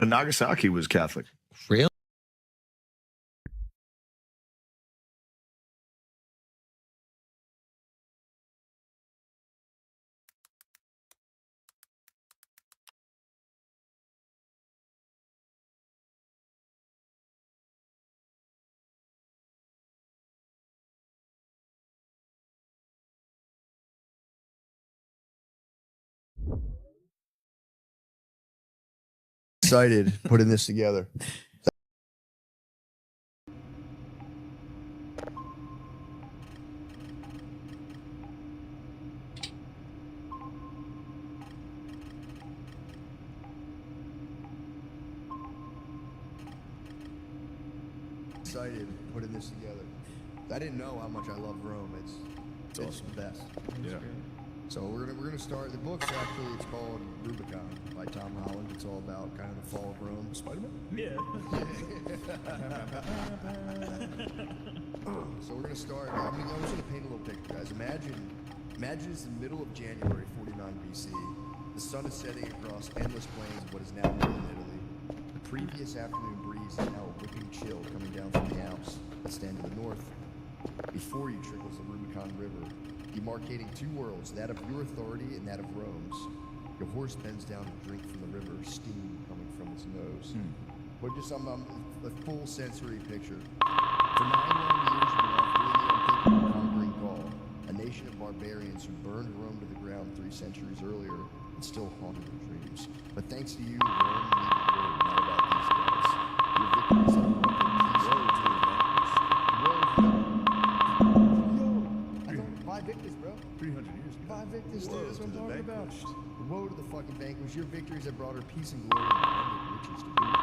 Nagasaki was Catholic. Really? Excited putting this together. Excited putting this together. I didn't know how much I love Rome. It's awesome. The best. Yeah. So we're gonna start. The book's actually it's called Rubicon by Tom Holland. It's all about kind of the fall of Rome. Spider-Man. Yeah. So we're gonna start. I'm just gonna paint a little picture, guys. Imagine it's the middle of January, 49 BC. The sun is setting across endless plains of what is now northern Italy. The previous afternoon breeze is now a whipping chill coming down from the Alps that stand to the north. Before you trickles the Rubicon River, demarcating two worlds, that of your authority and that of Rome's. Your horse bends down to drink from the river, steam coming from its nose. But just a full sensory picture. For 9 long years, you've been off doing the unthinkable conquering call. A nation of barbarians who burned Rome to the ground 3 centuries earlier and still haunted their dreams. But thanks to you, Rome needed word, not about these guys. Your victories have brought them peace to the vanquished. vanquished. Woe to the fucking vanquished. Your victories have brought her peace and glory and abundant riches to boot.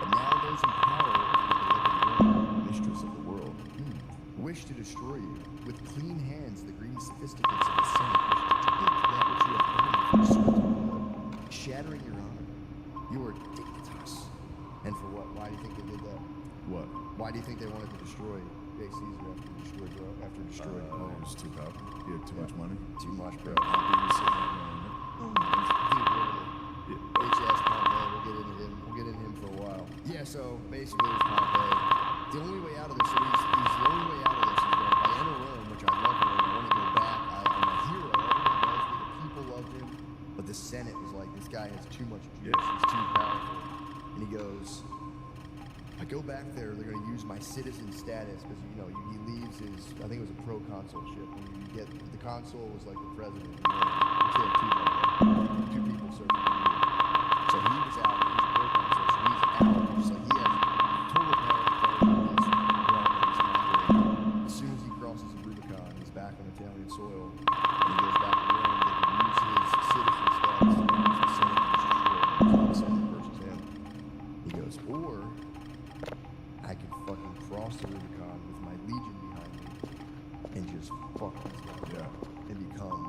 But now those in power over the Rome, mistress of the world, wish to destroy you. With clean hands, the green sophisticates of the Senate wish to take that which you have earned from sweat and blood, shattering your honor. You are dignitas. And for what? Why do you think they did that? What? Why do you think they wanted to destroy Jay Caesar after destroying It Rome? was too powerful. He had too much money. Too much, bro. He was sitting there going, Dude, literally. H.S. Pompey, we'll get into him for a while. Yeah, so basically it's Pompey. The only way out of this, the only way out of this is that if I enter Rome, which I love Rome, I want to go back, I'm a hero, everyone loves me, the people loved him, but the Senate was like, this guy has too much juice, he's too powerful. And he goes, I go back there, they're going to use my citizen status, because, you know, he leaves his, I think it was a pro-consulship, when you get, the consul was like the president, you know, which they had two, by the way, two people serving the union. So he was out, he's a pro-consul, so he's out, just like he has total power to fight this realm that he's operating. As soon as he crosses the Rubicon, he's back on Italian soil, and he goes back to Rome, they can use his citizen status to use the Senate to destroy him, so the Senate versus him. He goes, or I could fucking cross the Rubicon with my legion behind me and just fuck these guys Yeah. up and become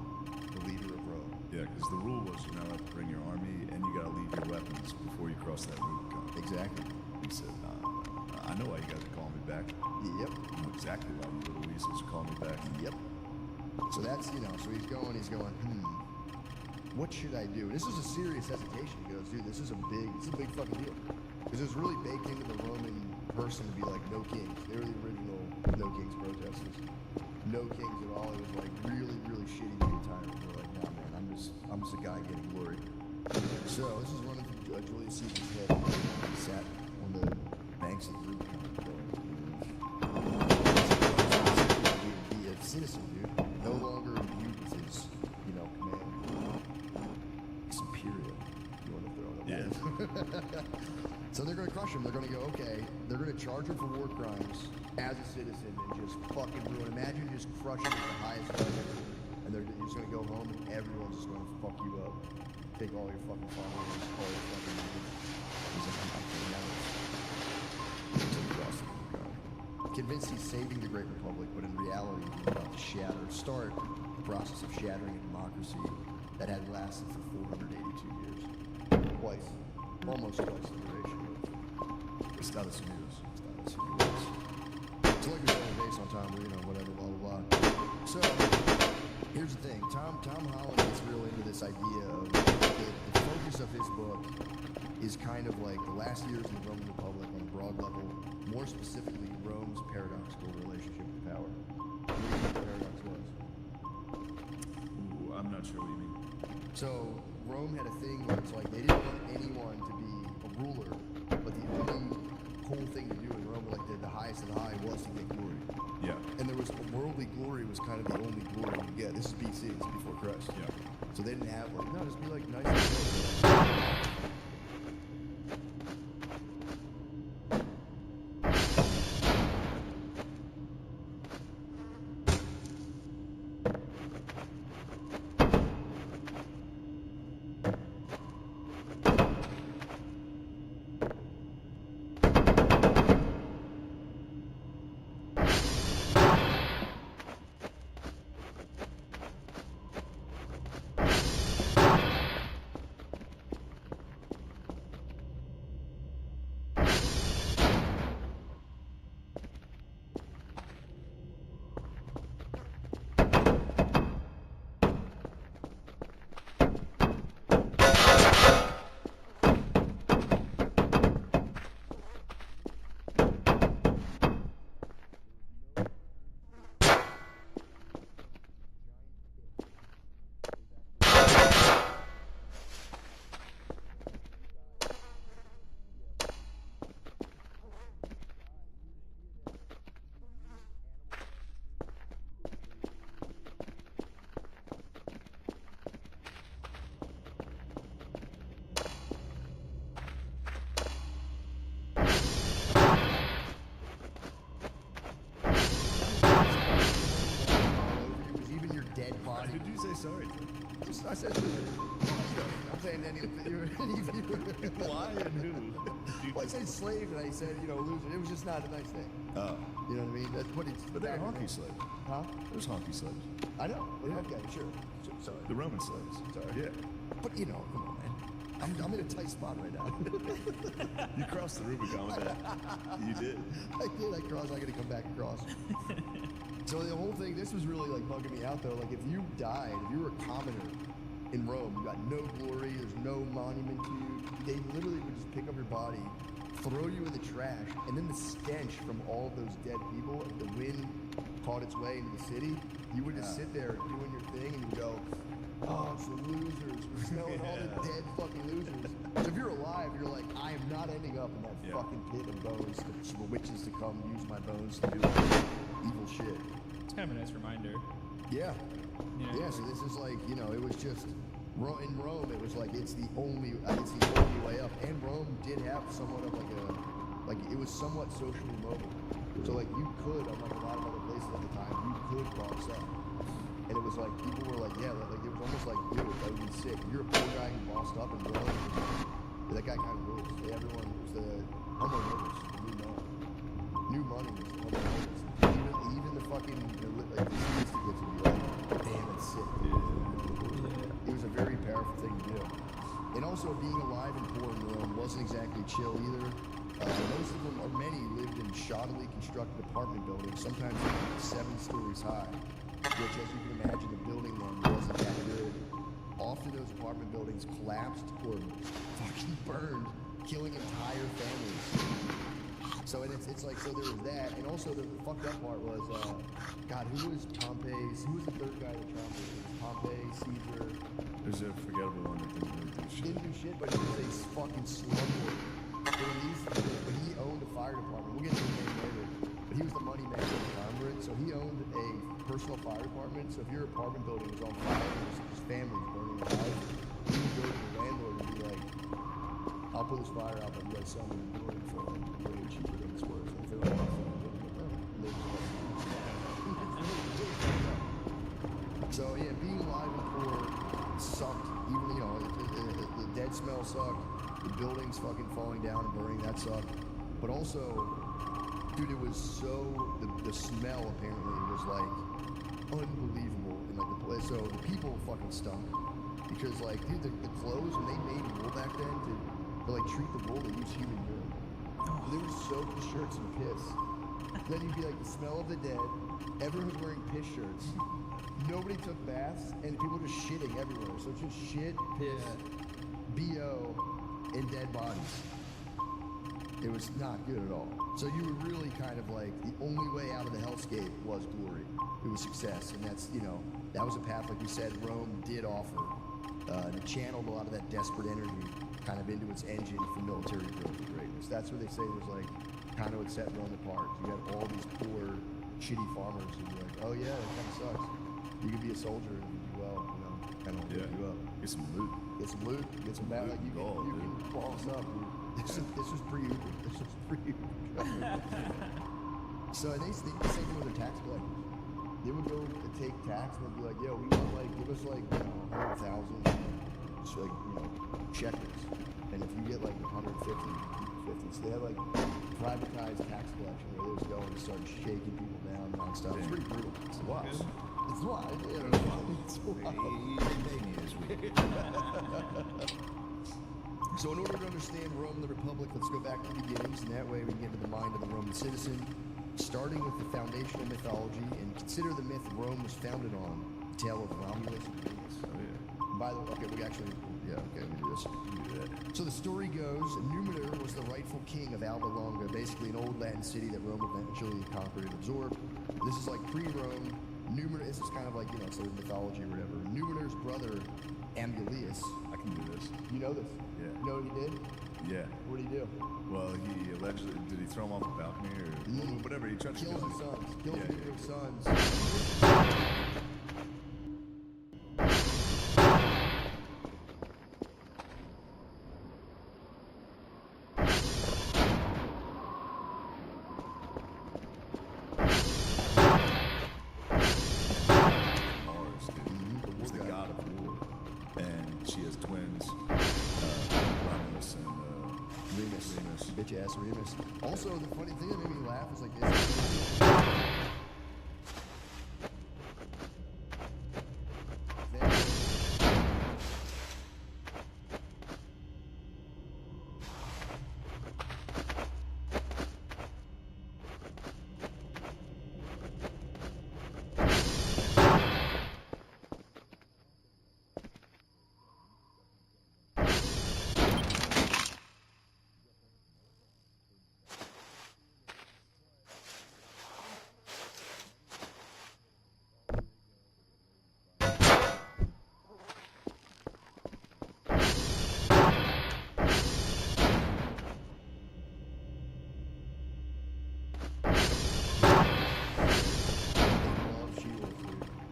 the leader of Rome. yeah, because the rule was you now have to bring your army and you got to leave your weapons before you cross that Rubicon. Exactly. He said, I know why you guys are calling me back. Yep. I know exactly why you little weasels are calling me back. Yep. So that's, you know, so he's going, what should I do? This is a serious hesitation. He goes, dude, this is a big fucking deal. Because it was really baked into the Roman person to be like, no kings. They were the original no kings protesters. No kings at all. It was like really, really shitty to be a tyrant. They're like, nah, man, I'm just a guy getting glory. So this is running through Julius Caesar's head. He sat on the banks of the Rubicon. Be a citizen, dude. No longer imbued with his, you know, command. Superior. You want to throw it up? Yeah. So they're going to crush him. They're going to go, okay, they're going to charge him for war crimes as a citizen and just fucking ruin. Imagine just crushing at the highest level. And they're just going to go home and everyone's just going to fuck you up. Take all your fucking followers, all your fucking money. He's like, I'm not doing that. Until he crosses the Rubicon. Convinced he's saving the Great Republic, but in reality, he's about to start the process of shattering a democracy that had lasted for 482 years. Twice. Almost twice the duration of Estados Unidos. Estados Unidos. So like we said, based on Tom Marino, whatever, blah, blah, blah. So, here's the thing. Tom Holland gets real into this idea of the focus of his book is kind of like the last years of the Roman Republic on a broad level, more specifically Rome's paradoxical relationship with power. What do you think the paradox was? Ooh, I'm not sure what you mean. So Rome had a thing where it's like they didn't want anyone to be a ruler, but the only cool thing to do in Rome, like the highest of the high, was to get glory. Yeah. And there was worldly glory was kind of the only glory you could get. This is BC, it's before Christ. Yeah. So they didn't have like, no, just be like nice and good. saying any of you. Why and who? Well, I said slave, and I said, you know, loser. It was just not a nice thing. Oh, You know what I mean? That's what it's. but they're back honky then. slaves. Huh? There's honky slaves. I know. Yeah. Okay, sure. Sorry. The Roman slaves. Sorry. Yeah. But you know, come on, man. I'm in a tight spot right now. You crossed the Rubicon with that. You did. I did. I crossed. I got to come back across. So the whole thing, this was really like bugging me out though. Like if you died, if you were a commoner in Rome, you got no glory. There's no monument to you. They literally would just pick up your body, throw you in the trash, and then the stench from all of those dead people, if the wind caught its way into the city, you would just sit there doing your thing and you would go, oh, it's the losers. We're smelling all the dead fucking losers. So if you're alive, you're like, I am not ending up in that Yeah. fucking pit of bones for witches to come use my bones to do evil shit. It's kind of a nice reminder. Yeah. Yeah. Yeah, so this is like, you know, it was just in Rome, it was like it's the only way up. And Rome did have somewhat of like it was somewhat socially mobile. So like you could, unlike a lot of other places at the time, you could boss up. And it was like people were like, yeah, like it was almost like, dude, that would be sick. You're a poor guy who bossed up in Rome. That guy kind of rules. Everyone was the homo novus, the new money. New money was the homo novus. Even the fucking like the statistics would be like, damn, it's sick. It was a very powerful thing to do. And also being alive and poor in Rome wasn't exactly chill either. Most of them, or many, lived in shoddily constructed apartment buildings, sometimes even 7 stories high, which, as you can imagine, the building then wasn't that good. Often those apartment buildings collapsed or fucking burned, killing entire families. So and it's like, so there was that, and also the fucked up part was, God, who was Pompey's? Who was the third guy that Trump was? Pompey, Caesar. There's a forgettable one that didn't really do shit. Didn't do shit, but he was a fucking slumlord. When he owned a fire department, we'll get to his name later, but he was the money man of the conglomerate, so he owned a personal fire department. So if your apartment building was on fire and his family's burning alive, you would go to the landlord and be like, I'll put this fire out, but you guys sell me the building for like way cheaper than it's worth. And if they're like, and they just like, so yeah, being alive and poor sucked. Even, you know, the dead smell sucked. The buildings fucking falling down and burning, that sucked. But also, dude, it was so, the smell apparently was like unbelievable in like the place. So the people fucking stunk. Because like, dude, the clothes, when they made wool back then to like treat the wool, they used human urine. They would soak the shirts in piss. Then you'd be like, the smell of the dead. Everyone was wearing piss shirts. Nobody took baths, and people were just shitting everywhere. So it's just shit, piss, BO, and dead bodies. It was not good at all. So you were really kind of like, the only way out of the hellscape was glory. It was success, and that's, you know, that was a path, like you said, Rome did offer. And it channeled a lot of that desperate energy kind of into its engine for military growth and greatness. That's where they say was like, kind of what set Rome apart. You had all these poor, shitty farmers who were like, oh yeah, that kind of sucks. You could be a soldier and you do well, you know, kind of lift you up. Get some loot. Get some loot, get some bad, like you can boss up. This was pre-Uber. This was pre-Uber. So they same thing with the tax collectors. They would go to take tax and they'd be like, yo, we want like, give us like, you know, 100,000, so like, you know, shekels. And if you get like 150, keep 50. So they had like privatized tax collection where they was going and start shaking people down nonstop. It's pretty brutal. It's wild. It's wild. Yeah, it's wild. So in order to understand Rome and the Republic, let's go back to the beginnings, and that way we can get into the mind of the Roman citizen, starting with the foundational mythology, and consider the myth Rome was founded on, the tale of Romulus and Remus. Oh yeah. By the way, okay, we actually, yeah, okay, let me do this. You do that. So the story goes, Numitor was the rightful king of Alba Longa, basically an old Latin city that Rome eventually conquered and absorbed. This is like pre-Rome. Numitor, this is kind of like, you know, sort of mythology or whatever. Numitor's brother, Amulius, I can do this. you know this? Yeah. You know what he did? Yeah. What did he do? Well, he allegedly, did he throw him off a balcony or whatever? He tried to Kills kill his him. sons. Kills Yeah, Numitor's yeah. sons. Mars, dude. He's the god of war. And she has twins, Romulus and Remus. Bitch ass Remus. Also, the funny thing that made me laugh is like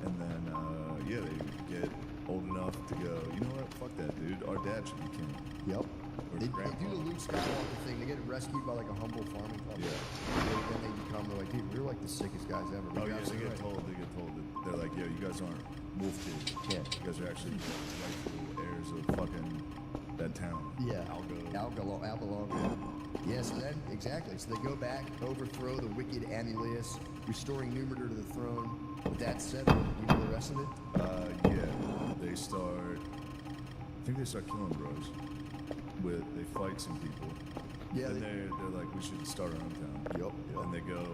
and then yeah, they get old enough to go. You know what? Fuck that, dude. Our dad should be king. Yep. Or They grandpa. do the Luke Skywalker thing. They get rescued by like a humble farming couple. Yeah. Then they become, they're like, dude, we're like the sickest guys ever. Oh yeah, Absolutely right. they get told that they're like, yo, you guys aren't wolf kids. Yeah. You guys are actually rightful heirs of fucking that town. Yeah. Algo. Albalong. Yeah, so then, exactly. So they go back, overthrow the wicked Amulius, restoring Numidor to the throne. With that said, you know the rest of it? Yeah. They start. I think they start killing bros. They fight some people. Yeah, Then they- they're like, we should start our own town. Yup. And they go.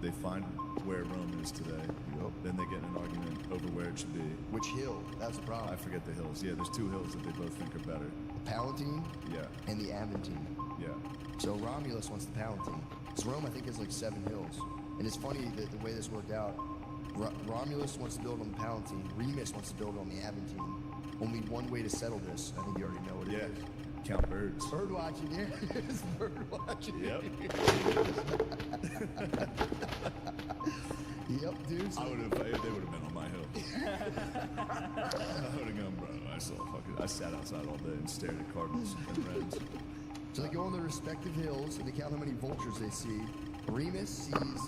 They find where Rome is today. Yup. Then they get in an argument over where it should be. Which hill? That's the problem. I forget the hills. Yeah, there's two hills that they both think are better. The Palatine Yeah. and the Aventine. Yeah. So Romulus wants the Palatine. So Rome, I think, has like 7 hills. And it's funny that the way this worked out. Romulus wants to build on the Palatine. Remus wants to build on the Aventine. Only one way to settle this. I think you already know what it Yeah. is. Count birds. Bird watching, yeah. It's bird watching. Yep. Yep, dude. So They would have been on my hill. I would have gone, bro. I sat outside all day and stared at cardinals and reds. So they go on their respective hills and they count how many vultures they see. Remus sees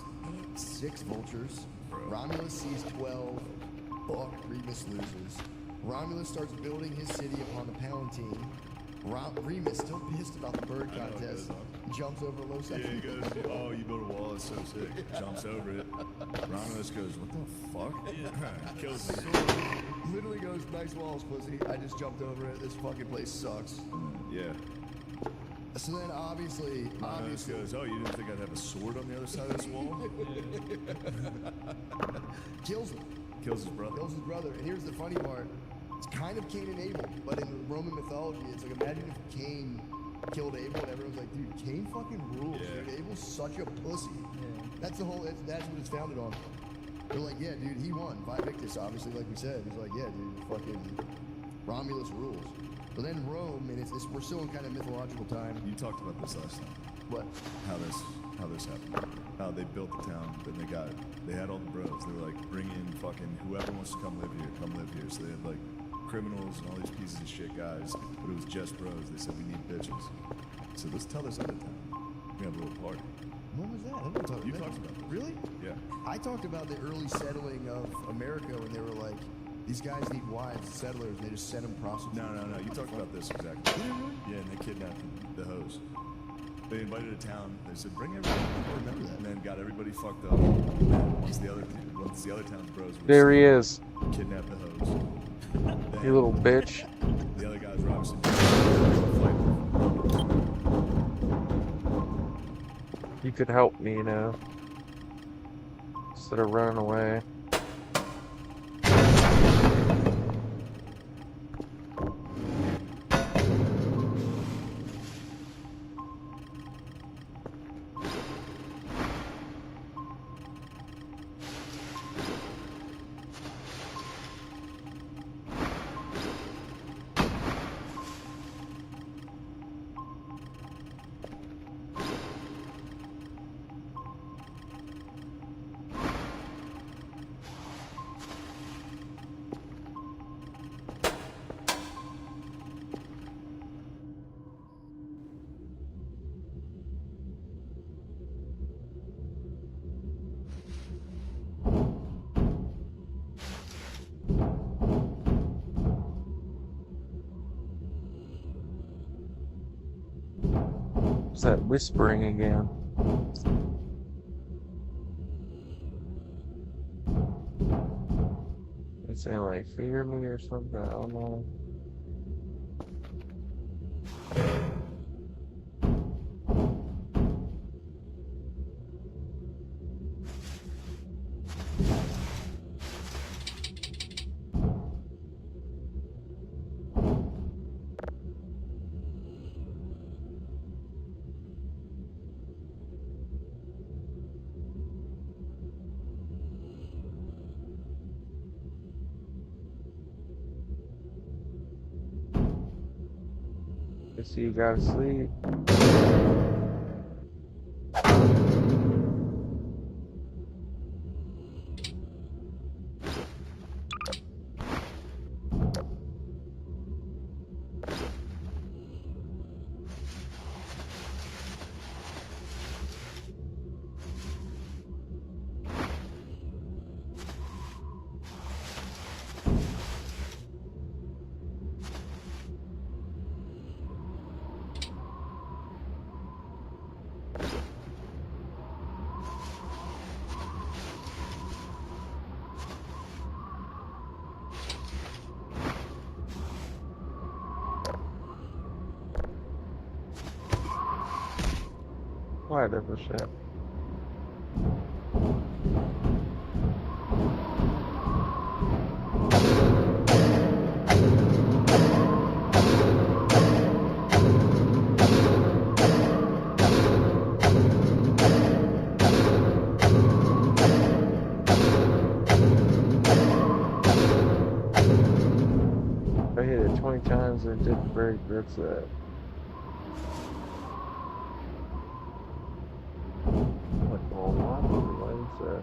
6 vultures. Bro. Romulus sees 12. Fuck, Remus loses. Romulus starts building his city upon the Palatine. Remus, still pissed about the bird I know, it contest, goes jumps over a low Yeah, section. he goes, oh, you built a wall, it's so sick. Jumps over it. Romulus goes, what the fuck? Kills me. Literally goes, nice walls, pussy. I just jumped over it. This fucking place sucks. Yeah. So then, obviously, Romulus goes, oh, you didn't think I'd have a sword on the other side of this wall? kills him. Kills his brother. Kills his brother. And here's the funny part. It's kind of Cain and Abel, but in Roman mythology, it's like, imagine if Cain killed Abel and everyone's like, dude, Cain fucking rules, Yeah. dude. Abel's such a pussy. That's the whole, that's what it's founded on. They're like, yeah, dude, he won. Victus, obviously, like we said. He's like, yeah, dude, fucking Romulus rules. But then Rome, and we're still in kind of mythological time. You talked about this last time. What? How this happened. How they built the town, then they had all the bros. They were like, bring in fucking whoever wants to come live here, come live here. So they had like criminals and all these pieces of shit guys, but it was just bros. They said, we need bitches. So let's tell this other town. We have a little party. When was that? I didn't talk You about talked about this. Really? Yeah. I talked about the early settling of America when they were like, these guys need wives, settlers, and they just sent them prostitutes. No. You talked about this exactly. Yeah, and they kidnapped the hoes. They invited a town. They said, bring everybody. I remember that. And then got everybody fucked up. And then once the other town's bros were There he is. kidnapped the hoes. You little bitch. The other guys were obviously You could help me, instead of running away. It's that whispering again. It's saying like, fear me or something, I don't know. So you gotta sleep. Whatever shit. I hit it 20 times and it didn't break, that's that. Like, oh, why is that?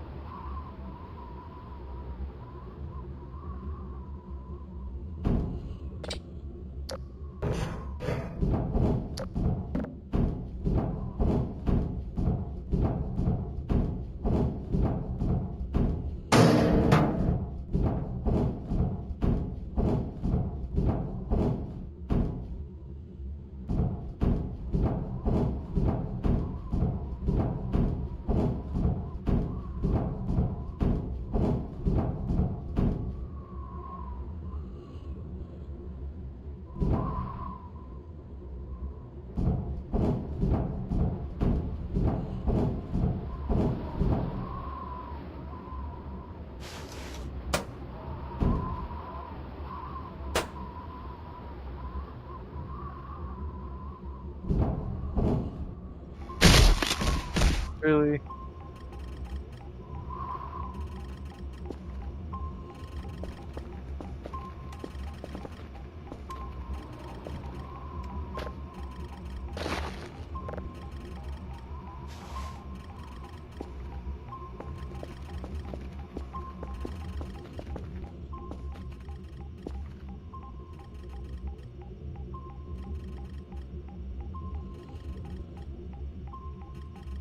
Really?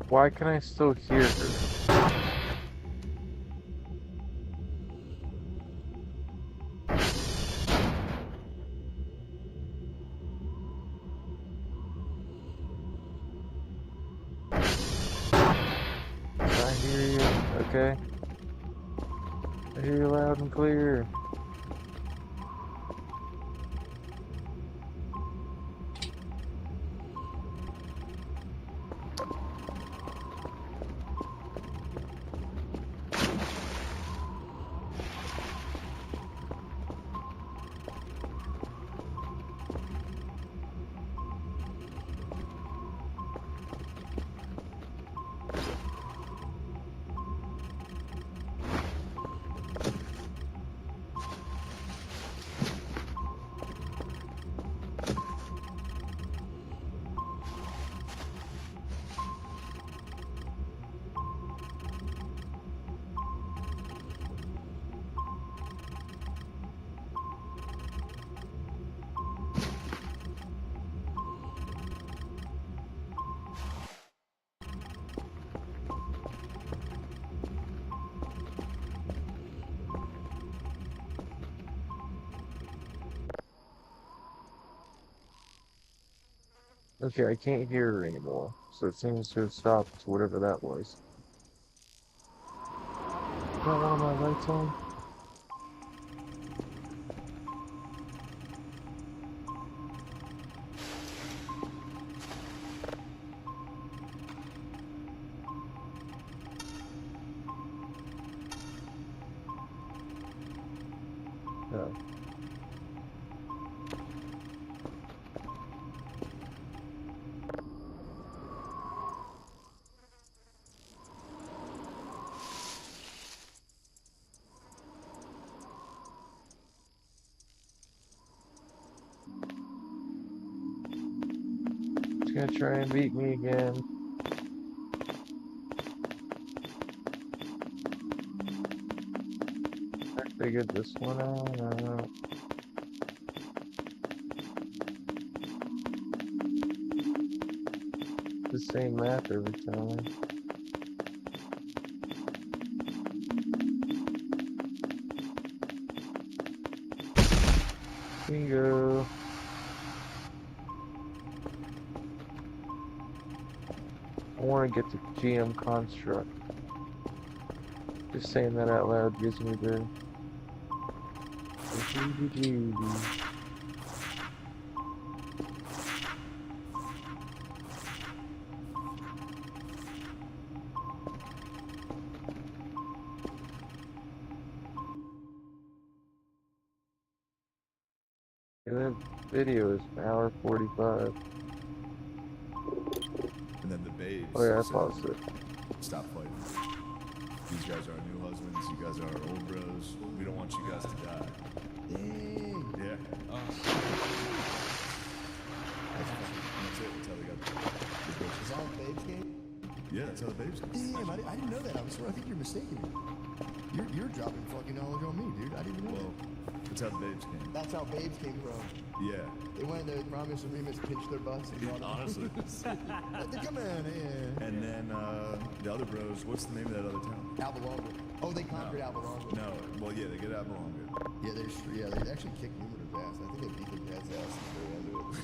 Why can I still hear her? I hear you, okay? I hear you loud and clear. Okay, I can't hear her anymore, so it seems to have stopped whatever that was. Got one of my lights on? No. She's gonna try and beat me again. I figured this one out. The same map every time. Bingo. I want to get the GM construct. Just saying that out loud gives me the heebie-jeebies. And that video is an hour 45. And then the babes. Oh yeah, I said, paused it. Stop fighting. These guys are our new husbands. You guys are our old bros. We don't want you guys to die. Dang. Yeah. Oh, And that's it. That's how they got the bitches. Is that a Babes game? Yeah, that's how the babes got. Damn, I didn't know that. I think you're mistaken me. You're dropping fucking knowledge on me, dude. I didn't even know Well, that's how the babes came. that. That's how Babes came from. Yeah. They went to Romulus and Remus, pinched their butts, and brought them. Honestly. Come on, yeah. And then the other bros, what's the name of that other town? Albalonga. Oh, they conquered Albalonga. No. Well, yeah, they get Avalonga. Yeah, they actually kicked Numitor's ass. I think they beat their dad's ass at the very end of it.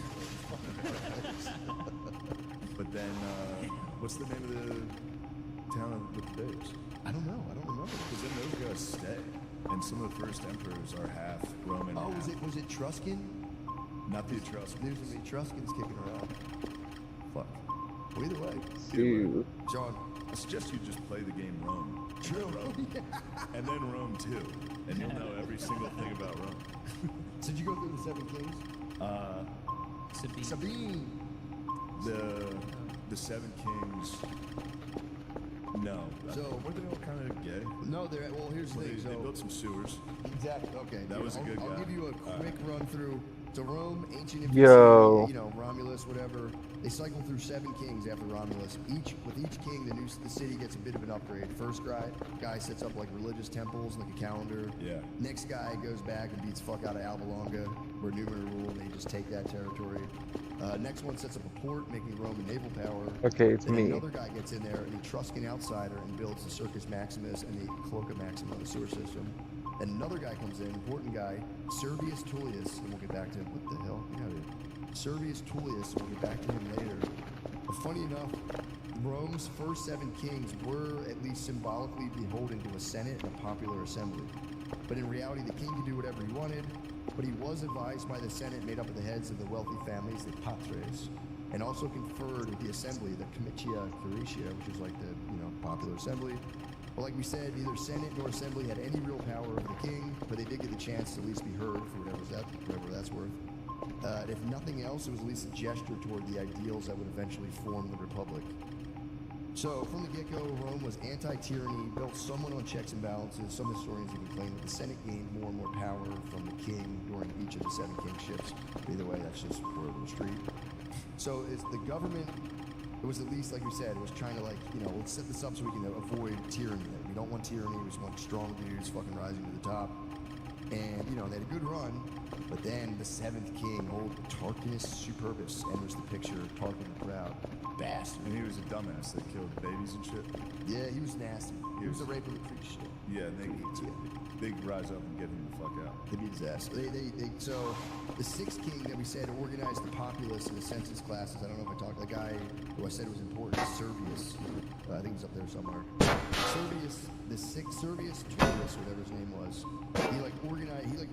But then, what's the name of the town with the babes? I don't know. I don't remember. Because then those guys stay. And some of the first emperors are half Roman. Oh, half. was it Etruscan? Not the Etruscans. There's some Etruscans kicking around. Fuck. Well, either way, Dude. John. I suggest you just play the game Rome. True. And then Rome too. And you'll know every single thing about Rome. So did you go through the Seven Kings? Sabine. Sabine. The Seven Kings. No. So- were they all kind of gay? No, they're well. Here's the Well, thing. they So built some sewers. exactly. Okay. That was a good I'll guy. give you a quick run through. So Rome, ancient infancy, Yo. you know, Romulus, whatever. They cycle through 7 kings after Romulus. With each king, the city gets a bit of an upgrade. First guy sets up like religious temples, like a calendar. Yeah. Next guy goes back and beats fuck out of Albalonga, where Numenor rule, and they just take that territory. Next one sets up a port, making Rome a naval power. Okay, it's Then me. another guy gets in there, an Etruscan outsider, and builds the Circus Maximus and the Cloaca Maxima, the sewer system. Then another guy comes in, important guy, Servius Tullius, and we'll get back to him. What the hell? Get out of here. Servius Tullius, and we'll get back to him later. But funny enough, Rome's first 7 kings were at least symbolically beholden to a senate and a popular assembly. But in reality, the king could do whatever he wanted, but he was advised by the senate made up of the heads of the wealthy families, the patres, and also conferred with the assembly, the comitia curiatia, which is like the, popular assembly. But like we said, neither senate nor assembly had any real power over the king, but they did get the chance to at least be heard for whatever that's worth. And if nothing else, it was at least a gesture toward the ideals that would eventually form the republic. So, from the get-go, Rome was anti-tyranny, built somewhat on checks and balances. Some historians even claim that the Senate gained more and more power from the king during each of the 7 kingships. Either way, that's just word on the street. So, it's the government, it was at least, like we said, it was trying to let's set this up so we can avoid tyranny. We don't want tyranny, we just want strong dudes fucking rising to the top. And, they had a good run, but then the 7th king, old Tarquinius Superbus, enters the picture, Tarquin the Proud. Bastard. And he was a dumbass that killed babies and shit. Yeah, he was nasty. He was a rape and creep shit. Yeah, and they, they'd rise up and get him the fuck out. They beat his ass. So the sixth king that we said organized the populace in the census classes. I don't know if I talked. The guy who I said was important, Servius. I think he's up there somewhere. Servius Tullius, whatever his name was. He like organized. He like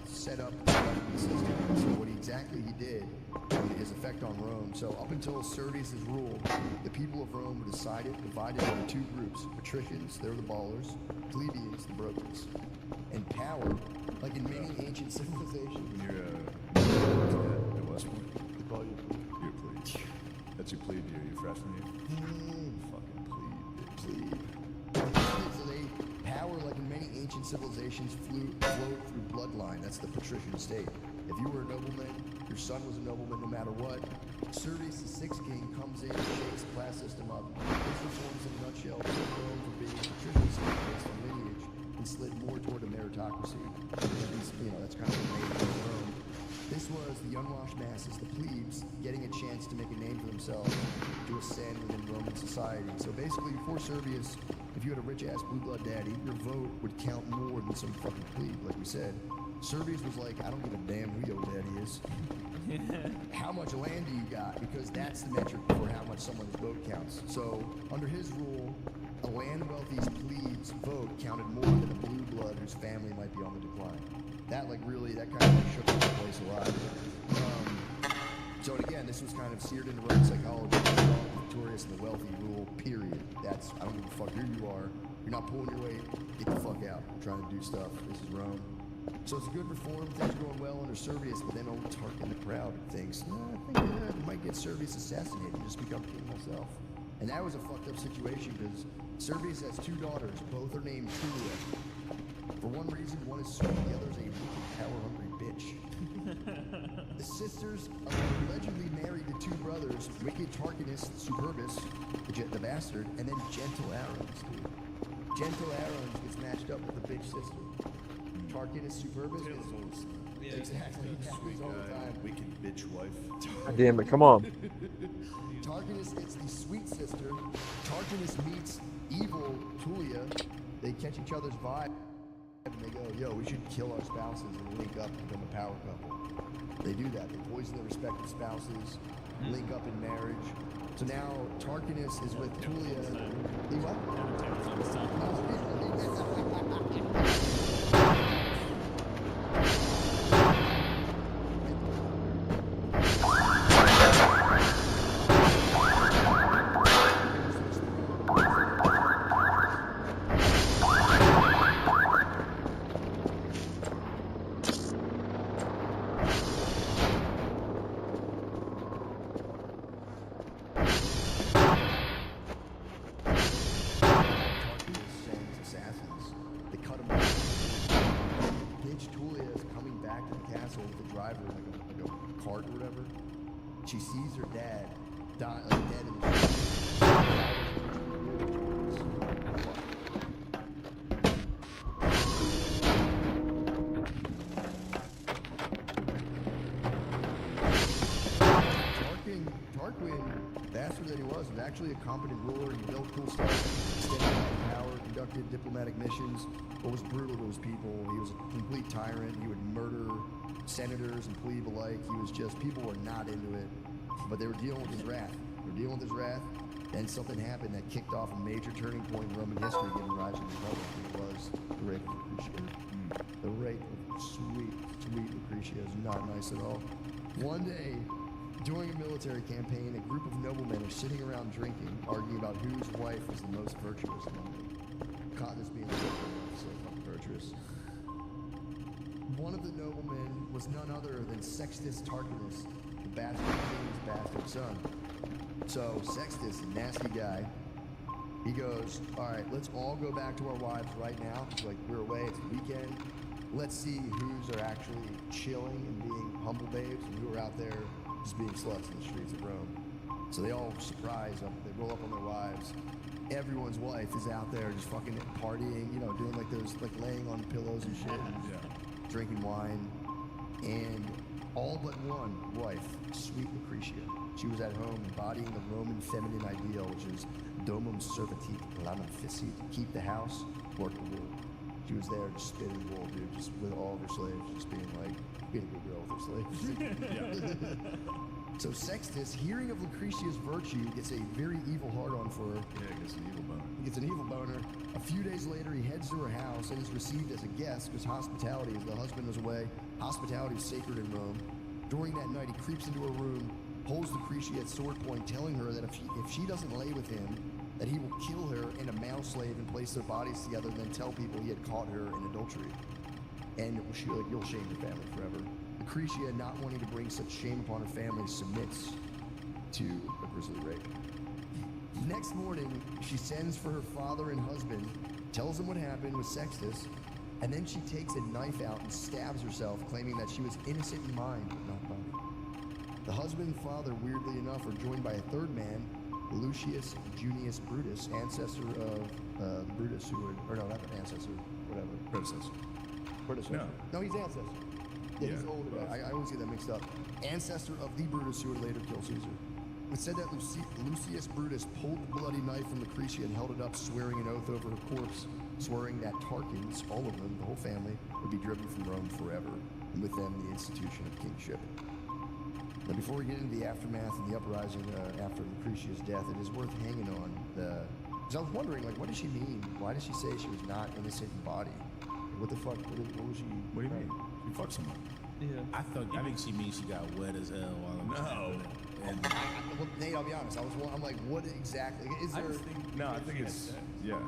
set up the government system. So what exactly he did, and his effect on Rome. So up until Servius's rule, the people of Rome were divided into two groups: patricians, they're the ballers; plebeians, the brokers. And power, like in many ancient civilizations. When you're at West Point, they call you you're a plebe. That's your plebe year, your freshman year. Fucking plebe, bitch. So power, like in many ancient civilizations, flowed through bloodline. That's the patrician state. If you were a nobleman, your son was a nobleman no matter what. Servius the Sixth King comes in and shakes the class system up. This reforms in a nutshell Rome for being a patrician state based on lineage and slid more toward a meritocracy. At least, that's kind of the name of Rome. This was the unwashed masses, the plebes, getting a chance to make a name for themselves, to ascend within Roman society. So basically, before Servius, if you had a rich-ass blue blood daddy, your vote would count more than some fucking plebe, like we said. Servius was like, I don't give a damn who your daddy is. How much land do you got? Because that's the metric for how much someone's vote counts. So, under his rule, a land wealthy's plebes' vote counted more than a blue blood whose family might be on the decline. That kind of shook the place a lot. So again, this was kind of seared into Roman psychology. The strong, victorious, and the wealthy rule, period. I don't give a fuck who you are. You're not pulling your weight. Get the fuck out. I'm trying to do stuff. This is Rome. So it's a good reform. Things are going well under Servius, but then old Tarquin the Proud thinks, I think I might get Servius assassinated and just become king myself. And that was a fucked up situation because Servius has two daughters. Both are named Tullia. For one reason, one is sweet, the other is a wicked, power-hungry bitch. The sisters are allegedly married to two brothers, Wicked Tarquinius Superbus, the bastard, and then Gentle Aruns, dude. Gentle Aruns gets matched up with the bitch sister. Tarquinius Superbus is... Yeah, exactly. It happens sweet all the guy, time. wicked bitch wife. Damn it, come on. Tarquinius gets the sweet sister. Tarquinius meets evil Tullia. They catch each other's vibe. And they go, yo, we should kill our spouses and link up and become a power couple. They do that. They poison their respective spouses, link up in marriage. So now Tarquinius is with Tullia. He what? She sees her dad dead in the street. Tarquin, bastard that he was actually a competent ruler. He built cool stuff, extended power, conducted diplomatic missions, but was brutal to his people. He was a complete tyrant. He would murder senators and plebe alike. People were not into it, but they were dealing with his wrath. Then something happened that kicked off a major turning point in Roman history, giving rise to the Republic. It was the rape of Lucretia. The rape of sweet Lucretia is not nice at all. One day, during a military campaign, a group of noblemen are sitting around drinking, arguing about whose wife was the most virtuous among them. Cotton being so fucking virtuous. One of the noblemen was none other than Sextus Tarquinius, the bastard king's bastard son. So Sextus, a nasty guy, he goes, all right, let's all go back to our wives right now. Like, we're away, it's the weekend. Let's see who's are actually chilling and being humble babes and who are out there just being sluts in the streets of Rome. So they all surprise up, they roll up on their wives. Everyone's wife is out there just fucking partying, doing like those, like laying on pillows and shit. Drinking wine, and all but one wife, sweet Lucretia. She was at home embodying the Roman feminine ideal, which is domum servatit lamam ficit, keep the house, work the world. She was there just spitting wool, dude, just with all of her slaves, just being like, being a good girl with her slaves. So Sextus, hearing of Lucretia's virtue, gets a very evil heart-on for her. Yeah, I guess an evil boner. He gets an evil boner. A few days later, he heads to her house and is received as a guest because hospitality, as the husband was away, hospitality is sacred in Rome. During that night, he creeps into her room, holds Lucretia at sword point, telling her that if she doesn't lay with him, that he will kill her and a male slave and place their bodies together and then tell people he had caught her in adultery. And you'll shame your family forever. Lucretia, not wanting to bring such shame upon her family, submits to a grisly rape. Next morning, she sends for her father and husband, tells them what happened with Sextus, and then she takes a knife out and stabs herself, claiming that she was innocent in mind, but not body. The husband and father, weirdly enough, are joined by a third man, Lucius Junius Brutus, ancestor of Brutus, who would, or no, not the ancestor, whatever. Predecessor. Predecessor. No, he's ancestor. Yeah, he's the older guy. I always get that mixed up. Ancestor of the Brutus who would later kill Caesar. It said that Lucius Brutus pulled the bloody knife from Lucretia and held it up, swearing an oath over her corpse, swearing that Tarquins, all of them, the whole family, would be driven from Rome forever, and with them the institution of kingship. Now, before we get into the aftermath and the uprising after Lucretia's death, it is worth hanging on the... Because I was wondering, like, what does she mean? Why does she say she was not innocent in body? What the fuck? What was she... What do you mean? You fucked someone. Yeah. I think she means she got wet as hell while I'm No. And Well, Nate, I'll be honest. I'm like, what exactly? Is there... No, I think it's... Yeah.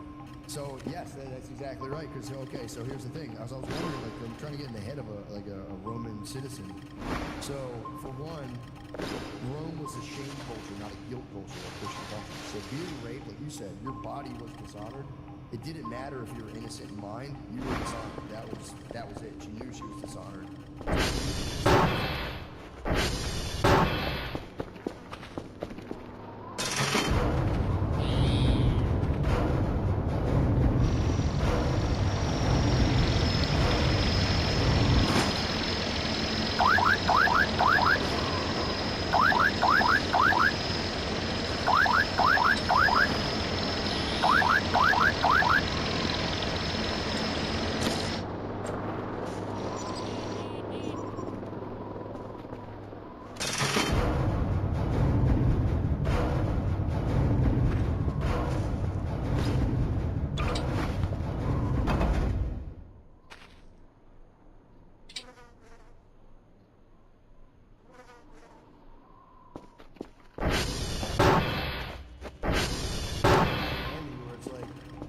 So yes, that's exactly right. Because okay, so here's the thing. I was wondering, like, I'm trying to get in the head of a Roman citizen. So for one, Rome was a shame culture, not a guilt culture like Christian country. So being raped, like you said, your body was dishonored. It didn't matter if you were innocent in mind. You were dishonored. That was it. She knew she was dishonored.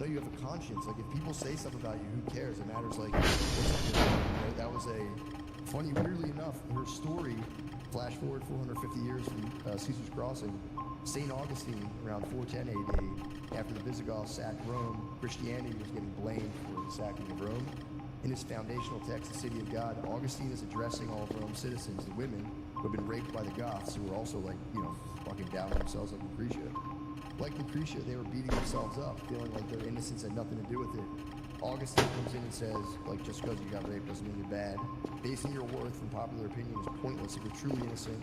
You have a conscience. Like, if people say stuff about you, who cares? It matters, like, what's up with you, right? That was a funny, weirdly enough, her story, flash forward 450 years from Caesar's Crossing, St. Augustine, around 410 AD, after the Visigoths sacked Rome, Christianity was getting blamed for the sacking of Rome. In his foundational text, The City of God, Augustine is addressing all of Rome's citizens, the women who have been raped by the Goths, who were also, like, you know, fucking down on themselves like Lucretia. Like Lucretia, they were beating themselves up, feeling like their innocence had nothing to do with it. Augustine comes in and says, like, just because you got raped doesn't mean you're bad. Basing your worth from popular opinion is pointless. If you're truly innocent,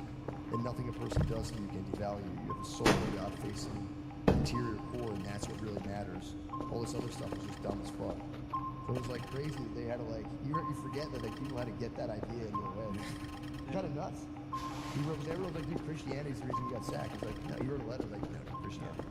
then nothing a person does to you can devalue you. You have a soul, God-facing interior core, and that's what really matters. All this other stuff is just dumb as fuck. So it was, like, crazy that they had to, like, you forget that, like, people had to get that idea in their head. Kind of nuts. Everyone's like, dude, Christianity's the reason we got sacked. It's like, no, you wrote a letter like, no, Christianity.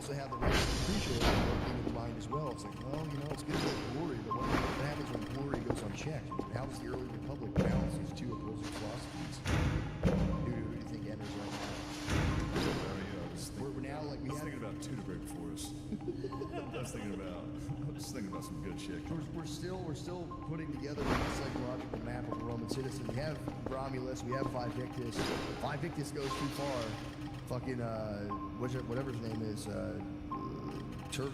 also have the Raiders pre-show thing in mind as well. It's like, well, you know, it's good to get glory, but what happens when glory goes unchecked? How does the early Republic balance these two opposing philosophies? Who do you think enters right now? We're now like I was thinking about two to break before us. I was thinking about some good shit. We're still putting together a psychological map of the Roman citizen. We have Romulus, we have Vivictus. Vivictus goes too far. Fucking whatever his name is,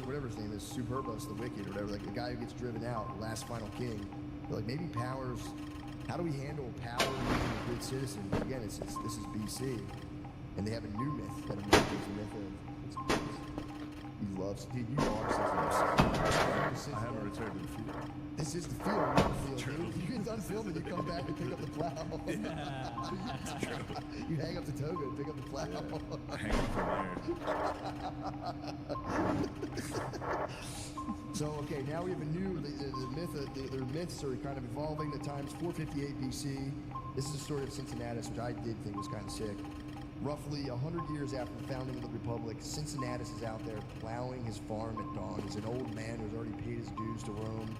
whatever his name is, Superbus the Wicked or whatever, like the guy who gets driven out, the last final king. But like maybe powers. How do we handle power being a good citizen? Again, this is BC, and they have a new myth that emerges, the myth of. He loves. Dude, you are something. I haven't returned to the field. This is the field. Not the field. Dude. You get done filming, you come back and pick up the plow. You hang up the toga and pick up the plow. Yeah. Hang up from there. So okay, now we have a new the myth. Their myths are kind of evolving. The times 458 BC. This is the story of Cincinnatus, which I did think was kind of sick. Roughly 100 years after the founding of the Republic, Cincinnatus is out there plowing his farm at dawn. He's an old man who's already paid his dues to Rome.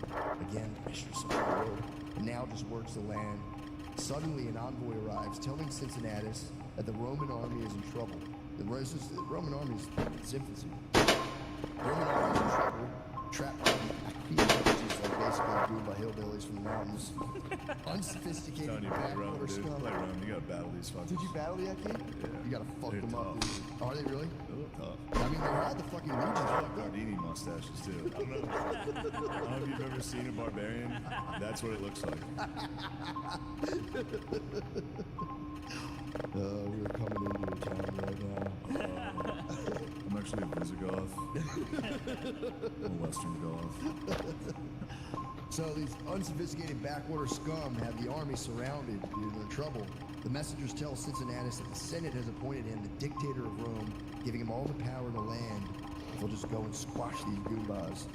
Again, mistress of the world. And now just works the land. Suddenly, an envoy arrives telling Cincinnatus that the Roman army is in trouble. The Roman army is in its infancy. The Roman army is in trouble, trapped by the Aquila, which is like basically doing by hillbillies from the mountains. Unsophisticated Telling you, play Rome, backwater dude. scum. Play Rome. You gotta battle these fuckers. Did you battle the Aquila? Yeah. You gotta fuck They're them up, tough. dude. Are they really? They look tough. I mean, they had the fucking legions. I fucked like up. Gardini mustaches too. I don't know if you've ever seen a barbarian. That's what it looks like. We're coming into a town right now. I'm actually a Visigoth. I'm a Western Goth. So these unsophisticated backwater scum have the army surrounded, dude. They're in trouble. The messengers tell Cincinnatus that the Senate has appointed him the dictator of Rome, giving him all the power in the land. He'll just go and squash these goombas.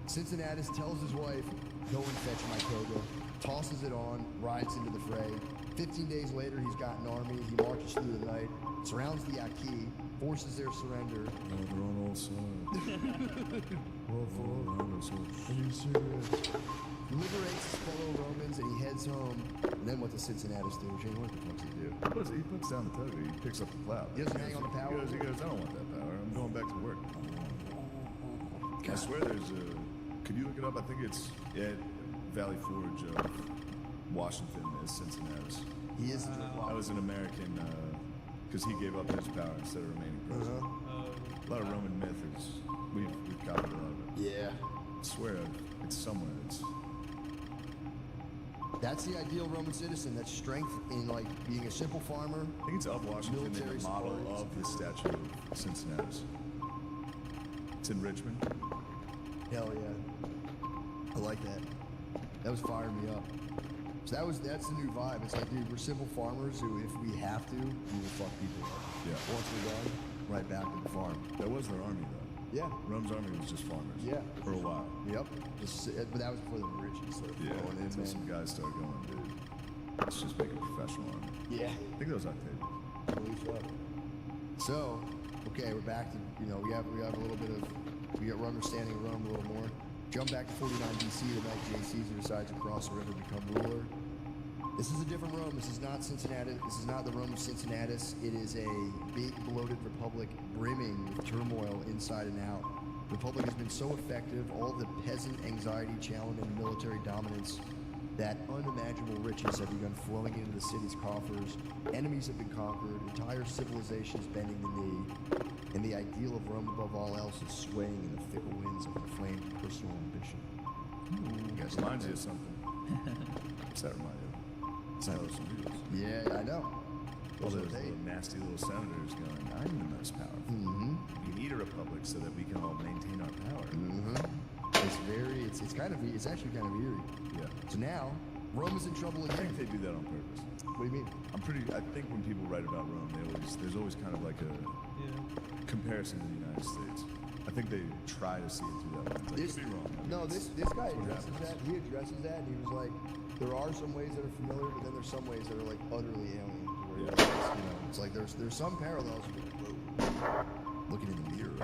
Cincinnatus tells his wife, go and fetch my toga, tosses it on, rides into the fray. 15 days later, he's got an army. He marches through the night, surrounds the Aqui, forces their surrender. Oh, they're on all sides. Are you serious? Liberates his fellow Romans and he heads home. And then what does Cincinnatus do? Shane, what the fuck does he do? He puts down the toga. He picks up the plow. He doesn't hang on the power? He goes, I don't want that power. I'm going back to work. I swear there's a... Could you look it up? I think it's at Valley Forge of Washington as Cincinnatus. He is That was an American... Because he gave up his power instead of remaining president. A lot of Roman myth is... We've copied a lot of it. Yeah. I swear it's somewhere. That's the ideal Roman citizen. That's strength in like being a simple farmer. I think it's of Washington in Military the model support. of the statue of Cincinnatus. It's in Richmond. Hell yeah. I like that. That was firing me up. So that's the new vibe. It's like, dude, we're simple farmers who, if we have to, we will fuck people up. Yeah. Once we're done, right back to the farm. That was their army, though. Yeah. Rome's army was just farmers. Yeah. For a while. Yep. But that was before the riches started Yeah. flowing in, Until man. some guys started going, dude, let's just make a professional army. Yeah. I think that was Octavius. I believe so. Okay, we're back to, we have a little bit of, we're understanding Rome a little more. Jump back to 49 BC, the night J. Caesar decides to cross the river and become ruler. This is a different Rome. This is not Cincinnatus. This is not the Rome of Cincinnatus. It is a big, bloated republic brimming with turmoil inside and out. The republic has been so effective, all the peasant anxiety challenging military dominance, that unimaginable riches have begun flowing into the city's coffers. Enemies have been conquered. Entire civilization is bending the knee. And the ideal of Rome above all else is swaying in the fickle winds of inflamed personal ambition. You guys reminds you of something. What's that remind you of? Senators and Beatles. Yeah, I know. All Those are those they. little nasty little senators going, I'm the most powerful. Mm-hmm. We need a republic so that we can all maintain our power. Mm-hmm. It's actually kind of eerie. Yeah. So now, Rome is in trouble I again. think they do that on purpose. What do you mean? I think when people write about Rome, there's always kind of like a comparison to the United States. I think they try to see it through that lens. I could be wrong. I mean, No, it's- this guy it's what addresses happens. that. He addresses that, and he was like, there are some ways that are familiar, but then there's some ways that are like utterly alien. To where you're like, it's like there's some parallels. But, whoa. looking in the mirror.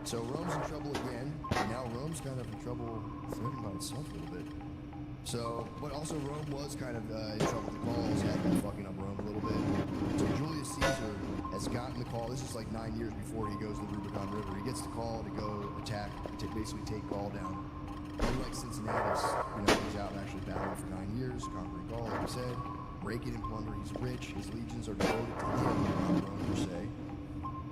So Rome's in trouble again, and now Rome's kind of in trouble flirting by itself a little bit. So, but also Rome was kind of in trouble. The Gauls had been fucking up Rome a little bit. So Julius Caesar has gotten the call. This is like 9 years before he goes to the Rubicon River. He gets the call to go attack, to basically take Gaul down. Unlike Cincinnatus, he's out actually battling for 9 years, conquering Gaul, like I said, breaking and plunder. He's rich. His legions are devoted to him, not Rome per se.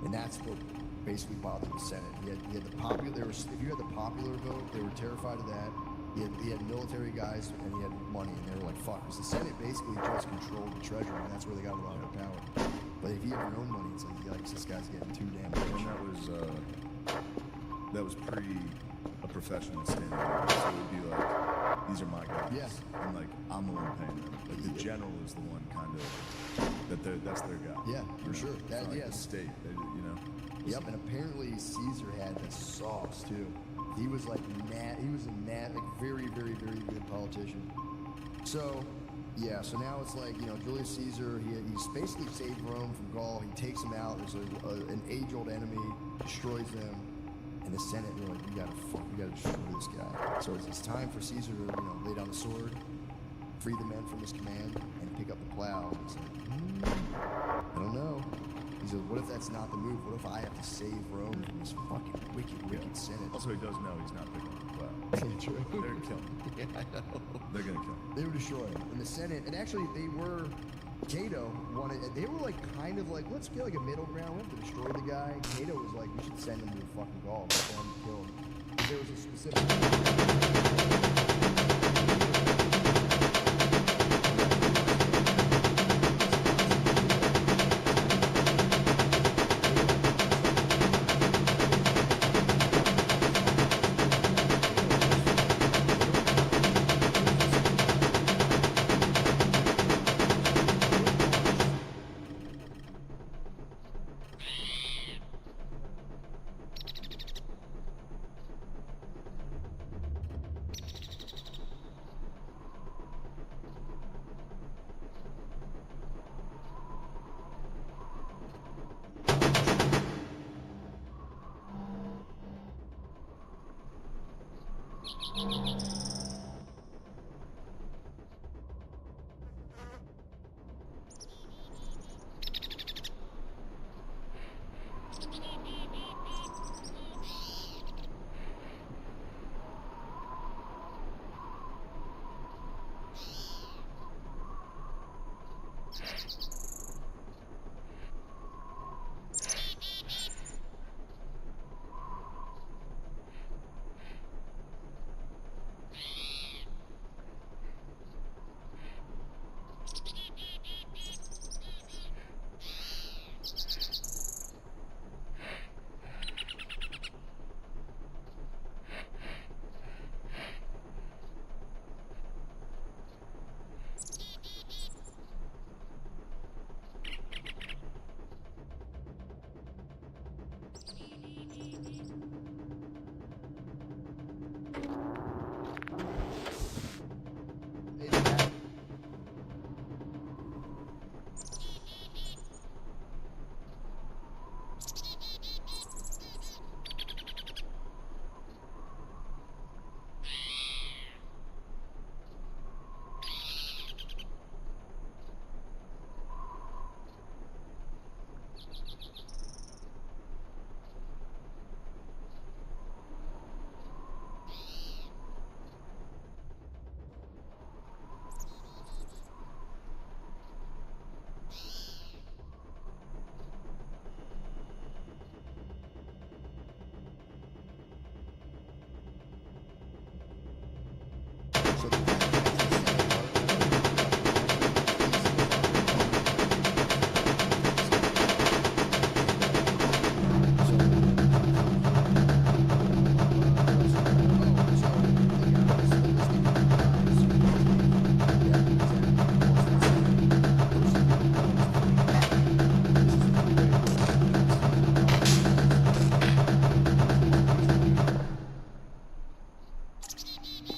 And that's what basically bothered the Senate. He had the popular. If you had the popular vote, they were terrified of that. He had military guys and he had money, and they were like, "Fuck." Because the Senate basically just controlled the treasury, and that's where they got a lot of their power. But if you have your own money, it's like, yikes, this guy's getting too damn rich. And that was pre a professional standing. So it would be like, these are my guys. Yeah. And like, I'm the one paying them. Like the general is the one kind of that's their guy. Yeah, for sure. That, like yes. the state, Yep, and apparently Caesar had the sauce too. He was like mad. He was a mad, like very, very, very good politician. So, yeah. So now it's like Julius Caesar. He's basically saved Rome from Gaul. He takes them out. There's an age-old enemy, destroys them, and the Senate. They're like, we gotta destroy this guy. So it's time for Caesar to lay down the sword, free the men from his command, and pick up the plow. It's like, I don't know. He said, what if that's not the move? What if I have to save Rome from this fucking wicked Senate? Also, he does know he's not picking up the plow. True. They're gonna kill him. Yeah, I know. They're gonna kill him. They were destroyed in the Senate, and actually Cato wanted. They were like kind of like, let's get like a middle ground. We have to destroy the guy. Cato was like, we should send him to fucking Gaul. Let them kill him. But there was a specific.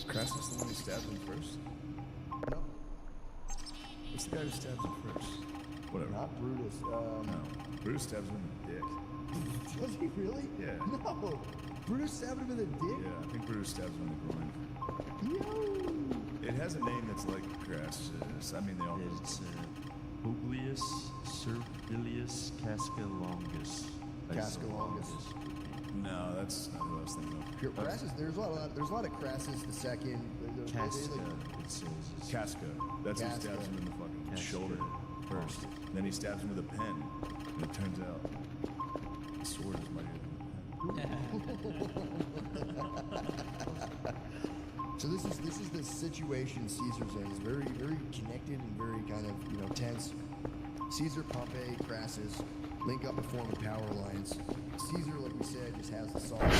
Crassus the one who stabbed him first? No, What's the guy who stabs him first? Whatever. not Brutus. No. Brutus stabs him in the dick. Does he really? Yeah. No. Brutus stabbed him in the dick? Yeah, I think Brutus stabs him in the groin. Yo. It has a name that's like Crassus. I mean, they all. It's Publius Servilius Casca-Longus. Casca-Longus. No, that's not who I was thinking of. Crassus, there's a lot of Crassus the second. Casca, it says. Casca. That's who Casca. stabs him in the fucking Casca. shoulder first. Then he stabs him with a pen. And it turns out the sword is mightier than the pen. So this is the situation Caesar's in. It's very, very connected and very kind of, tense. Caesar, Pompey, Crassus link up to form a power alliance. Caesar, like we said, just has the solid.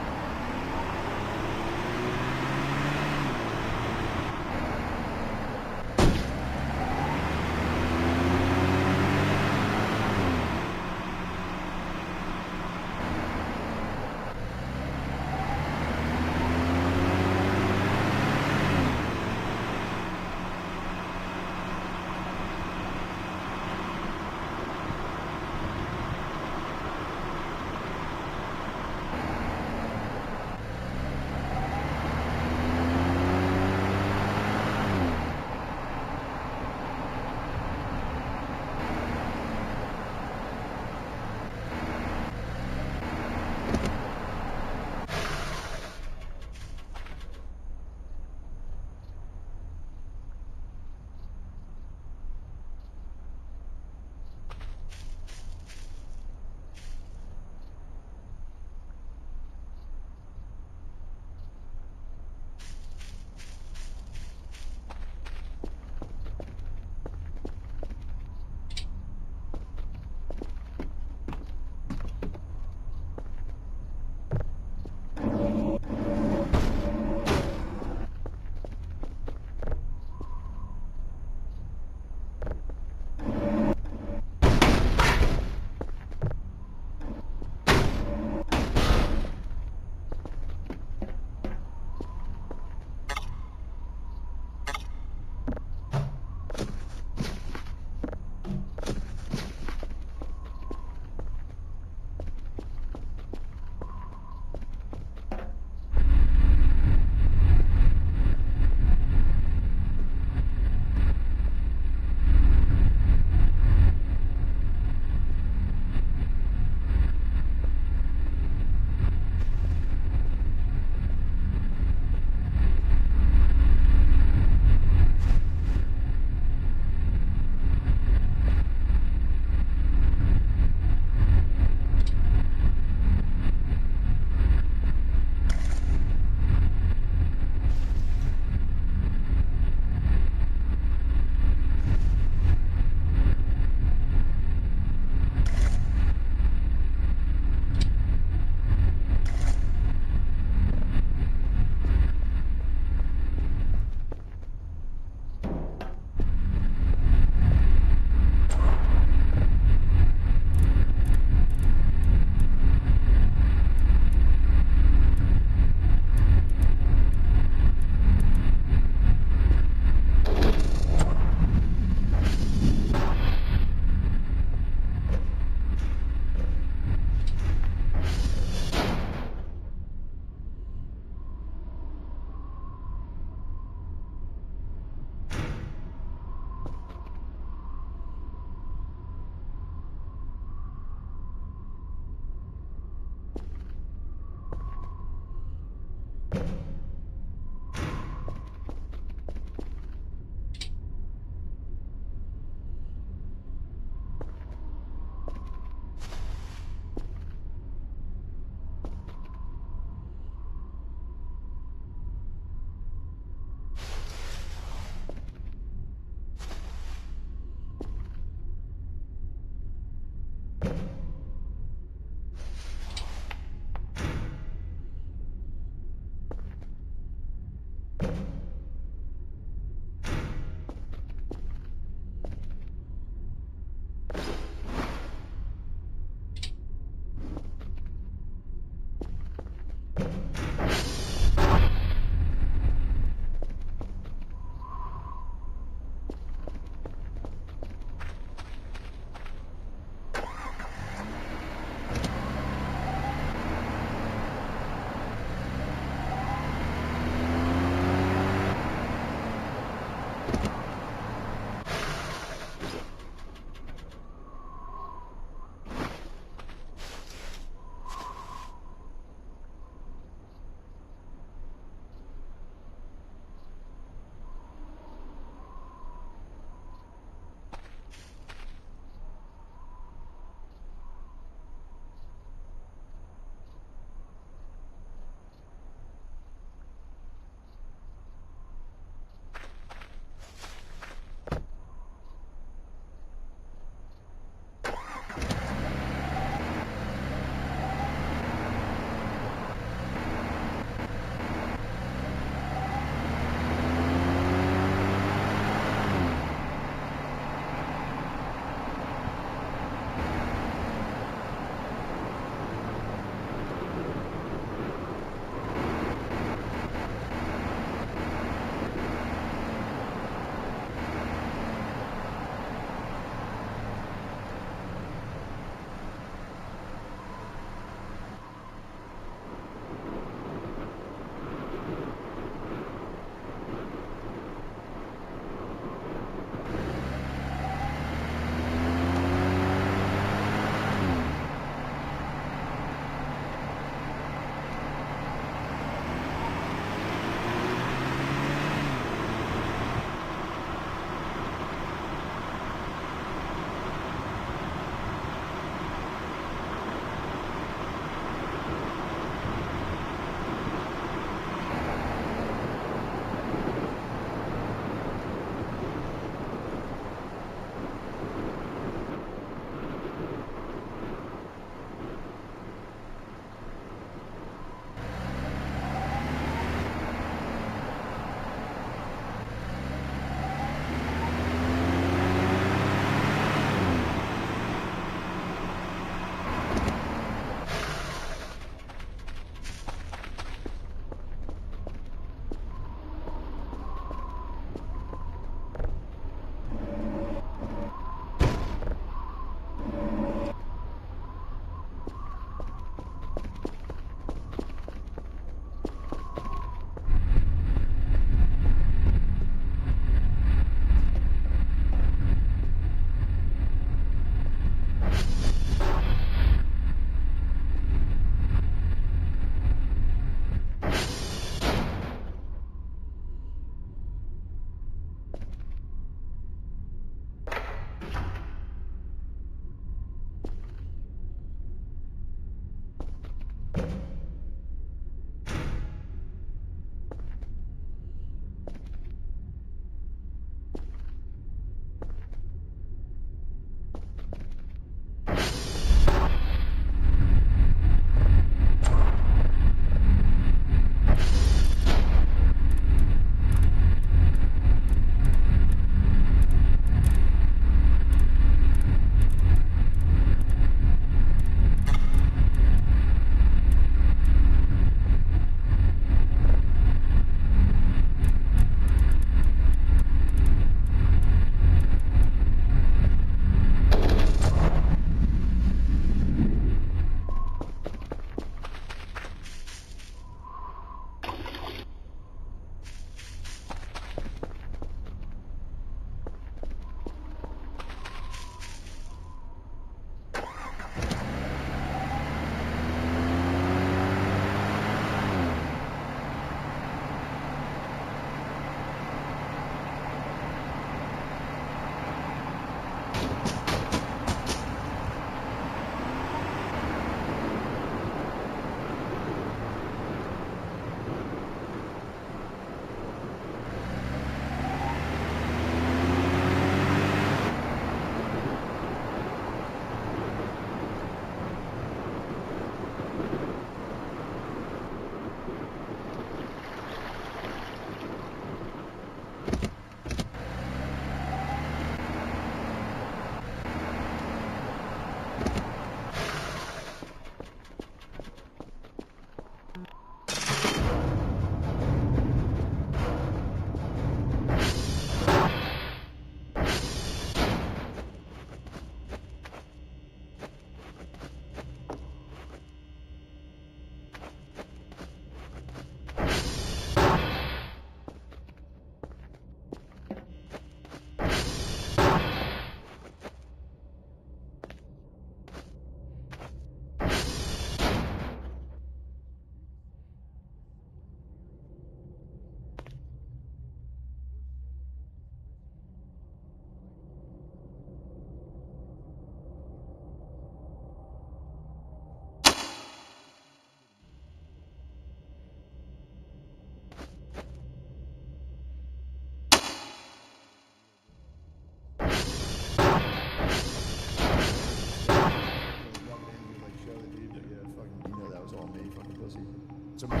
So when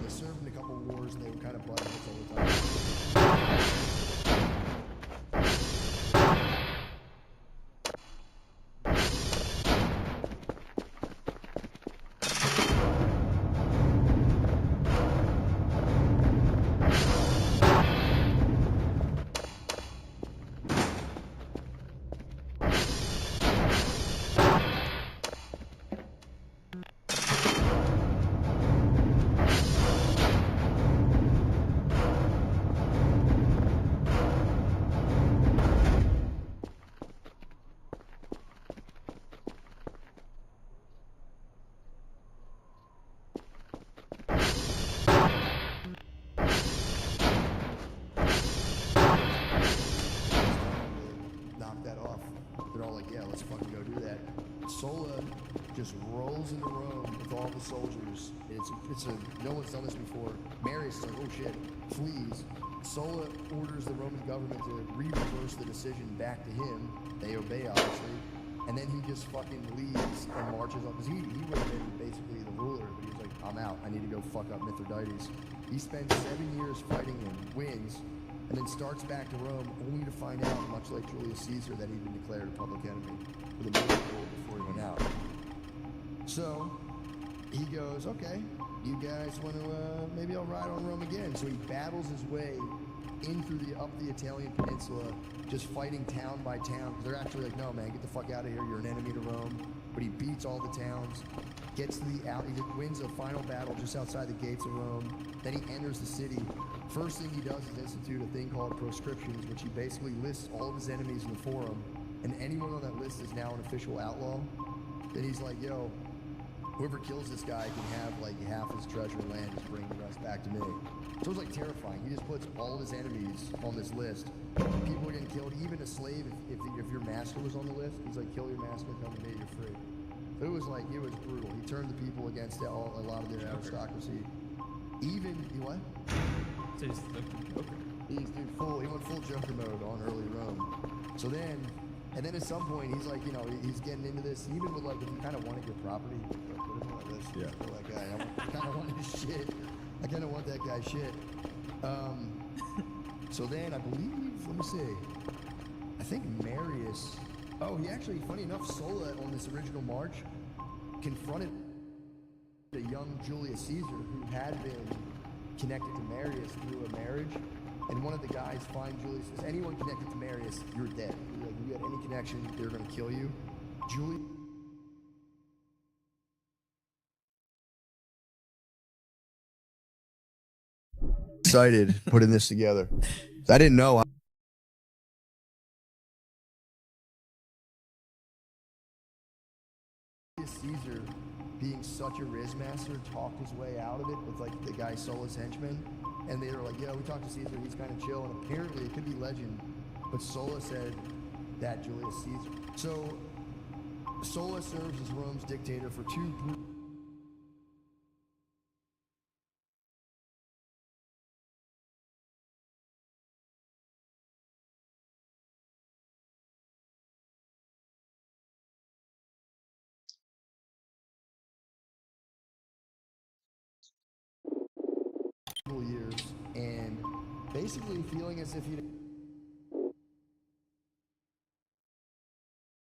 they served in a couple wars and they were kind of butting heads all the time. Sola just rolls into Rome with all the soldiers. No one's done this before. Marius is like, oh shit, flees. Sola orders the Roman government to reverse the decision back to him. They obey, obviously. And then he just fucking leaves and marches up. Because he would have been basically the ruler, but he was like, I'm out. I need to go fuck up Mithridates. He spends 7 years fighting him, wins, and then starts back to Rome, only to find out, much like Julius Caesar, that he'd been declared a public enemy with a miracle before he went out. So he goes, okay, you guys want to, maybe I'll ride on Rome again. So he battles his way in through up the Italian peninsula, just fighting town by town. They're actually like, no man, get the fuck out of here, you're an enemy to Rome. But he beats all the towns, gets to he wins a final battle just outside the gates of Rome. Then he enters the city. First thing he does is institute a thing called proscriptions, which he basically lists all of his enemies in the forum, and anyone on that list is now an official outlaw. Then he's like, yo, whoever kills this guy can have like half his treasure and land, just bring the rest back to me. So it's like terrifying. He just puts all of his enemies on this list. People are getting killed, even a slave, if your master was on the list, he's like, kill your master, come to me, you're free. So it was brutal. He turned the people against a lot of their aristocracy. Even, what? So he's like the Joker. He went full Joker mode on early Rome. So then, and then at some point, he's like, he's getting into this. Even with like, if you kind of wanted your property, like, put him on that list. Yeah. Kill that guy. I kind of want his shit. I kind of want that guy's shit. So then, I believe, let me see. I think Marius. Oh, he actually, funny enough, Sola on this original march confronted a young Julius Caesar who had been connected to Marius through a marriage. And one of the guys finds Julius, says, anyone connected to Marius, you're dead. Like, if you had any connection, they're going to kill you. Julius excited putting this together. I didn't know. Caesar, being such a Riz master, talked his way out of it with like the guy Sola's henchman, and they were like, "Yeah, we talked to Caesar. He's kind of chill." And apparently, it could be legend, but Sola said that Julius Caesar. So Sulla serves as Rome's dictator for two years, and basically feeling as if he